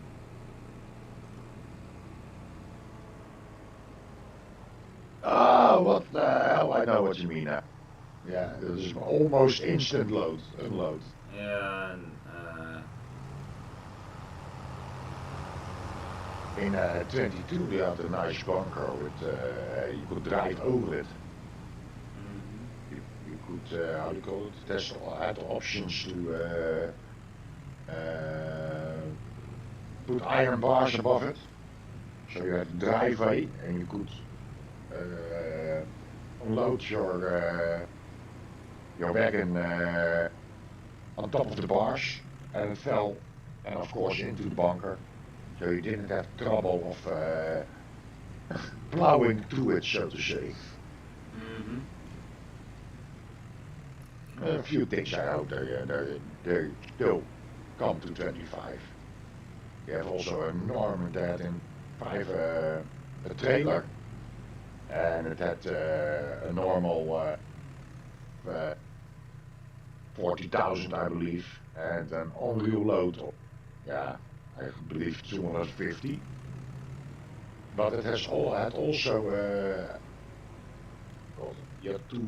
Oh, what the hell? I know what you mean now. Yeah, this is almost instant unload. Yeah, and In 22 we had a nice bunker with, you could drive over it. You could, how do you call it? Tesla had options to put iron bars above it. So you had a driveway and you could unload your wagon on top of the bars and it fell and of course into the bunker. So you didn't have trouble of plowing through it, so to say. A few things I hope they still come to 25. You have also a Norman that in 5 a trailer, and it had a normal 40,000, I believe, and an on-wheel load of, yeah, I believe 250. But it had also well, you had two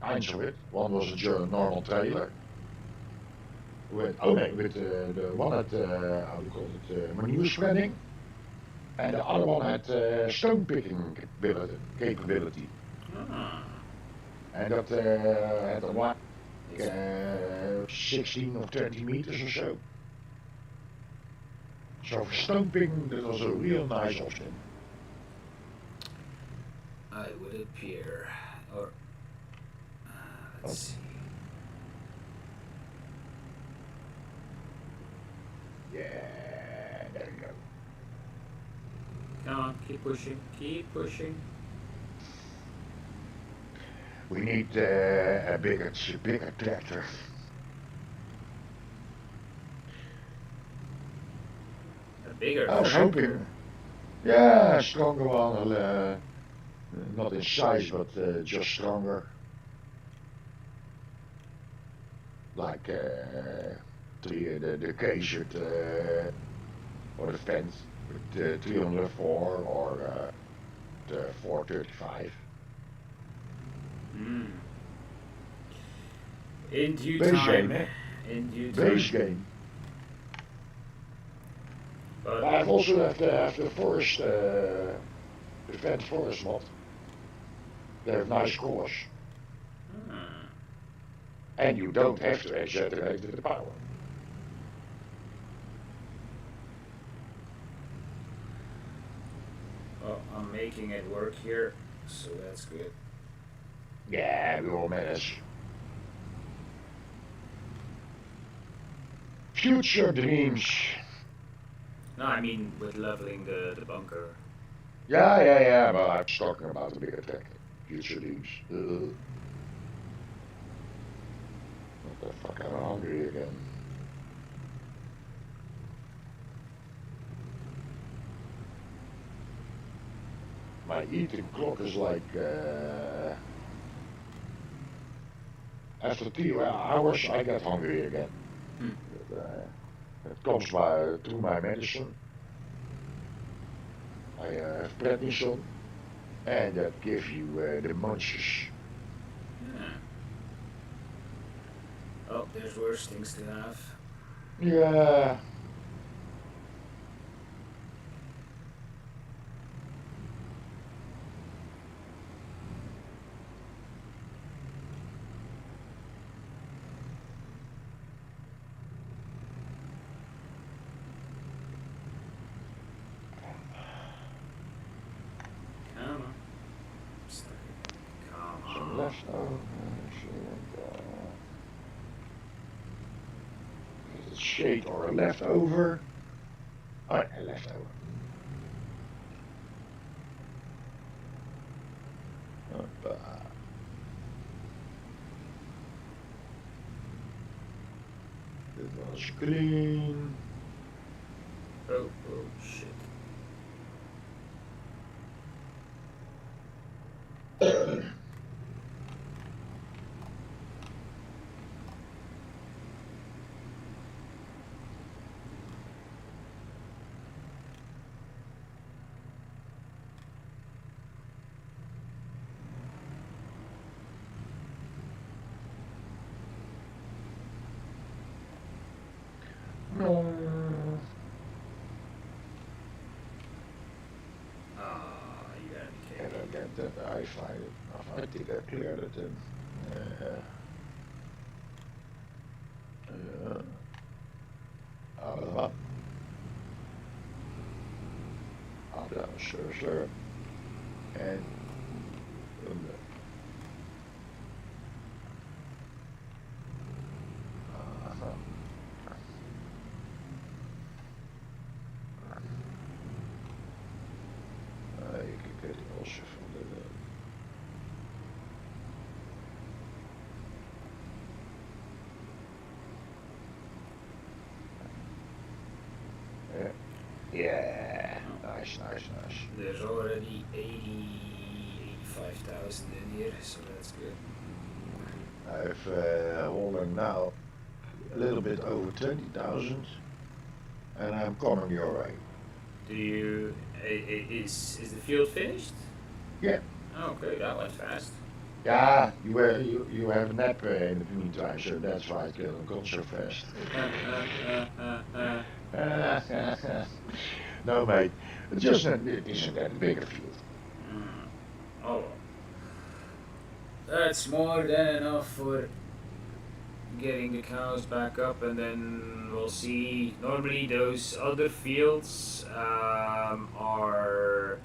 kinds of it. One was a normal trailer with the one had how do you call it manure spreading, and the other one had stone picking capability. And that had a wide 16 or 20 meters or so. So for stone picking, that was a real nice option. I would appear, or let's see. Yeah, there you go. Come on, keep pushing, keep pushing. We need a bigger tractor. A bigger I was tractor. hoping, yeah, a stronger one, not in size, but just stronger. Like the K-shirt or the fence with the 304 or the 435. In due Base time. game, eh? In due time. Base game. But I've also have the forest, the fence forest mod. They have nice colors. And you don't have to exaggerate the power. well, I'm making it work here, so that's good. Yeah, we will manage. Future dreams. No, I mean with leveling the bunker. Yeah, but I'm talking about a bigger tractor. Future dreams. hungry again. My eating clock is like after 3 hours I get hungry again. Hmm. It comes by through my medicine. I have prednisone, and that gives you the munches. Yeah. Oh, there's worse things to have. Yeah. Come on. Stuck it. Come Some on. leftovers and is it shade or a leftover? Oh, a leftover. Hoppa. Dit was clean. Oh, oh, shit. No. Ah, you gotta be And kidding me. again, that I find it. I think I cleared it in. Uh, uh, sure. And uh, you can get it also from the. Yeah, Oh, nice. there's already 85,000 in here, so that's good. I've holding now a little bit over 20,000, and I'm coming your way. Do you... Is the field finished? Yeah, Okay, that went fast. yeah. You have a nap in the meantime, so that's why it gone so fast. No, mate, it isn't that a bigger field. Oh, that's more than enough for getting the cows back up, and then we'll see. Normally, those other fields are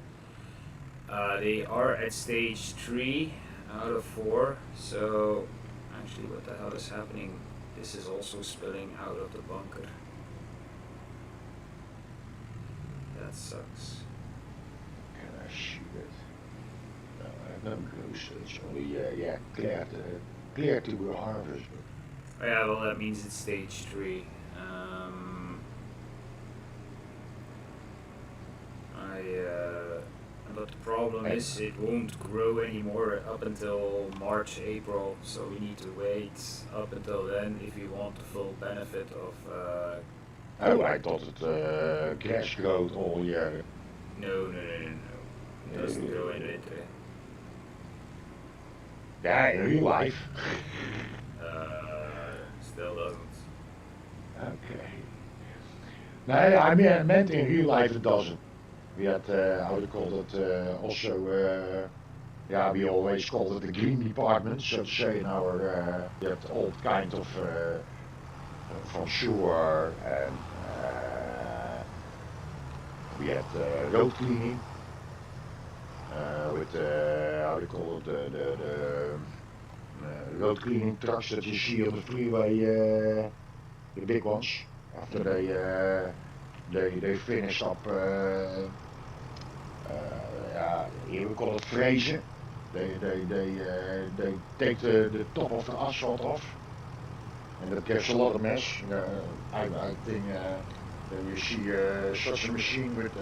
they are at stage 3 out of 4. So, actually, what the hell is happening? This is also spilling out of the bunker. That sucks. Can I shoot it? No, I have no clue. So it's only clear to harvest. Oh, yeah, well, that means it's stage 3. But the problem is it won't grow anymore up until March, April, so we need to wait up until then if we want the full benefit of. Oh, I thought it grass growth all year. No. It doesn't grow in winter. Yeah, in real life. Still doesn't. Okay. No, I meant in real life it doesn't. We had, how do you call it, also, we always called it the green department, so to say, in our, we had all kind of, from sewer and we had road cleaning with, how do you call it, the road cleaning trucks that you see on the freeway, the big ones, after they finished up, here we call it frezen. They take the top of the asphalt off, and that gives a lot of mess. I think then you see such a machine with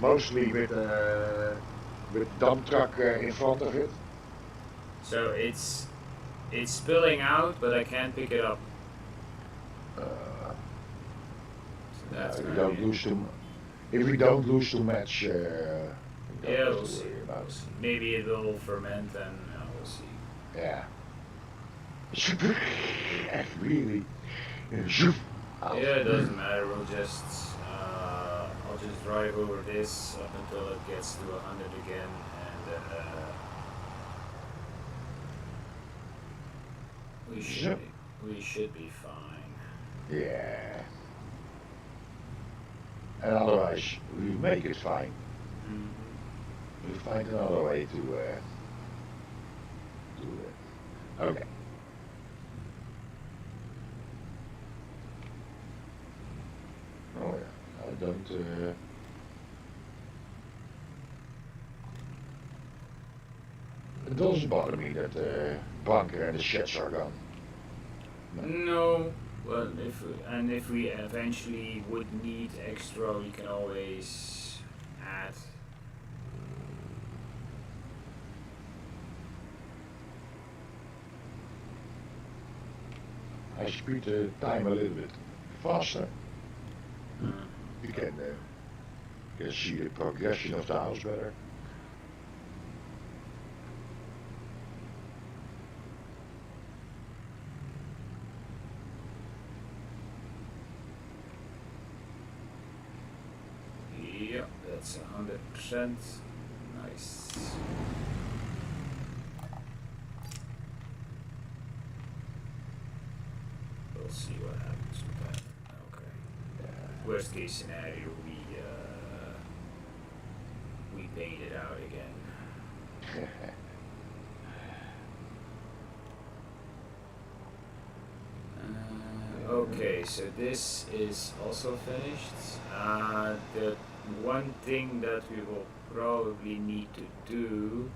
mostly with dump truck in front of it. So it's spilling out, but I can't pick it up. Uh, So yeah, that's if we gonna be. don't lose too, if we don't lose too much, we don't Yeah, have we'll to see. worry about We'll it. see. Maybe it will ferment, and we'll see. Yeah. Echt really. Zoef. Out. Yeah, it doesn't matter. I'll just drive over this up until it gets to 100 again, and we should Zo. we should be fine. Yeah. And otherwise, we make it fine. Mm-hmm. We find another way to do it. Okay. Oh yeah. I don't. It doesn't bother me that the bunker and the sheds are gone. No. No. Well, if we eventually would need extra, we can always add. I speed the time a little bit faster. Uh, You can see the progression of the house better. yeah, that's 100%. Nice. We'll see what happens with that. Okay. Worst case scenario, we paint it out again. Okay, so this is also finished. The one thing that we will probably need to do,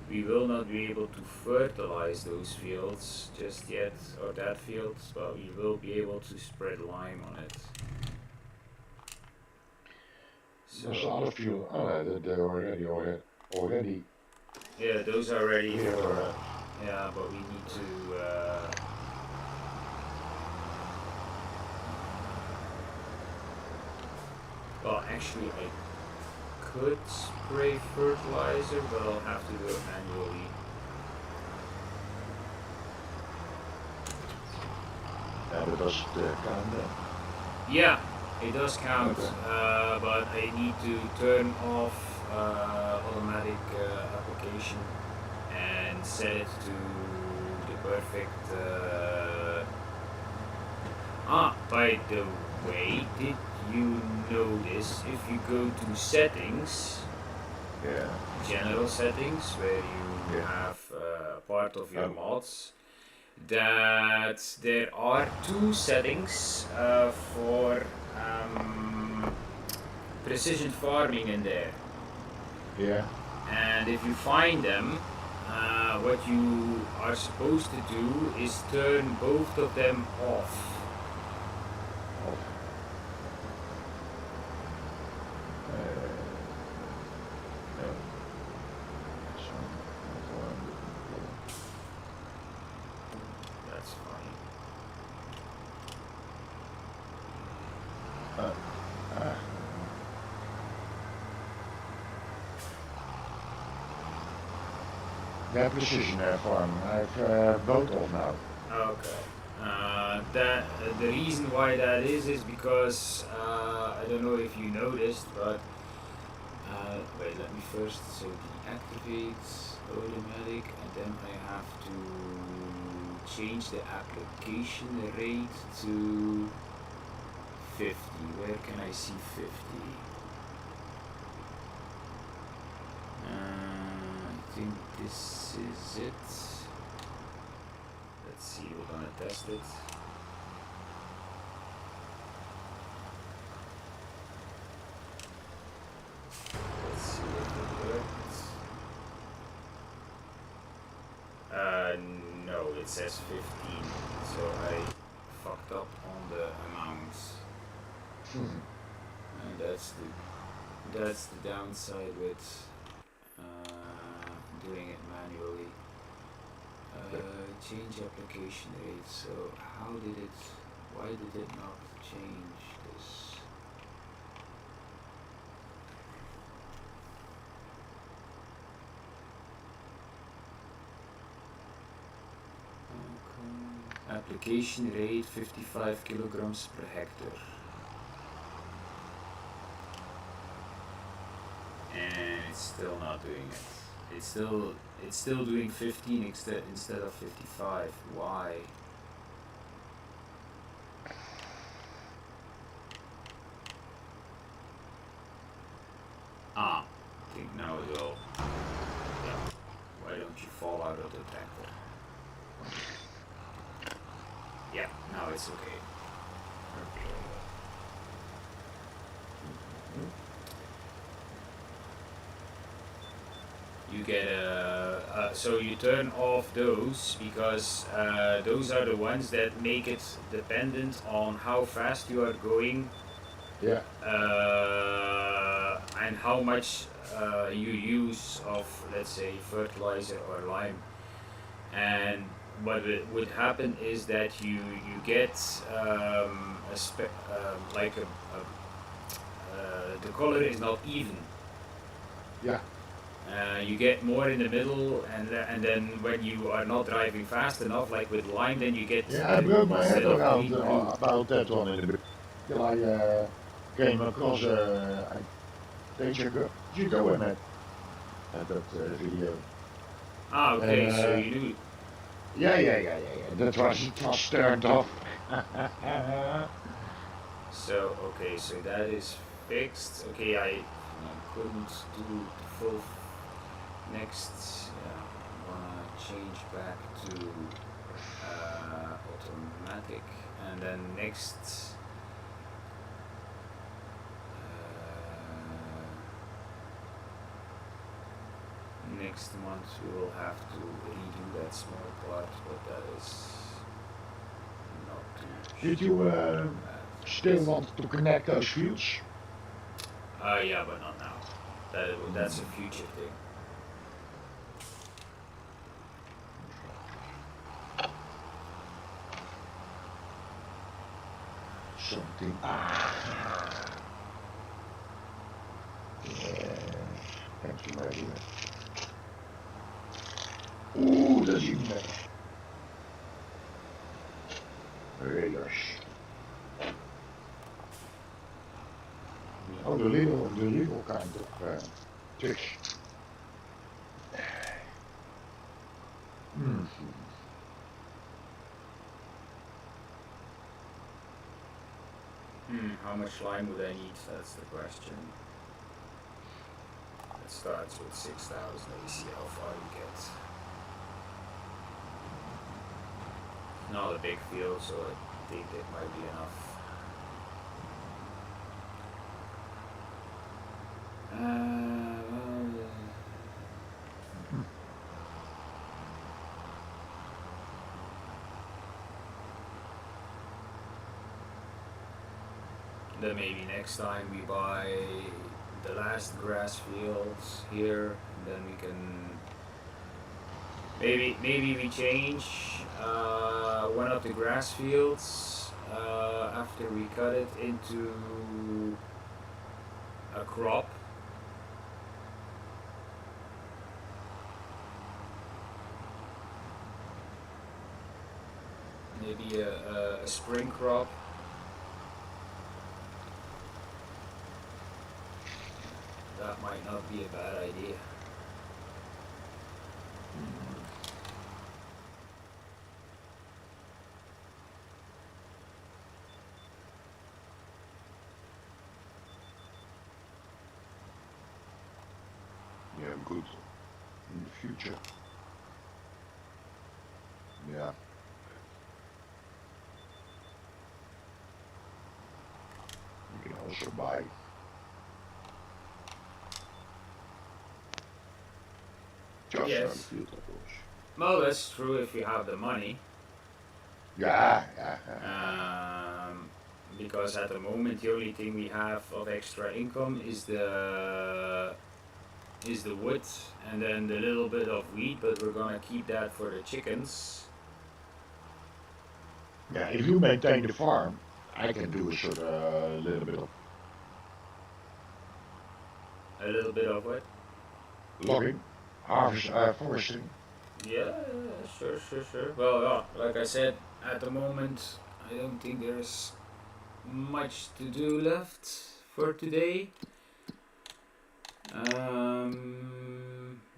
we will not be able to fertilize those fields just yet, or that field, but we will be able to spread lime on it. There's other few. Oh, no, they're already. Yeah, those are ready Here for. for us. Yeah, but we need to. Well, actually, I could spray fertilizer, but I'll have to do it manually. But does it count then? Yeah, it does count, Okay. but I need to turn off automatic application and set it to the perfect. By the way, did you notice if you go to settings, Yeah. general settings, where you Yeah. have part of your Um, mods, that there are two settings for precision farming in there. yeah. And if you find them, what you are supposed to do is turn both of them off. Of. No. So, That's fine. uh, uh, yeah, precision farm. I've both off now. Okay. That the reason why that is because I don't know if you noticed, but wait, let me first so deactivate automatic, and then I have to change the application rate to 50. Where can I see 50? I think this is it. Let's see, we're gonna test it. Let's see if it works. No, it says 15. so I fucked up on the amounts, and that's the downside with doing it manually. Change application rate. So why did it not change this? Okay. Application rate 55 kilograms per hectare. And it's still not doing it. It's still doing 15 instead of 55. Why? I think now it will. Yeah. Why don't you fall out of the tractor? Yeah, now it's okay. You get so you turn off those because those are the ones that make it dependent on how fast you are going. Yeah. And how much you use of, let's say, fertilizer or lime. And what would happen is that you get like the color is not even. Yeah. You get more in the middle, and then when you are not driving fast enough, like with lime, then you get Yeah, I broke my head around green, about that one in the beginning. Till I came across you go in it at that video. Ah, okay, And, so you do. yeah. That was turned off. So okay, so that is fixed. Okay, I couldn't do the full next. Yeah, I'm gonna change back to automatic, and then next. Next month we will have to redo that small part, but that is not too. Did you still want to connect those fields? Yeah, but not now. That's a future thing. Something. Thank you, my dear. Oeh, dat is even better. Raiders. Oh, the little kind of tricks. How much lime would I need? That's the question. It starts with 6,000. Let me see how far you get. Not a big field, so I think that might be enough. Then maybe next time we buy the last grass fields here, and then we can maybe we change one of the grass fields after we cut it into a crop. Maybe a spring crop. That might not be a bad idea. Yeah, good. In the future. Yeah. You can also buy. Just Yes. field, of course. Well, that's true if you have the money. Yeah, yeah, Um, because at the moment the only thing we have of extra income is the wood and then the little bit of wheat, but we're gonna keep that for the chickens. yeah. If you maintain the farm, I can do a sort of little bit of A little bit of what? logging, foresting. Yeah, yeah, sure. Well, yeah, like I said, at the moment, I don't think there's much to do left for today.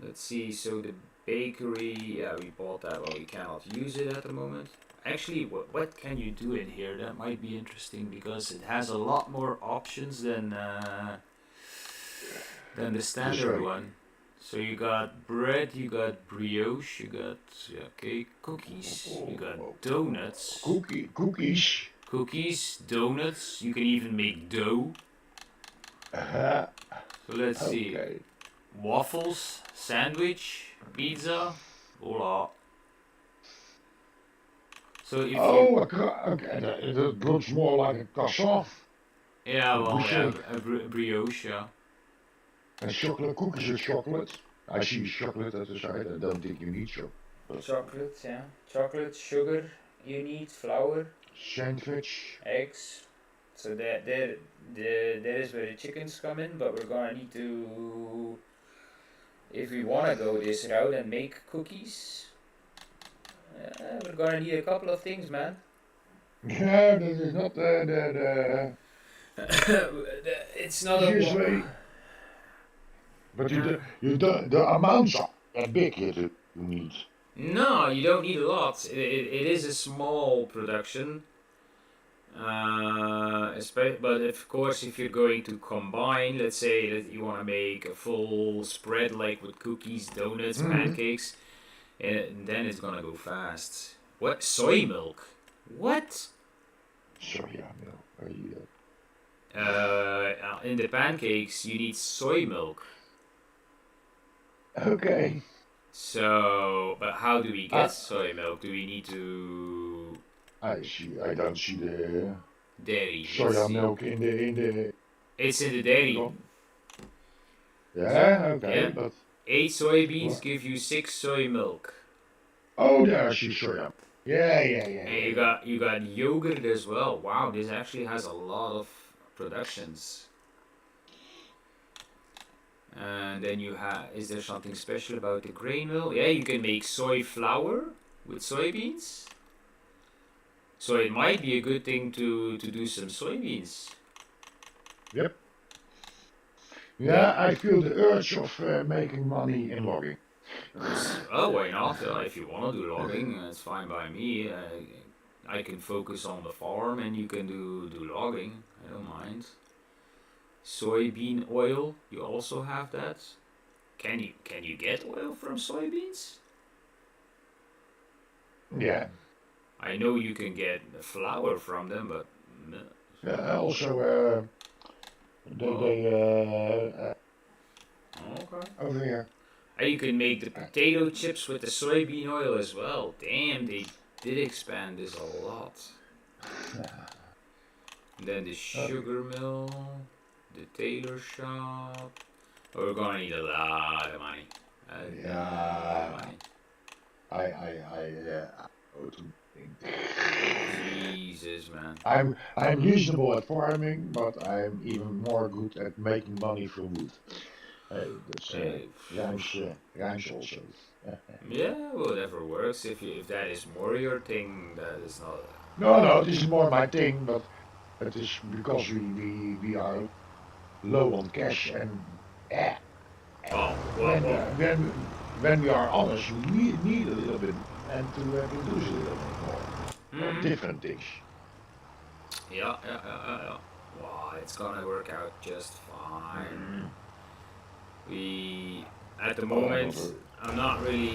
Let's see. So the bakery, yeah, we bought that. Well, we cannot use it at the moment. Actually, what can you do in here? That might be interesting because it has a lot more options than the This standard way. one. So you got bread, you got brioche, you got yeah, cake, cookies, you got donuts, Cookies. donuts. You can even make dough. Uh, So let's see, okay. waffles, sandwich, pizza, hola. So if you Oh, okay. That looks more like a croissant, yeah, a well yeah, boucher, a brioche, yeah. and chocolate cookies with chocolate. I see chocolate at the side. I don't think you need chocolate. Chocolate, yeah. Chocolate, sugar, you need flour, Sandwich. eggs. So that is where the chickens come in, but we're gonna need to, if we wanna go this route and make cookies, we're gonna need a couple of things, man. Yeah, this is not It's the not a easiest way. But the amounts are that big here to you need. no, you don't need a lot. It is a small production. But of course, if you're going to combine, let's say that you want to make a full spread like with cookies, donuts, Mm-hmm. pancakes, and then it's gonna go fast. What? Soy milk? What? Sorry, I know. In the pancakes, you need soy milk. Okay. So, but how do we get I soy milk? Do we need to I see. I don't see the dairy? Let's soya see. milk in the It's in the dairy. con. Yeah. Yeah. Okay. But 8 soybeans what? give you 6 soy milk. Oh, there I see soya. And Yeah. you got yogurt as well. Wow, this actually has a lot of productions. And then you have, is there something special about the grain mill? Yeah, you can make soy flour with soybeans. So it might be a good thing to do some soybeans. Yep. Then, Yeah, I feel the urge of making money in logging. oh, why not? If you want to do logging, it's fine by me. I can focus on the farm and you can do logging. I don't mind. Soybean oil, you also have that. Can you get oil from soybeans? Yeah. I know you can get flour from them, but Also, they well, okay. over here. And you can make the potato chips with the soybean oil as well. Damn, they did expand this a lot. And then the Okay. sugar mill, the tailor shop. Oh, we're gonna need a lot of money. A lot of Yeah. money. I go to think. Jesus, man. I'm reasonable at farming, but I'm even more good at making money from wood. Hey, that's Eh, rhymes also. yeah, whatever works. If that is more your thing, that is not. No, this is more my thing, but it is because we are low on cash and eh, Oh, when we are when we are honest, we need a little bit and to produce a little bit more of hmm different things. yeah. Wow, it's gonna work out just fine. Mm. We, at the But I'm not moment, I'm not really.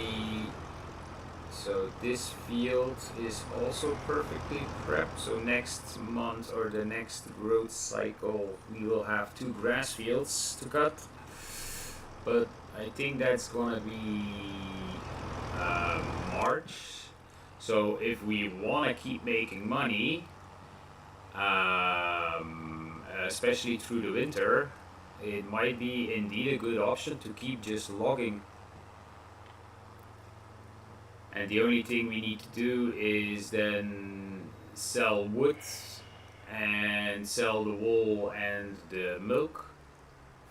So this field is also perfectly prepped. So next month or the next growth cycle, we will have 2 grass fields to cut. But I think that's gonna be uh, March. So if we want to keep making money, especially through the winter, it might be indeed a good option to keep just logging. And the only thing we need to do is then sell wood and sell the wool and the milk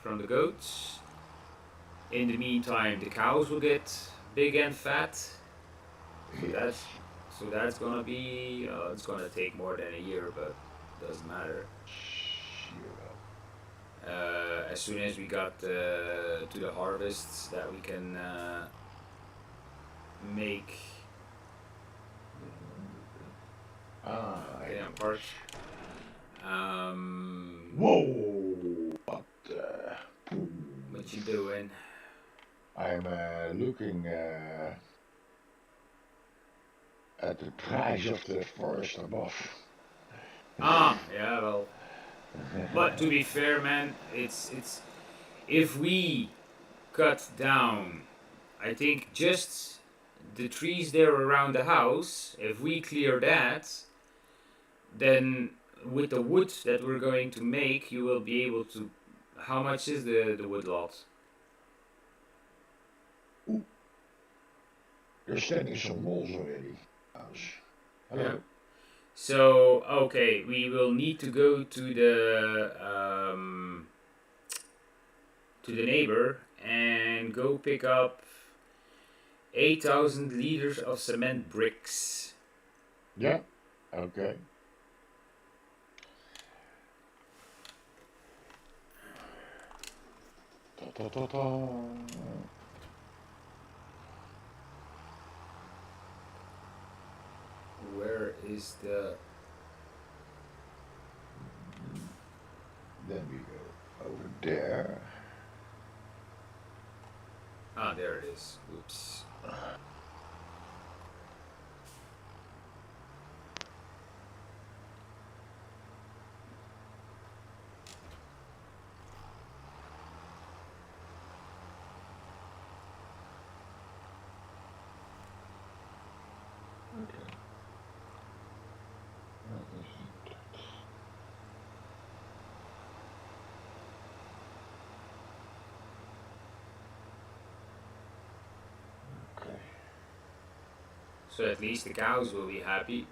from the goats. In the meantime, the cows will get big and fat. So that's Yes. so that's gonna be it's gonna take more than a year, but doesn't matter. Zero. As soon as we got to the harvests that we can make I get them know this. parts. Whoa! What you doing? I'm looking at the price of the forest above. Ah, yeah, well, but to be fair, man, it's if we cut down, I think just the trees there around the house. If we clear that, then with the wood that we're going to make, you will be able to. How much is the wood lot? Ooh, there's standing some walls already. House. Yeah. Hello. So okay, we will need to go to the neighbor and go pick up 8,000 liters of cement bricks. Yeah. Okay. Ta ta ta ta. Where is the? Then we go over there. Ah, there it is. Oops. Okay. Okay. So at least the cows will be happy.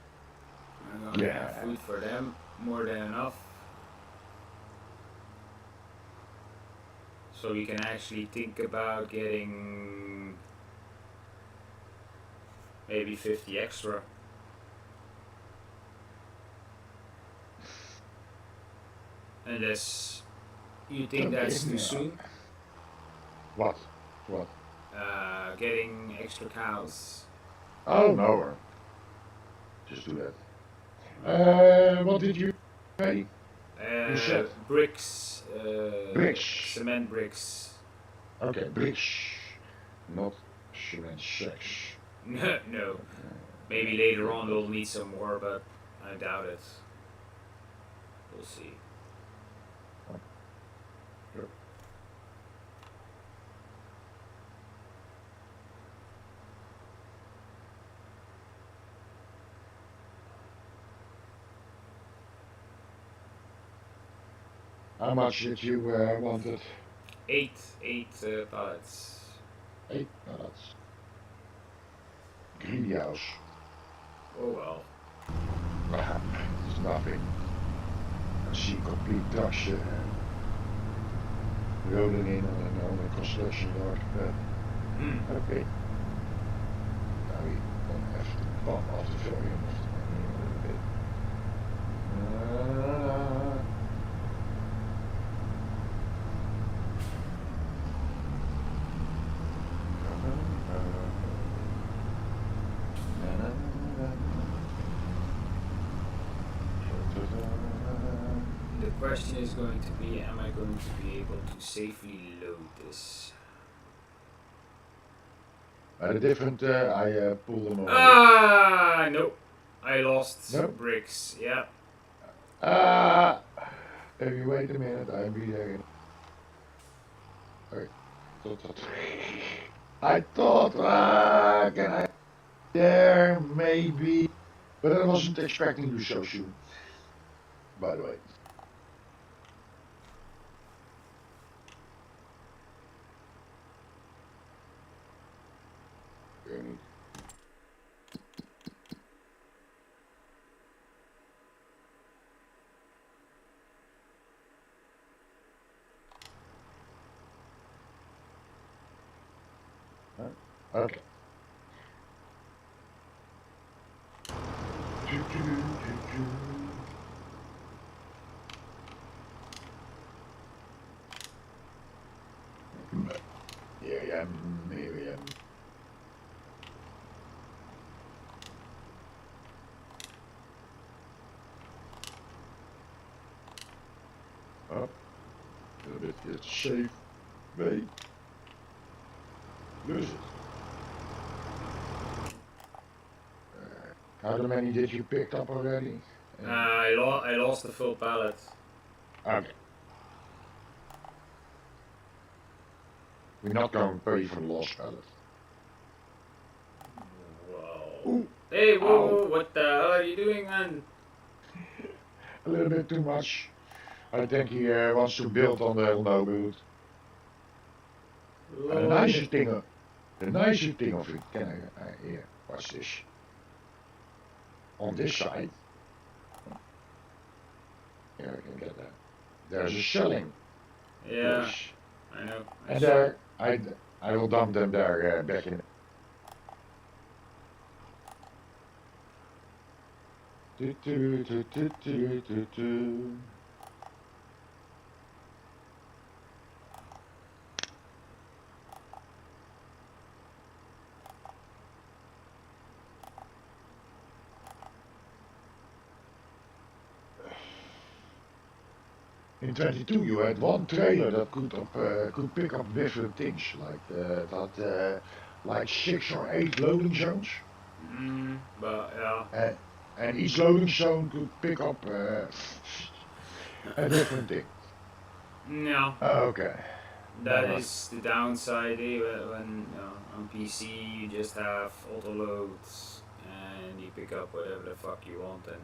We're gonna have Yeah. food for them, more than enough. So we can actually think about getting maybe 50 extra. Unless you think Don't that's give too me soon, what? What? getting extra cows. Oh no. Just do that. What did you pay? You said Bricks, bricks. cement bricks. Okay, bricks. Not cement sacks. No, maybe later on we'll need some more, but I doubt it. We'll see. How much did you wanted? Eight pallets. 8 pallets. Greedy house. Oh well. It's nothing. I see complete trucks rolling in on a construction yard. Hmm. Okay. Now we don't have to bump off the volume of the money a little bit. The question is going to be, am I going to be able to safely load this? The different, I pull them away. Ah, nope. I lost No? bricks. Yeah. Ah! If you wait a minute, I'll be there. Okay. I thought, can I there, maybe. But I wasn't expecting you so soon, by the way. Okay. Here I am, here I am. Up, a little bit, it's safe way. Lose it. How many did you pick up already? I lost the full pallet. Okay. We're not going to pay for the lost pallet. Whoa. Ooh, Hey, whoa, ow. whoa, what the hell are you doing, man? A little bit too much. I think he wants to build on the no build. The nicer thing, the nicer thing of it, can I here, watch this. On this side, here I can get that. There's a selling Yeah, place. I know. And there, I will dump them there back in. Do, do, do, do, do, do, do. In 22, you had one trailer that could pick up different things, like 6 or 8 loading zones, But yeah. and each loading zone could pick up a different thing. No, Okay, that is the downside. When on PC you just have auto loads and you pick up whatever the fuck you want, and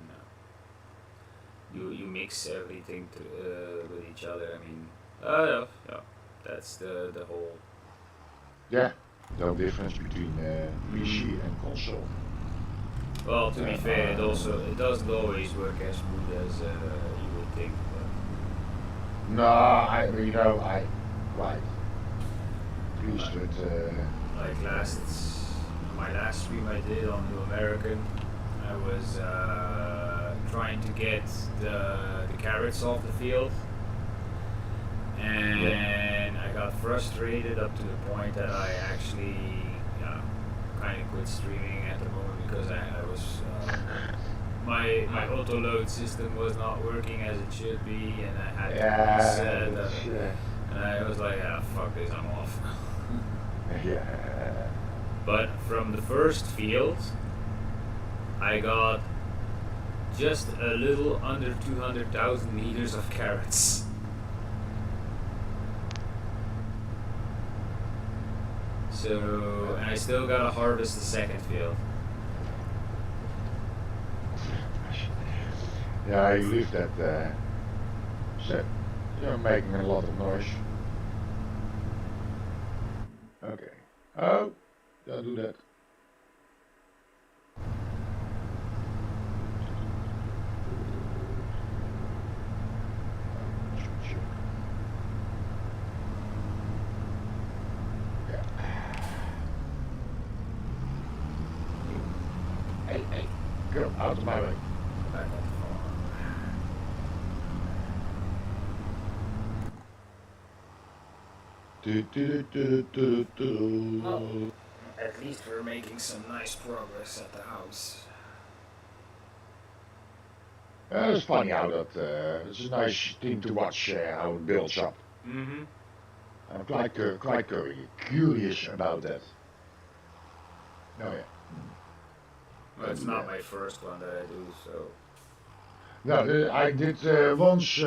you mix everything with each other. I mean, yeah, that's the whole. yeah, no difference between PC and console. Well, to be fair, it doesn't always work as smooth as you would think. But No, I quite pleased with. like my last stream I did on New American, I was trying to get the carrots off the field, and I got frustrated up to the point that I actually kind of quit streaming at the moment because I was my auto load system was not working as it should be, and I had to reset. And I was like, fuck this, I'm off. Yeah. But from the first field, I got just a little under 200,000 liters of carrots. So, and I still gotta harvest the second field. Yeah, you leave that set. You're making a lot of noise. Okay. Oh, don't do that. Yeah. Hey, go out of my way. Back on the farm. Well, at least we're making some nice progress at the house. It's funny how that it's a nice thing to watch how it builds up. Mm-hmm. I'm quite curious about that. Oh yeah. Well, it's not my first one that I do, so. No, I did once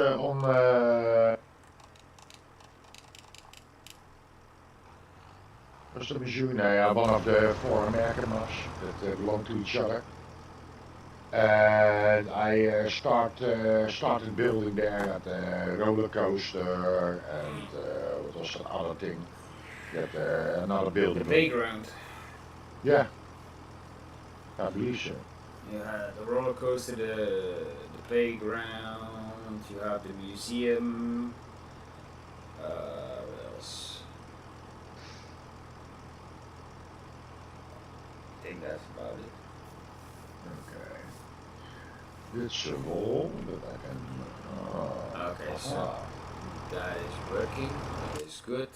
Custom machine, one of the four American maps that belong to each other. And I started building there that roller coaster and what was that other thing? That another The building. playground. Yeah, I believe so. You had the roller coaster, the playground. You have the museum. What else? I think that's about it. Okay. It's a wall that I can. Okay, so that is working. That is good.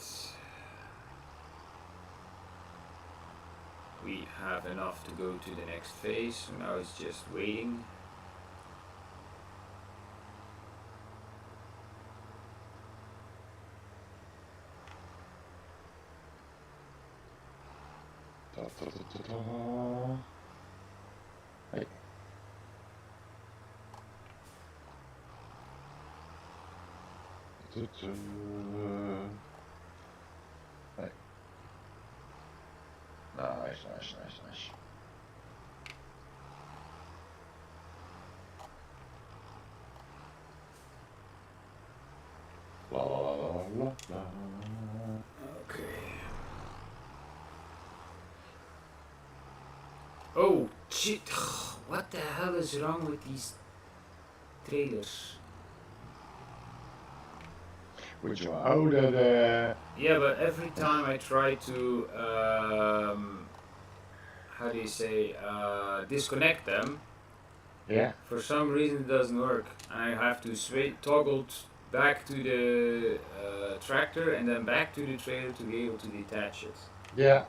We have enough to go to the next phase, so now it's just waiting. Hey. Hey. Nice. La la la la la la. Okay. Oh shit! What the hell is wrong with these trailers? Which one? Oh, the. Yeah, but every time I try to how do you say disconnect them, Yeah. for some reason it doesn't work. I have to toggle back to the tractor and then back to the trailer to be able to detach it. Yeah.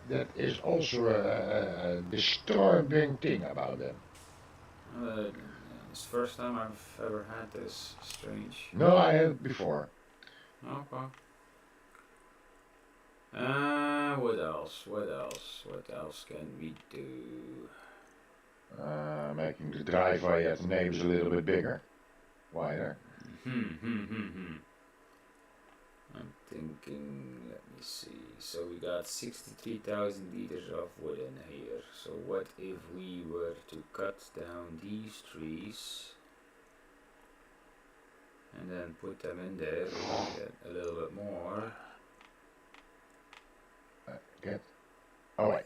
That is also a disturbing thing about them. It's the first time I've ever had this. Strange. No, I had it before. Okay. What else? What else can we do? Making the driveway at the neighbors a little bit bigger, wider. I'm thinking, let me see. So we got 63,000 liters of wood in here. So what if we were to cut down these trees and then put them in there, we get a little bit more. Get. Oh wait.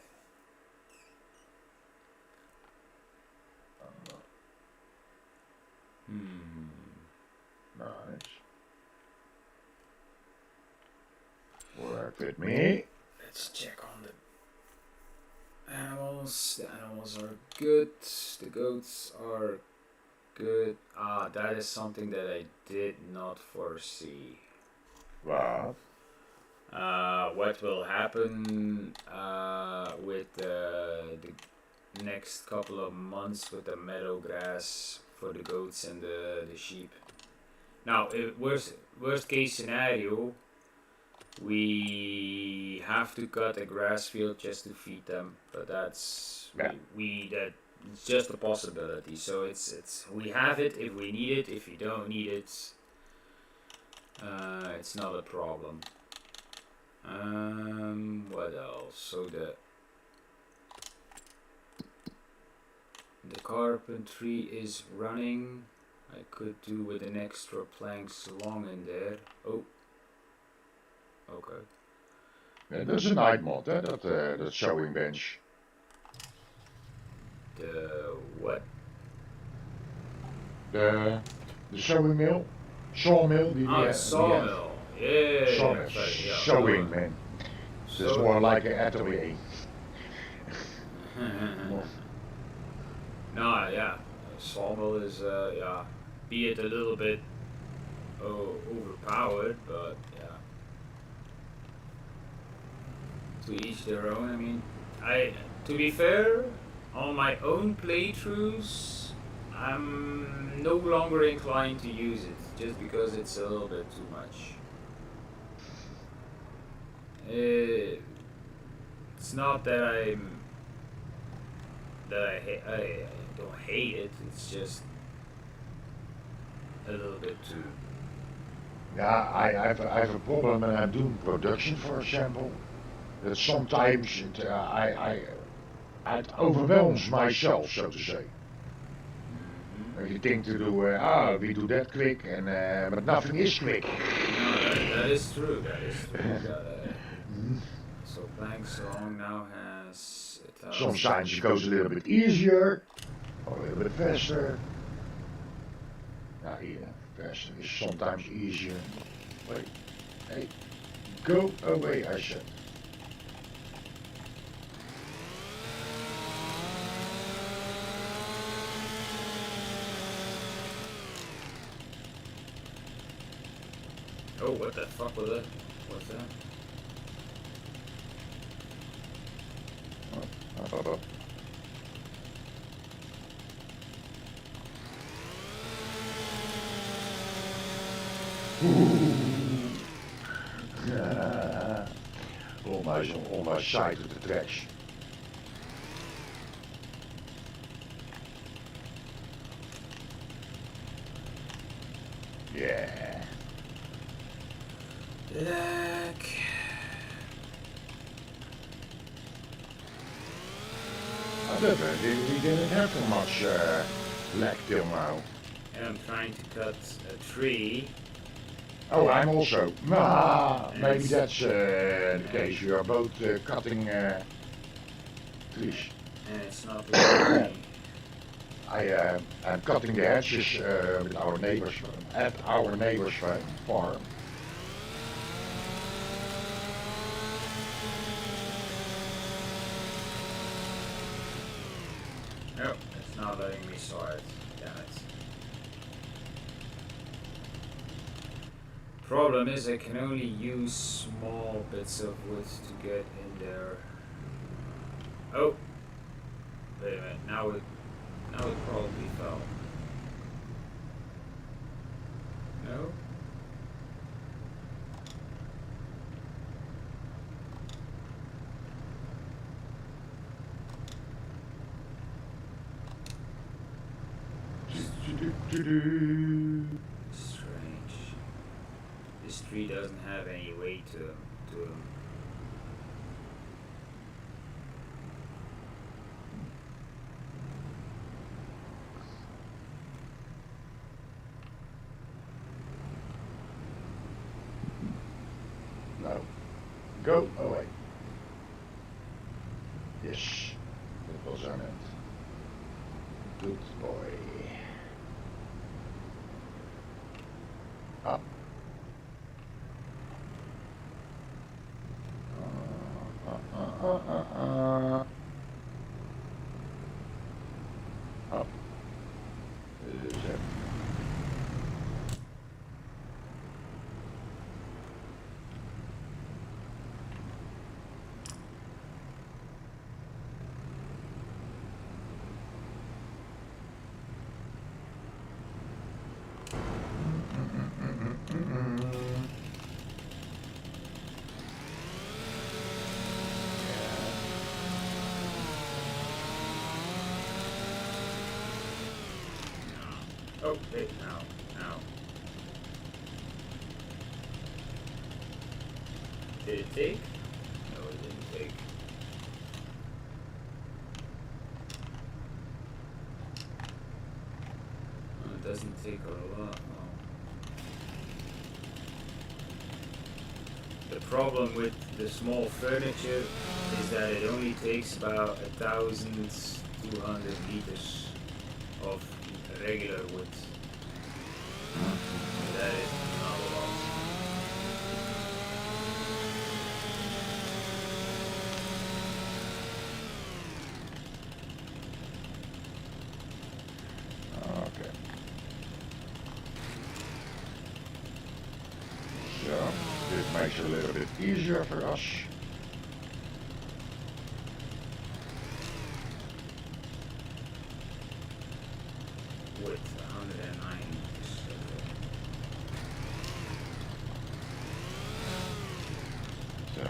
Nice. Work with me. Let's check on the animals. The animals are good. The goats are good. That is something that I did not foresee. What? What will happen with the next couple of months with the meadow grass for the goats and the sheep? Now, worst case scenario, we have to cut a grass field just to feed them, but that's Yeah. it's just a possibility. So it's we have it if we need it. If we don't need it, it's not a problem. What else? So the carpentry is running. I could do with an extra planks long in there. Oh. Okay. Yeah, that's a night mod, that sewing bench. The what? The sewing mill, sawmill. The sawmill. Yeah. Sewing man. It's more like an atelier. No, yeah. Sawmill is yeah. Be it a little bit overpowered, but yeah. To each their own. I mean, to be fair, on my own playthroughs, I'm no longer inclined to use it just because it's a little bit too much. It's not that I don't hate it. It's just a little bit too. Yeah, I have a problem when I'm doing production, for example. that sometimes it overwhelms myself, so to say. If you think to do, we do that quick, and but nothing is quick. No, that is true. That is true. We got so Plank Song now has 1,000. Sometimes it goes a little bit easier, or a little bit faster. Yeah, faster is sometimes easier. Wait, hey, go away, I said. Oh, what the fuck was that? What's that? Oh. Almost side of the tracks. Yeah. Lag. However, we didn't have too much lag till now. And I'm trying to cut a tree. Oh, I'm also. Maybe Yes. that's the case. We are both cutting trees. And it's not letting me. I'm cutting the hedges with our neighbors at our neighbor's farm. No, it's not letting me saw it. Damn it. Problem is I can only use small bits of wood to get in there. Oh! Wait a minute, now it probably fell. No? Strange. This tree doesn't have any weight to him. No. Go away. Yes. That was on it. Good boy. Up. Up. This is it. Oh, wait, now. Did it take? No, it didn't take. Oh, it doesn't take a lot, no. The problem with the small furniture is that it only takes about 1,200 meters of regular wood. That is not a lot. Okay. So, this makes it a little bit easier for us. With 109. So,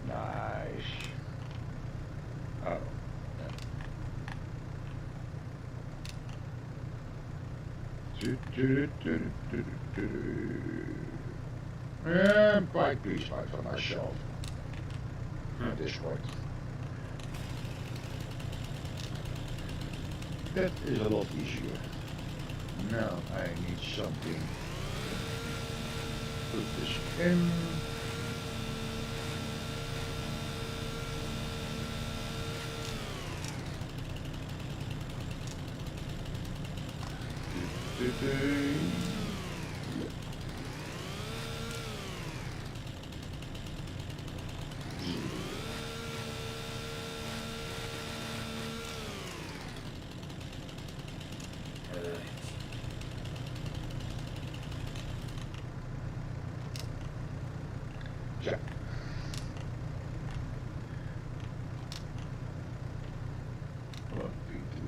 nice. Oh. I'm quite pleased by myself Hmm. at this point. That is a lot easier. Now I need something. Put this in. Yeah. What we do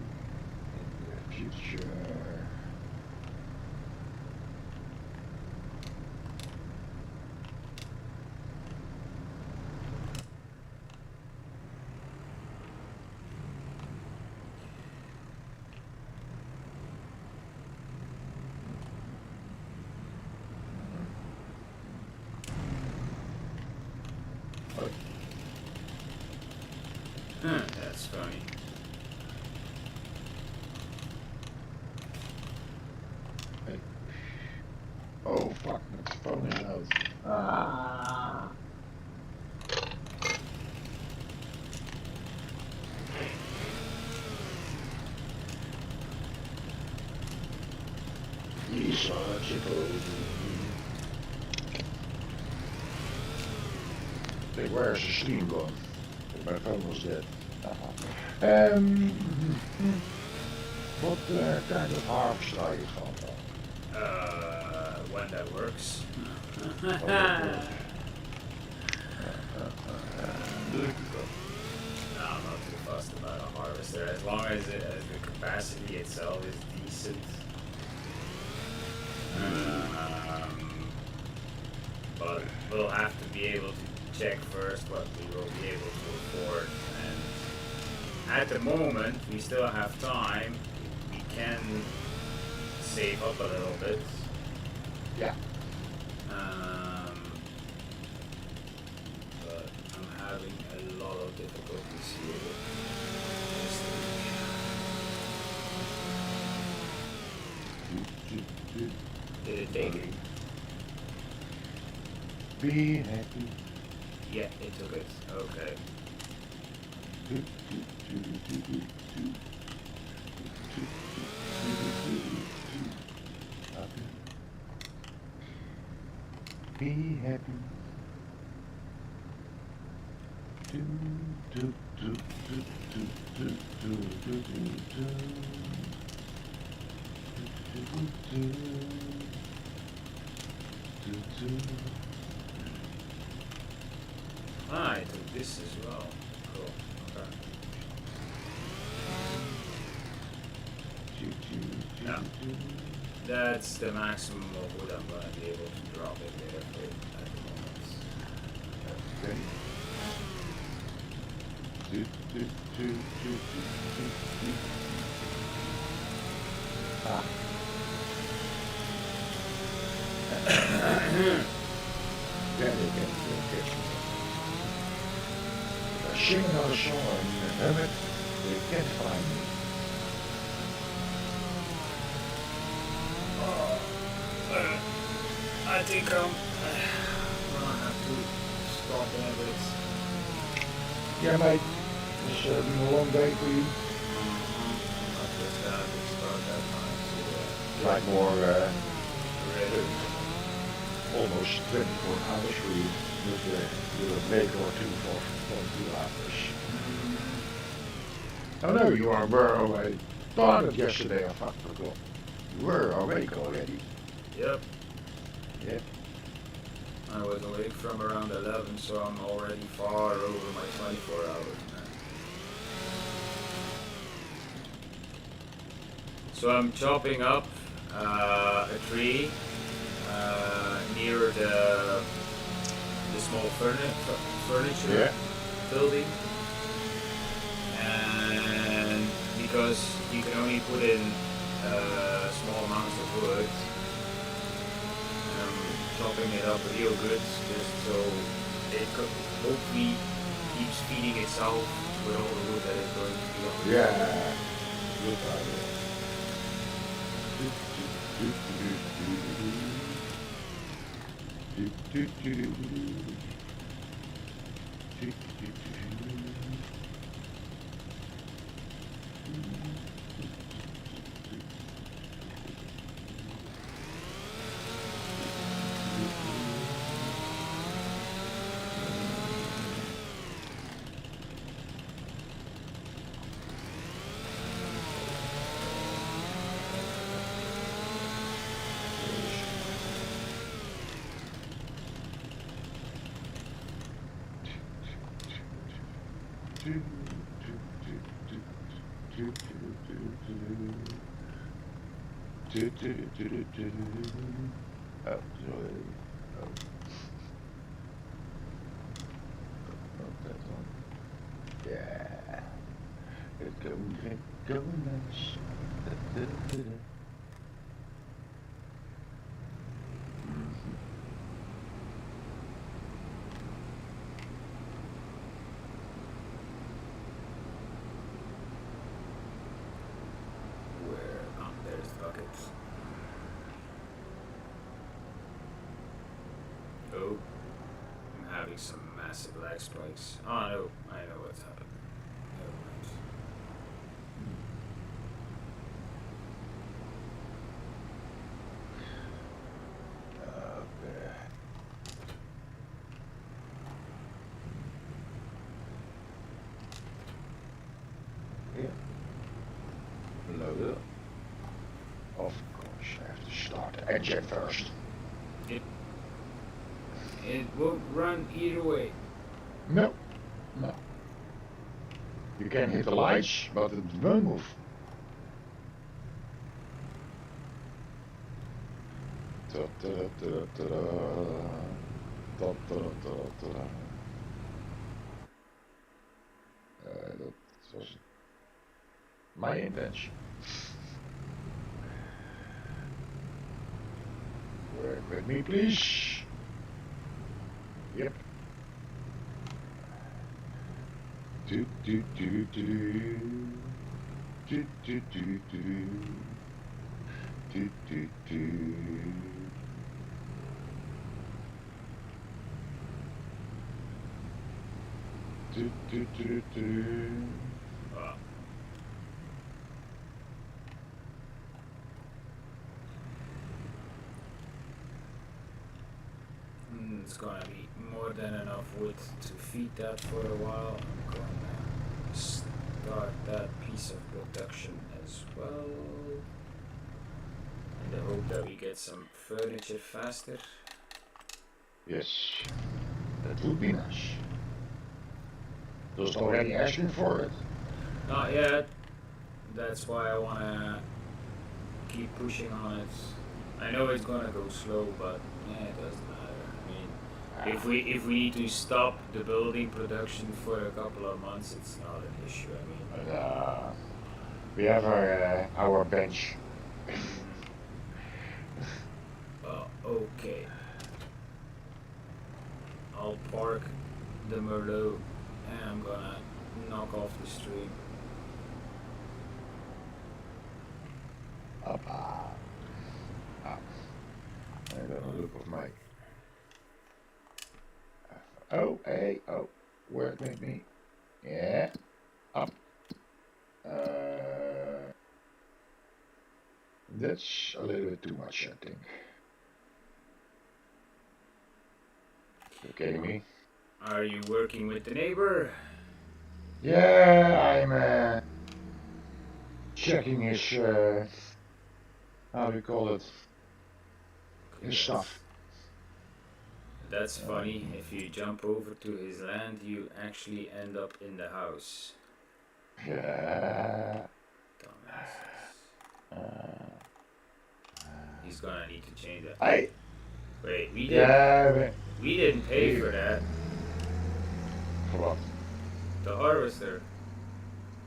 in the future. That's funny. Hey. Oh fuck, my phone is out. Ah. He's such a pony. Hey, where's the steam gone? My phone was dead. Um, what kind of harvest are you from? When that works. No, I'm not too fussed about a harvester as long as the capacity itself is decent. But we'll have to be able to check first what we will be able to afford. And at the moment, we still have time. We can save up a little bit. Yeah. But I'm having a lot of difficulties here with this. Did it take it? Be happy. Yeah, it took it. Okay. Be happy. Ah, I took this as well. Cool. Okay. Yeah. That's the maximum of wood I'm gonna be able to drop in there at the moment. Okay. Ah. Yeah, they can catch me. If I sing another song and hum it, they can't find me. I think I'm gonna have to stop there with. Yeah, mate. It's been a long day for you. I just gotta start that time to Like more, ready. almost 24 hours for you. With a break or two for 2 hours. I know you were awake. Thought it yesterday, I fucking forgot. You were awake already. Yep. Yep. I was awake from around 11, so I'm already far over my 24 hours, man. So I'm chopping up a tree near the small furniture building, and because you can only put in small amounts of wood, topping it up real good, just so it could hopefully keeps feeding itself with all the wood that is going to be on the Yeah, floor. good idea. Oh, sorry. Oh, not that one. Yeah, it go nice. Where there's the buckets. Oh, I'm having some massive lag spikes. Oh no, I know what's happened. Never mind. Okay. Yeah, load up. Of course, I have to start the engine first. It won't run either way. No, no. You can hit the lights, but it won't move. That was my intention. Work with me, please. Yep. Do do do do do do do do do do. Do do do do. Uh, it's gonna be more than enough wood to feed that for a while. I'm gonna start that piece of production as well. In the hope that we get some furniture faster. Yes, that would be nice. Just already asking for it. Not yet. That's why I wanna keep pushing on it. I know it's gonna go slow, but yeah, it doesn't matter. I mean, if we need to stop the building production for a couple of months, it's not an issue. I mean, We have our bench. okay. I'll park the Merlot and I'm gonna knock off the stream. Up. Up. I don't look of my. Oh, hey, oh, work with me. Yeah. Up. That's a little bit too much, I think. You kidding me? Are you working with the neighbor? Yeah, I'm checking his, how do you call it? His stuff. That's funny. If you jump over to his land, you actually end up in the house. Yeah. Dumbasses. He's gonna need to change that. Hey. Wait, Yeah. we didn't pay for that. For what? The harvester.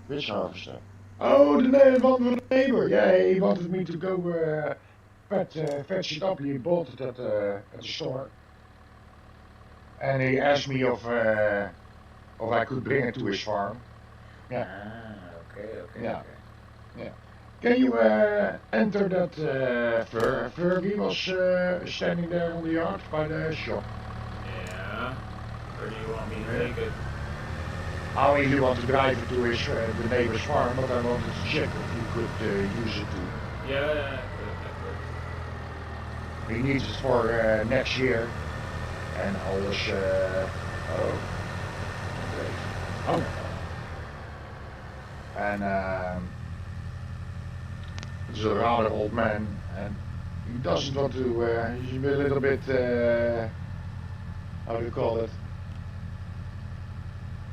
Which harvester? Oh, the one with the neighbor. Yeah, he wanted me to go fetched it up. He bought it at the store, and he asked me if I could bring it to his farm. Yeah, Okay, okay, yeah, okay. yeah. Can you enter that Fergie was standing there on the yard by the shop? Yeah. Where do you want me to Yeah. take it? I really want to drive it to his the neighbor's farm, but I wanted to check if you could use it too. Yeah, yeah, I He needs it for next year, and alles. Oh, okay. Oh, no. And he's a rather old man, and he doesn't want to. He's a little bit. How do you call it?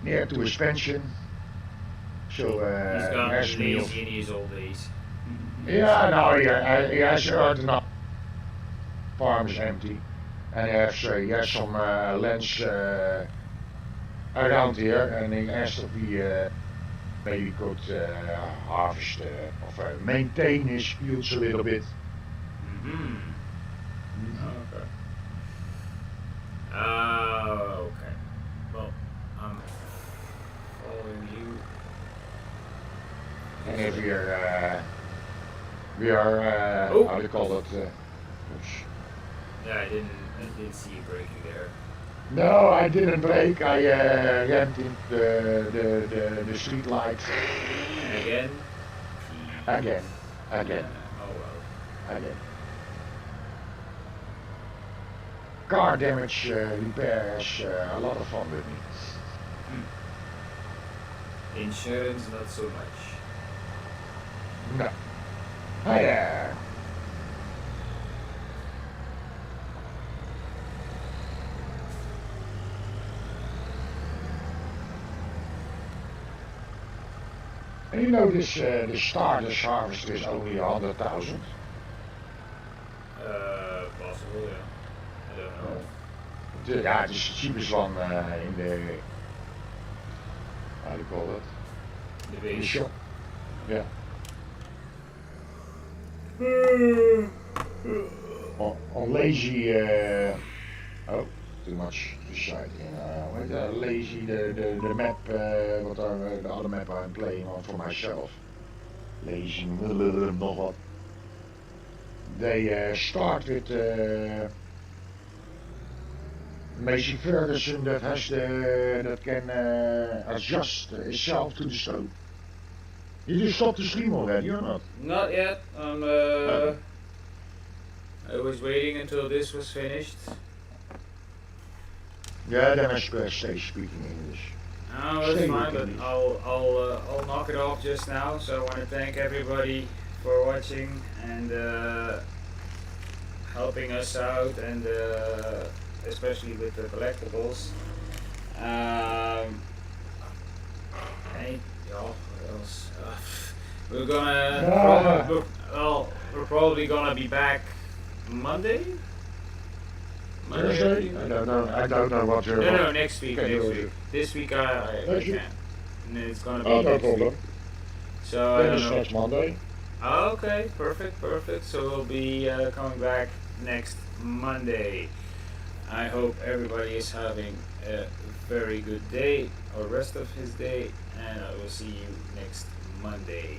Near to his pension. So He's he gotten asked me if. lazy in his old days. Yeah, no, he has earned enough. Farm is empty, and he has some lands around here, and he asked if we maybe could harvest or maintain his fields a little bit. Mm-hmm. Okay. Okay. Well, I'm following you. And if we are Oh. how do you call it? Oops. Yeah, I didn't see you breaking there. No, I didn't break. I rammed in the street light And again. again, Yeah. again, Oh well. again. Car damage repair is a lot of fun with me. Insurance, not so much. No. Hi there. And you know this Stardust harvest is only 100,000. Possible, yeah. I don't know. Yeah, it is the cheapest one in the how do you call it? The In the base. shop. Yeah. On lazy. Oh, too much reciting. With lazy the map. What are the other map I'm playing on for myself? Lazy. Nog wat. They start with Macy Ferguson that can adjust itself to the stove. Did you stop the stream already or not? Not yet. Okay. I was waiting until this was finished. Yeah, then I stay speaking English. No, that's Stay fine, with but English. I'll knock it off just now. So I want to thank everybody for watching and helping us out, and especially with the collectibles. Hey, y'all, what else? We're gonna we're probably gonna be back Monday. Thursday? I don't know what you're. No, next week. Can Next you week. This week I next week? can't. And it's gonna be Oh, no next week. problem. So I Then don't it's know. next Monday. Okay, perfect. So we'll be coming back next Monday. I hope everybody is having a very good day or rest of his day, and I will see you next Monday.